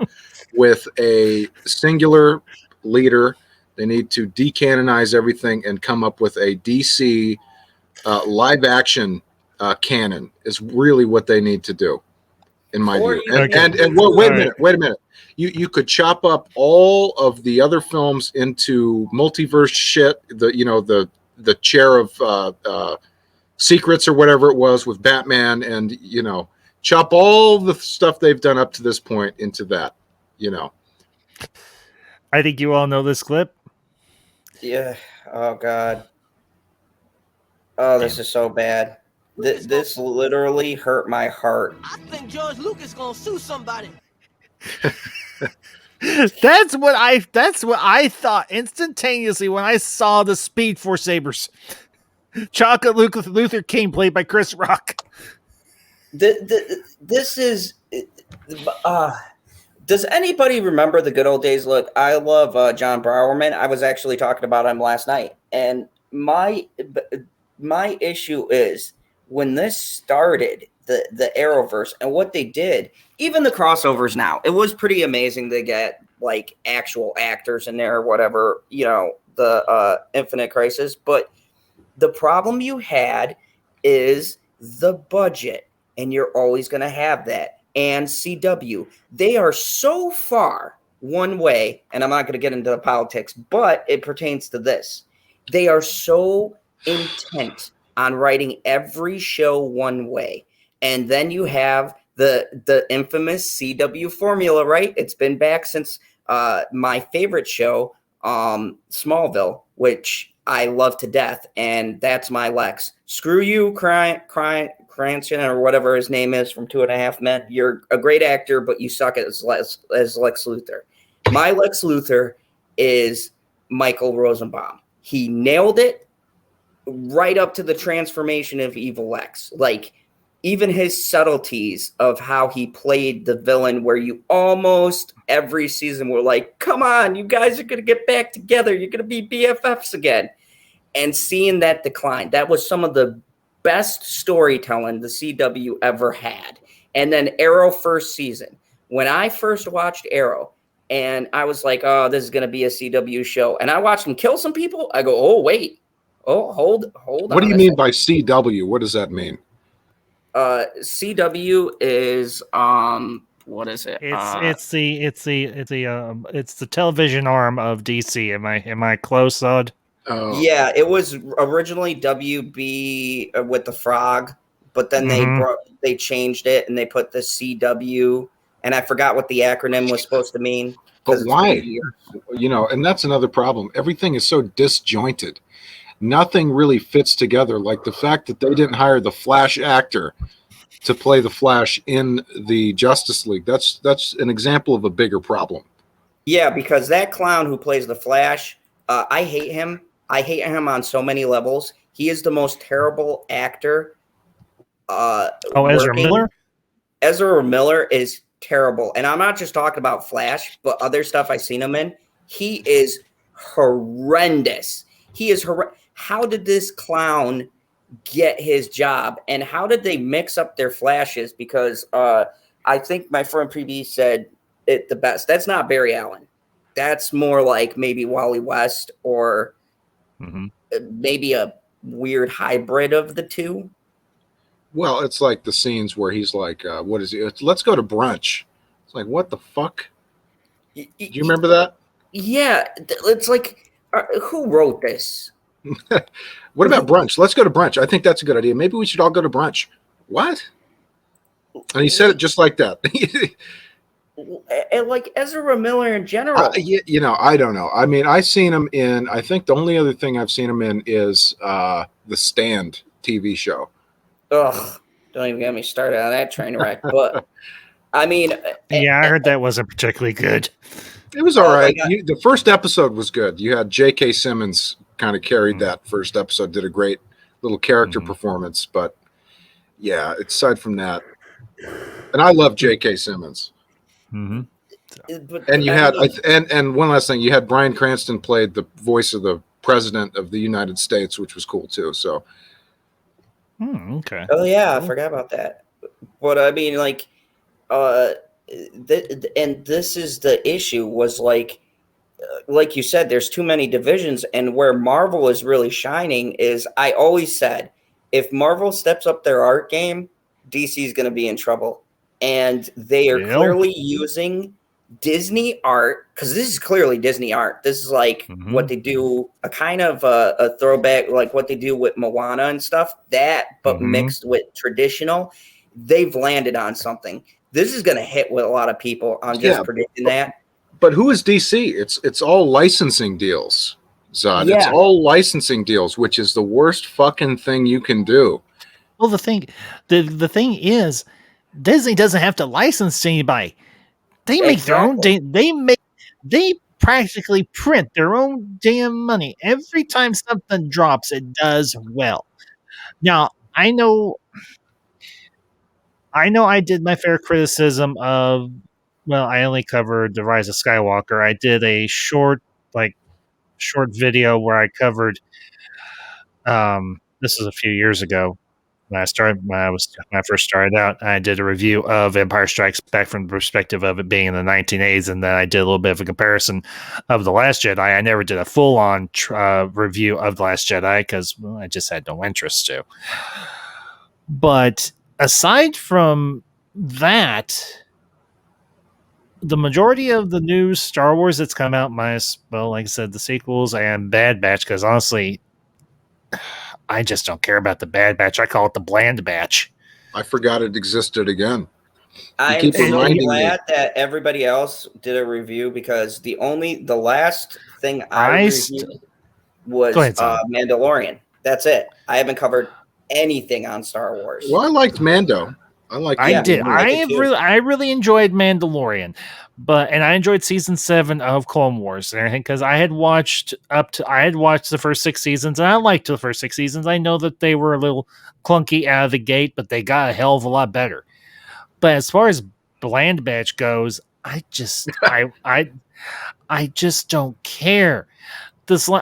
with a singular leader. They need to decanonize everything and come up with a DC live action canon is really what they need to do, in my view. And wait a minute. You could chop up all of the other films into multiverse shit. The chair of secrets or whatever it was with Batman, and chop all the stuff they've done up to this point into that. I think you all know this clip. Yeah. Oh God. Oh, this is so bad. This literally hurt my heart. I think George Lucas gonna sue somebody. That's what I thought instantaneously when I saw the Speed Force Sabers. Chocolate Luther King, played by Chris Rock. This is. Does anybody remember the good old days? Look, I love John Bowerman. I was actually talking about him last night, and my issue is when this started, the Arrowverse and what they did, even the crossovers now, it was pretty amazing to get like actual actors in there or whatever, the Infinite Crisis. But the problem you had is the budget, and you're always going to have that. And CW, they are so far one way, and I'm not going to get into the politics, but it pertains to this. They are so intent on writing every show one way. And then you have the infamous CW formula, right? It's been back since my favorite show, Smallville, which I love to death, and that's my Lex. Screw you, Cranston, or whatever his name is from 2.5 Men. You're a great actor, but you suck as Lex Luthor. My Lex Luthor is Michael Rosenbaum. He nailed it right up to the transformation of Evil Lex. Like, even his subtleties of how he played the villain, where you almost every season were like, come on, you guys are going to get back together. You're going to be BFFs again. And seeing that decline, that was some of the best storytelling the CW ever had. And then Arrow first season, when I first watched Arrow, and I was like, oh, this is going to be a CW show. And I watched him kill some people. I go, oh, wait. Oh, hold on. What do you mean by CW? What does that mean? CW is what is it? It's the television arm of DC. Am I close, Odd? Oh. Yeah, it was originally WB with the frog, but then they changed it and they put the CW, and I forgot what the acronym was supposed to mean. But why? You know, and that's another problem. Everything is so disjointed. Nothing really fits together. Like the fact that they didn't hire the Flash actor to play the Flash in the Justice League. That's an example of a bigger problem. Yeah, because that clown who plays the Flash, I hate him. I hate him on so many levels. He is the most terrible actor. Ezra Miller? Ezra Miller is terrible. And I'm not just talking about Flash, but other stuff I've seen him in. He is horrendous. He is How did this clown get his job? And how did they mix up their Flashes? Because I think my friend PB said it the best. That's not Barry Allen. That's more like maybe Wally West or maybe a weird hybrid of the two. Well, it's like the scenes where he's like, what is it? Let's go to brunch. It's like, what the fuck? Do you remember that? Yeah. It's like, who wrote this? What about brunch? Let's go to brunch. I think that's a good idea. Maybe we should all go to brunch. What? And he said it just like that. And like Ezra Miller in general. You know, I don't know. I mean, I've seen him in, I think the only other thing I've seen him in is The Stand TV show. Ugh, don't even get me started on that train wreck. But I mean, yeah, I heard that wasn't particularly good. It was all right. The first episode was good. You had J.K. Simmons kind of carried that first episode, did a great little character performance. But yeah, aside from that, and I love J.K. Simmons. And you had, and one last thing, you had Bryan Cranston played the voice of the president of the United States, which was cool too. So, okay. Oh yeah, I forgot about that. But I mean, like, and this is the issue was like you said, there's too many divisions, and where Marvel is really shining is, I always said, if Marvel steps up their art game, DC is going to be in trouble. And they are clearly using Disney art, because this is clearly Disney art. This is like what they do, a kind of a throwback, like what they do with Moana and stuff, but mixed with traditional. They've landed on something. This is going to hit with a lot of people. I'm just predicting that. But who is DC? It's all licensing deals, Zod. Yeah. It's all licensing deals, which is the worst fucking thing you can do. Well, the thing is, Disney doesn't have to license to anybody. They make their own. They practically print their own damn money. Every time something drops, it does well. Now, I know I did my fair criticism of, well, I only covered The Rise of Skywalker. I did a short video where I covered, this was a few years ago when I first started out. I did a review of Empire Strikes Back from the perspective of it being in the 1980s, and then I did a little bit of a comparison of The Last Jedi. I never did a full-on review of The Last Jedi because I just had no interest to. But aside from that, the majority of the new Star Wars that's come out, minus, well, like I said, the sequels and Bad Batch, because honestly, I just don't care about the Bad Batch. I call it the bland batch. I forgot it existed again. I'm so glad that everybody else did a review, because the last thing I reviewed was Mandalorian. That's it. I haven't covered anything on Star Wars. Well, I liked Mando. I like. I did. I really enjoyed Mandalorian, and I enjoyed season 7 of Clone Wars and everything because I had watched the first 6 seasons and I liked the first 6 seasons. I know that they were a little clunky out of the gate, but they got a hell of a lot better. But as far as Bland Batch goes, I just don't care.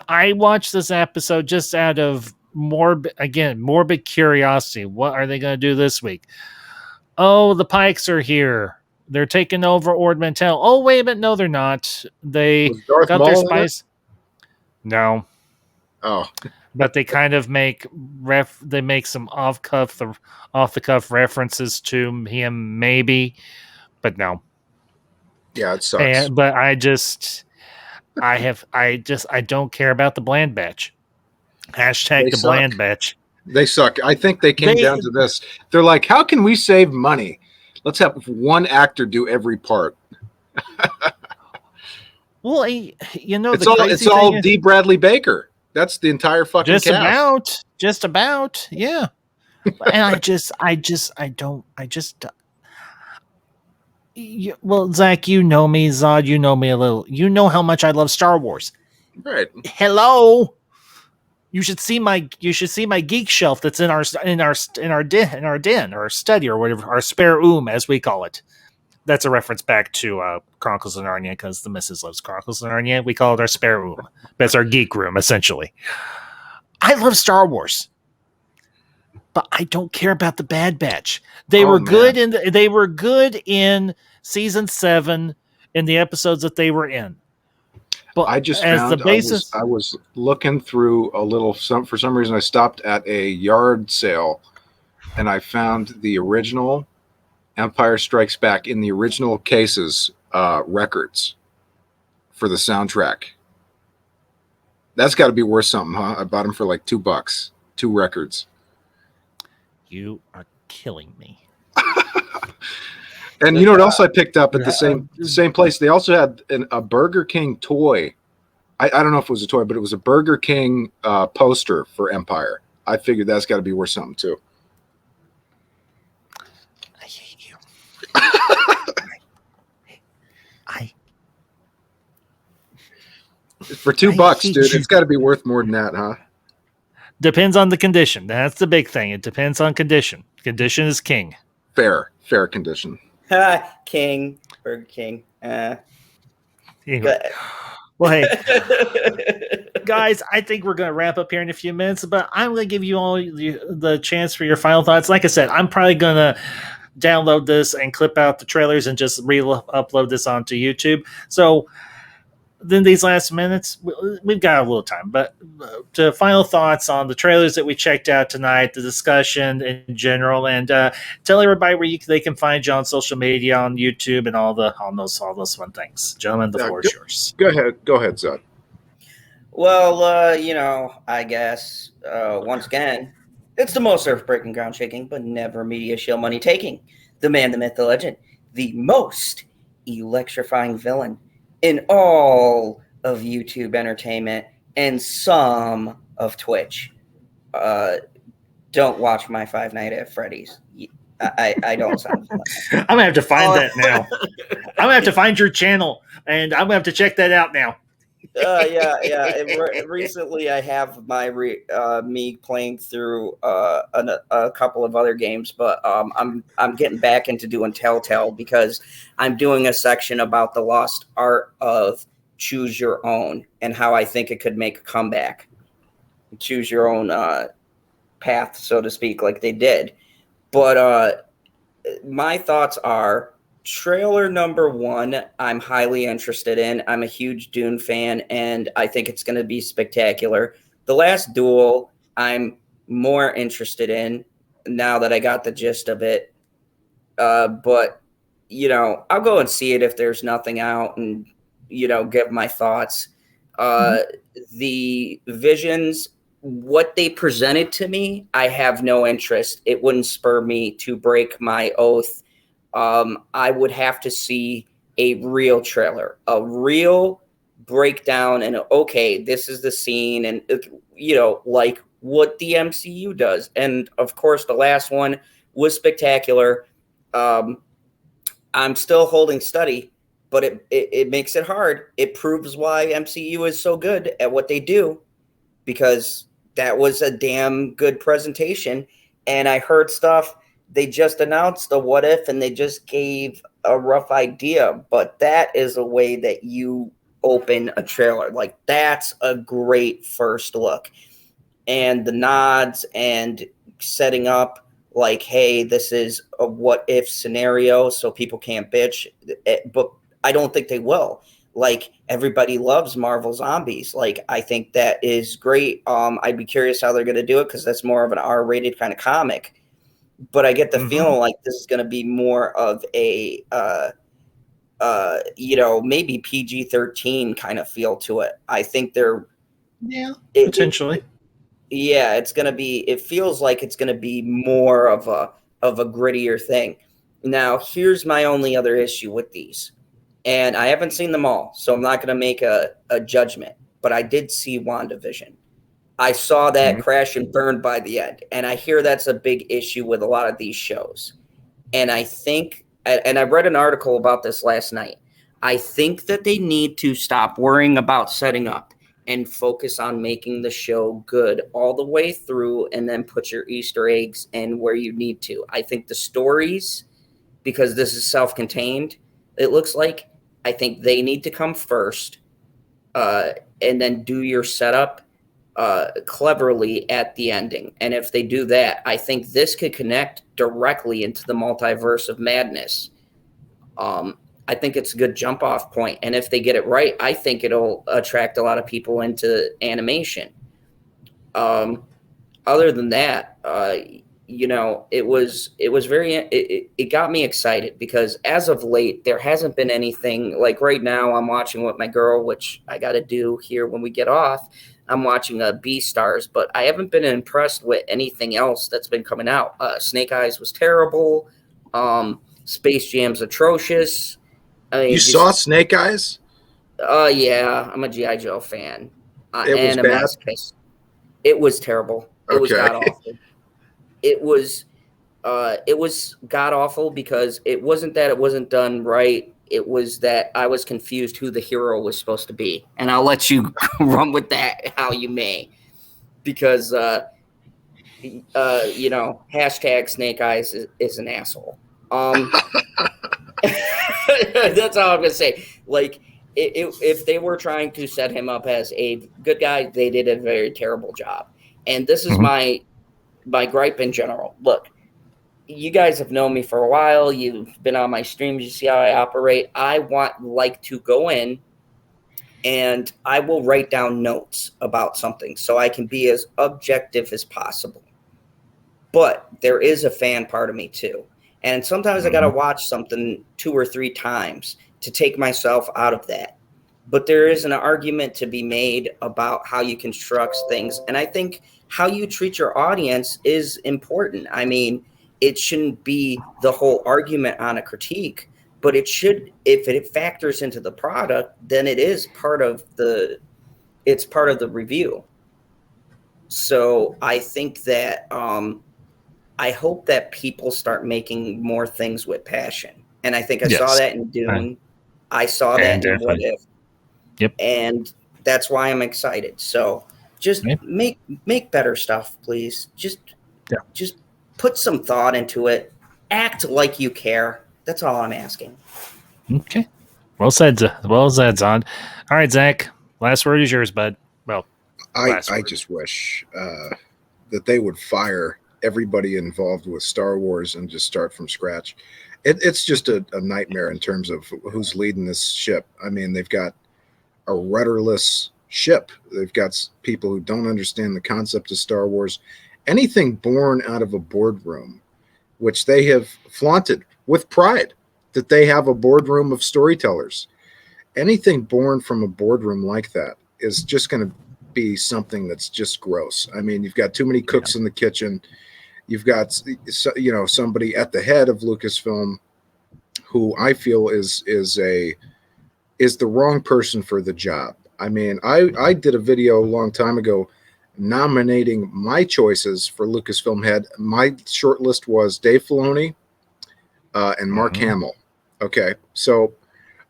I watched this episode just out of morbid curiosity. What are they going to do this week? Oh, the Pikes are here. They're taking over Ord Mantell. Oh, wait a minute. No, they're not. They got their spies. No. Oh. But they kind of make some off the cuff references to him, maybe. But no. Yeah, it sucks. But I don't care about the Bland Batch. Hashtag the Bland Batch. They suck. I think they came down to this. They're like, how can we save money? Let's have one actor do every part. Well, it's all D. Bradley Baker. That's the entire fucking cast. Just about, yeah. And well, Zach, you know me, Zod, you know me a little. You know how much I love Star Wars. Right. Hello. You should see my geek shelf that's in our den or study or whatever, our spare room as we call it. That's a reference back to Chronicles of Narnia because the missus loves Chronicles of Narnia. We call it our spare room. That's our geek room essentially. I love Star Wars, but I don't care about the Bad Batch. They were good in season 7 in the episodes that they were in. But I just found I was looking through for some reason I stopped at a yard sale and I found the original Empire Strikes Back in the original cases records for the soundtrack. That's got to be worth something, huh? I bought them for like $2, 2 records. You are killing me. And you know what else I picked up at the same place? They also had a Burger King toy. I don't know if it was a toy, but it was a Burger King poster for Empire. I figured that's got to be worth something too. I hate you. For $2, dude, it's got to be worth more than that, huh? Depends on the condition. That's the big thing. It depends on condition. Condition is king. Fair condition. King, Burger King. Anyway. Well, hey, guys, I think we're going to wrap up here in a few minutes, but I'm going to give you all the chance for your final thoughts. Like I said, I'm probably going to download this and clip out the trailers and just re-upload this onto YouTube. So then these last minutes, we've got a little time, but to final thoughts on the trailers that we checked out tonight, the discussion in general, and tell everybody where they can find you on social media, on YouTube, and all those fun things. Gentlemen, the floor is yours. Go ahead, Zod. Well, I guess once again, it's the most earth-breaking, ground-shaking, but never media shield money-taking. The man, the myth, the legend, the most electrifying villain in all of YouTube entertainment and some of Twitch. Don't watch my Five Nights at Freddy's. I don't sound fun. I'm going to have to find that now. I'm going to have to find your channel, and I'm going to have to check that out now. Yeah. Recently, I have my me playing through a couple of other games, but I'm getting back into doing Telltale because I'm doing a section about the lost art of choose your own and how I think it could make a comeback. Choose your own path, so to speak, like they did. But my thoughts are. Trailer number 1, I'm highly interested in. I'm a huge Dune fan, and I think it's going to be spectacular. The Last Duel, I'm more interested in now that I got the gist of it. But, I'll go and see it if there's nothing out and, give my thoughts. The Visions, what they presented to me, I have no interest. It wouldn't spur me to break my oath. I would have to see a real trailer, a real breakdown, and okay, this is the scene, and like what the MCU does. And of course, the last one was spectacular. I'm still holding steady, but it makes it hard. It proves why MCU is so good at what they do, because that was a damn good presentation. And I heard stuff. They just announced a what if, and they just gave a rough idea, but that is a way that you open a trailer. Like, that's a great first look. And the nods and setting up like, hey, this is a what if scenario, so people can't bitch. But I don't think they will. Like, everybody loves Marvel Zombies. Like, I think that is great. I'd be curious how they're going to do it, because that's more of an R-rated kind of comic. But I get the feeling like this is going to be more of a, maybe PG-13 kind of feel to it. I think they're potentially. It's going to be. It feels like it's going to be more of a grittier thing. Now, here's my only other issue with these, and I haven't seen them all, so I'm not going to make a judgment. But I did see WandaVision. I saw that crash and burn by the end, and I hear that's a big issue with a lot of these shows. And I think, and I read an article about this last night, I think that they need to stop worrying about setting up and focus on making the show good all the way through, and then put your Easter eggs in where you need to. I think the stories, because this is self-contained, it looks like, I think they need to come first, and then do your setup cleverly at the ending. And if they do that, I think this could connect directly into the multiverse of madness. I think it's a good jump off point. And if they get it right, I think it'll attract a lot of people into animation. Other than that, it got me excited, because as of late, there hasn't been anything. Like right now, I'm watching with my girl, which I got to do here when we get off. I'm watching Beastars, but I haven't been impressed with anything else that's been coming out. Snake Eyes was terrible. Space Jam's atrocious. I mean, you saw Snake Eyes? Yeah, I'm a G.I. Joe fan. It was bad? It was terrible. It was god awful. It was god awful because it wasn't that it wasn't done right. It was that I was confused who the hero was supposed to be. And I'll let you run with that how you may. Because, hashtag Snake Eyes is an asshole. That's all I'm going to say. Like, if they were trying to set him up as a good guy, they did a very terrible job. And this is my gripe in general. Look, you guys have known me for a while. You've been on my streams. You see how I operate. I like to go in and I will write down notes about something so I can be as objective as possible. But there is a fan part of me too. And sometimes I got to watch something 2 or 3 times to take myself out of that. But there is an argument to be made about how you construct things. And I think how you treat your audience is important. I mean, it shouldn't be the whole argument on a critique, but it should, if it factors into the product, then it is part of the review. So I think that, I hope that people start making more things with passion. And I think I saw that in Dune. Right. I saw that in What If. Yep. And that's why I'm excited. So just make better stuff, please. Just put some thought into it. Act like you care. That's all I'm asking. Okay. Well said, Zon. All right, Zach. Last word is yours, bud. Well, I just wish that they would fire everybody involved with Star Wars and just start from scratch. It's just a nightmare in terms of who's leading this ship. I mean, they've got a rudderless ship. They've got people who don't understand the concept of Star Wars. Anything born out of a boardroom, which they have flaunted with pride that they have a boardroom of storytellers. Anything born from a boardroom like that is just going to be something that's just gross. I mean, you've got too many cooks in the kitchen. You've got, somebody at the head of Lucasfilm who I feel is the wrong person for the job. I mean, I did a video a long time ago nominating my choices for Lucasfilm head. My short list was Dave Filoni, and Mark Hamill. Okay, so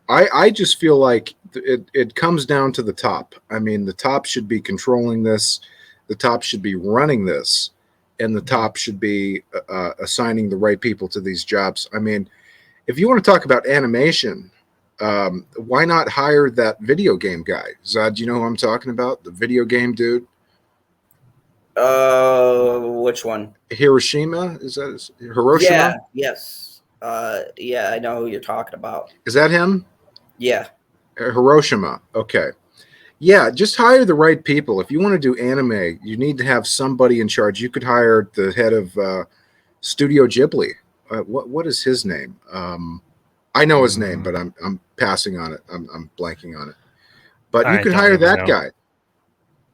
I just feel like it comes down to the top. I mean, the top should be controlling this, the top should be running this, and the top should be assigning the right people to these jobs. I mean, if you want to talk about animation, why not hire that video game guy? Zod, do you know who I'm talking about? The video game dude? Which one? Hiroshima? Is that Hiroshima? Yeah, yes. Yeah, I know who you're talking about. Is that him? Yeah. Hiroshima. Okay. Yeah, just hire the right people. If you want to do anime, you need to have somebody in charge. You could hire the head of Studio Ghibli. What is his name? I know his name, but I'm passing on it. I'm blanking on it. But you could hire that guy.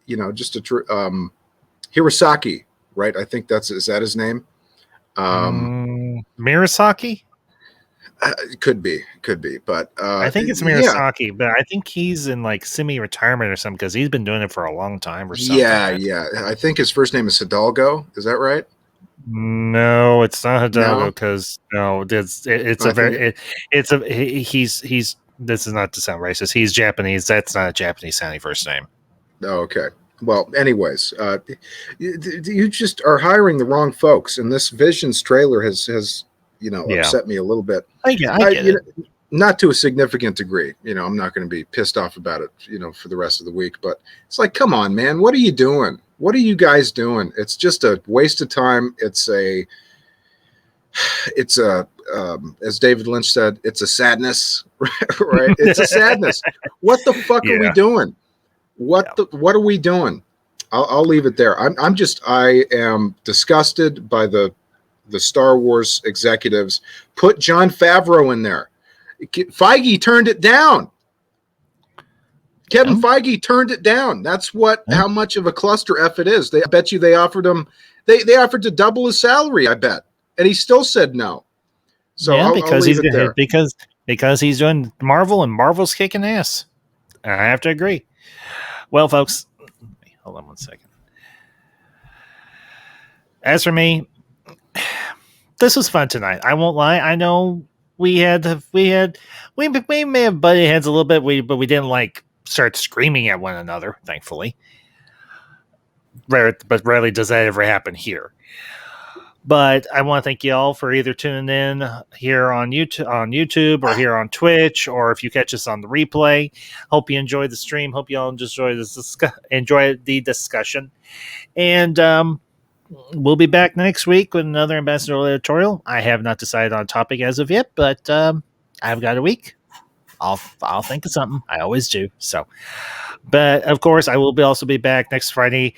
You know, just a Hirosaki, right? I think is that his name? Murasaki? Could be, but I think it's Murasaki, but I think he's in like semi-retirement or something because he's been doing it for a long time or something. Yeah. I think his first name is Hidalgo. Is that right? No, it's not Hidalgo because he's this is not to sound racist. He's Japanese. That's not a Japanese sounding first name. Oh, okay. Well, anyways, you just are hiring the wrong folks, and this Visions trailer has upset me a little bit. I get it. Not to a significant degree. You know, I'm not going to be pissed off about it, for the rest of the week. But it's like, come on, man, what are you doing? What are you guys doing? It's just a waste of time. It's a as David Lynch said, it's a sadness, right? It's a sadness. What the fuck are we doing? What are we doing? I'll leave it there. I am disgusted by the Star Wars executives. Put Jon Favreau in there. Feige turned it down. Kevin Feige turned it down. That's how much of a cluster F it is. I bet you they offered him. They offered to double his salary. I bet, and he still said no. So yeah, because he's there. because he's doing Marvel and Marvel's kicking ass. I have to agree. Well, folks, hold on one second. As for me, this was fun tonight. I won't lie. I know we may have butted heads a little bit, but we didn't start screaming at one another. Thankfully, but rarely does that ever happen here. But I want to thank you all for either tuning in here on YouTube or here on Twitch, or if you catch us on the replay. Hope you enjoyed the stream. Hope you all enjoy the discussion. And we'll be back next week with another Ambassadorial editorial. I have not decided on a topic as of yet, but I've got a week. I'll think of something. I always do. So, but of course, I will also be back next Friday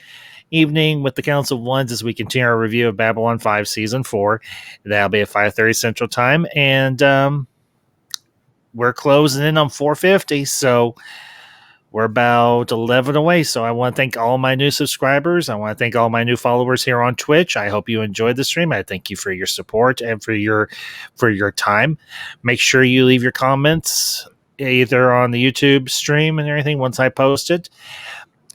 evening with the Council of Ones as we continue our review of Babylon 5 Season 4. That'll be at 5:30 Central Time. And we're closing in on 450, so we're about 11 away. So I want to thank all my new subscribers. I want to thank all my new followers here on Twitch. I hope you enjoyed the stream. I thank you for your support and for your time. Make sure you leave your comments either on the YouTube stream and everything once I post it.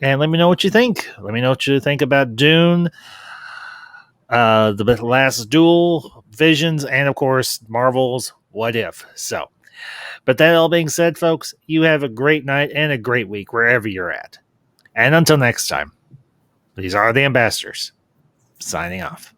And let me know what you think. Let me know what you think about Dune, the Last Duel, Visions, and of course, Marvel's What If. So, but that all being said, folks, you have a great night and a great week wherever you're at. And until next time, these are the Ambassadors, signing off.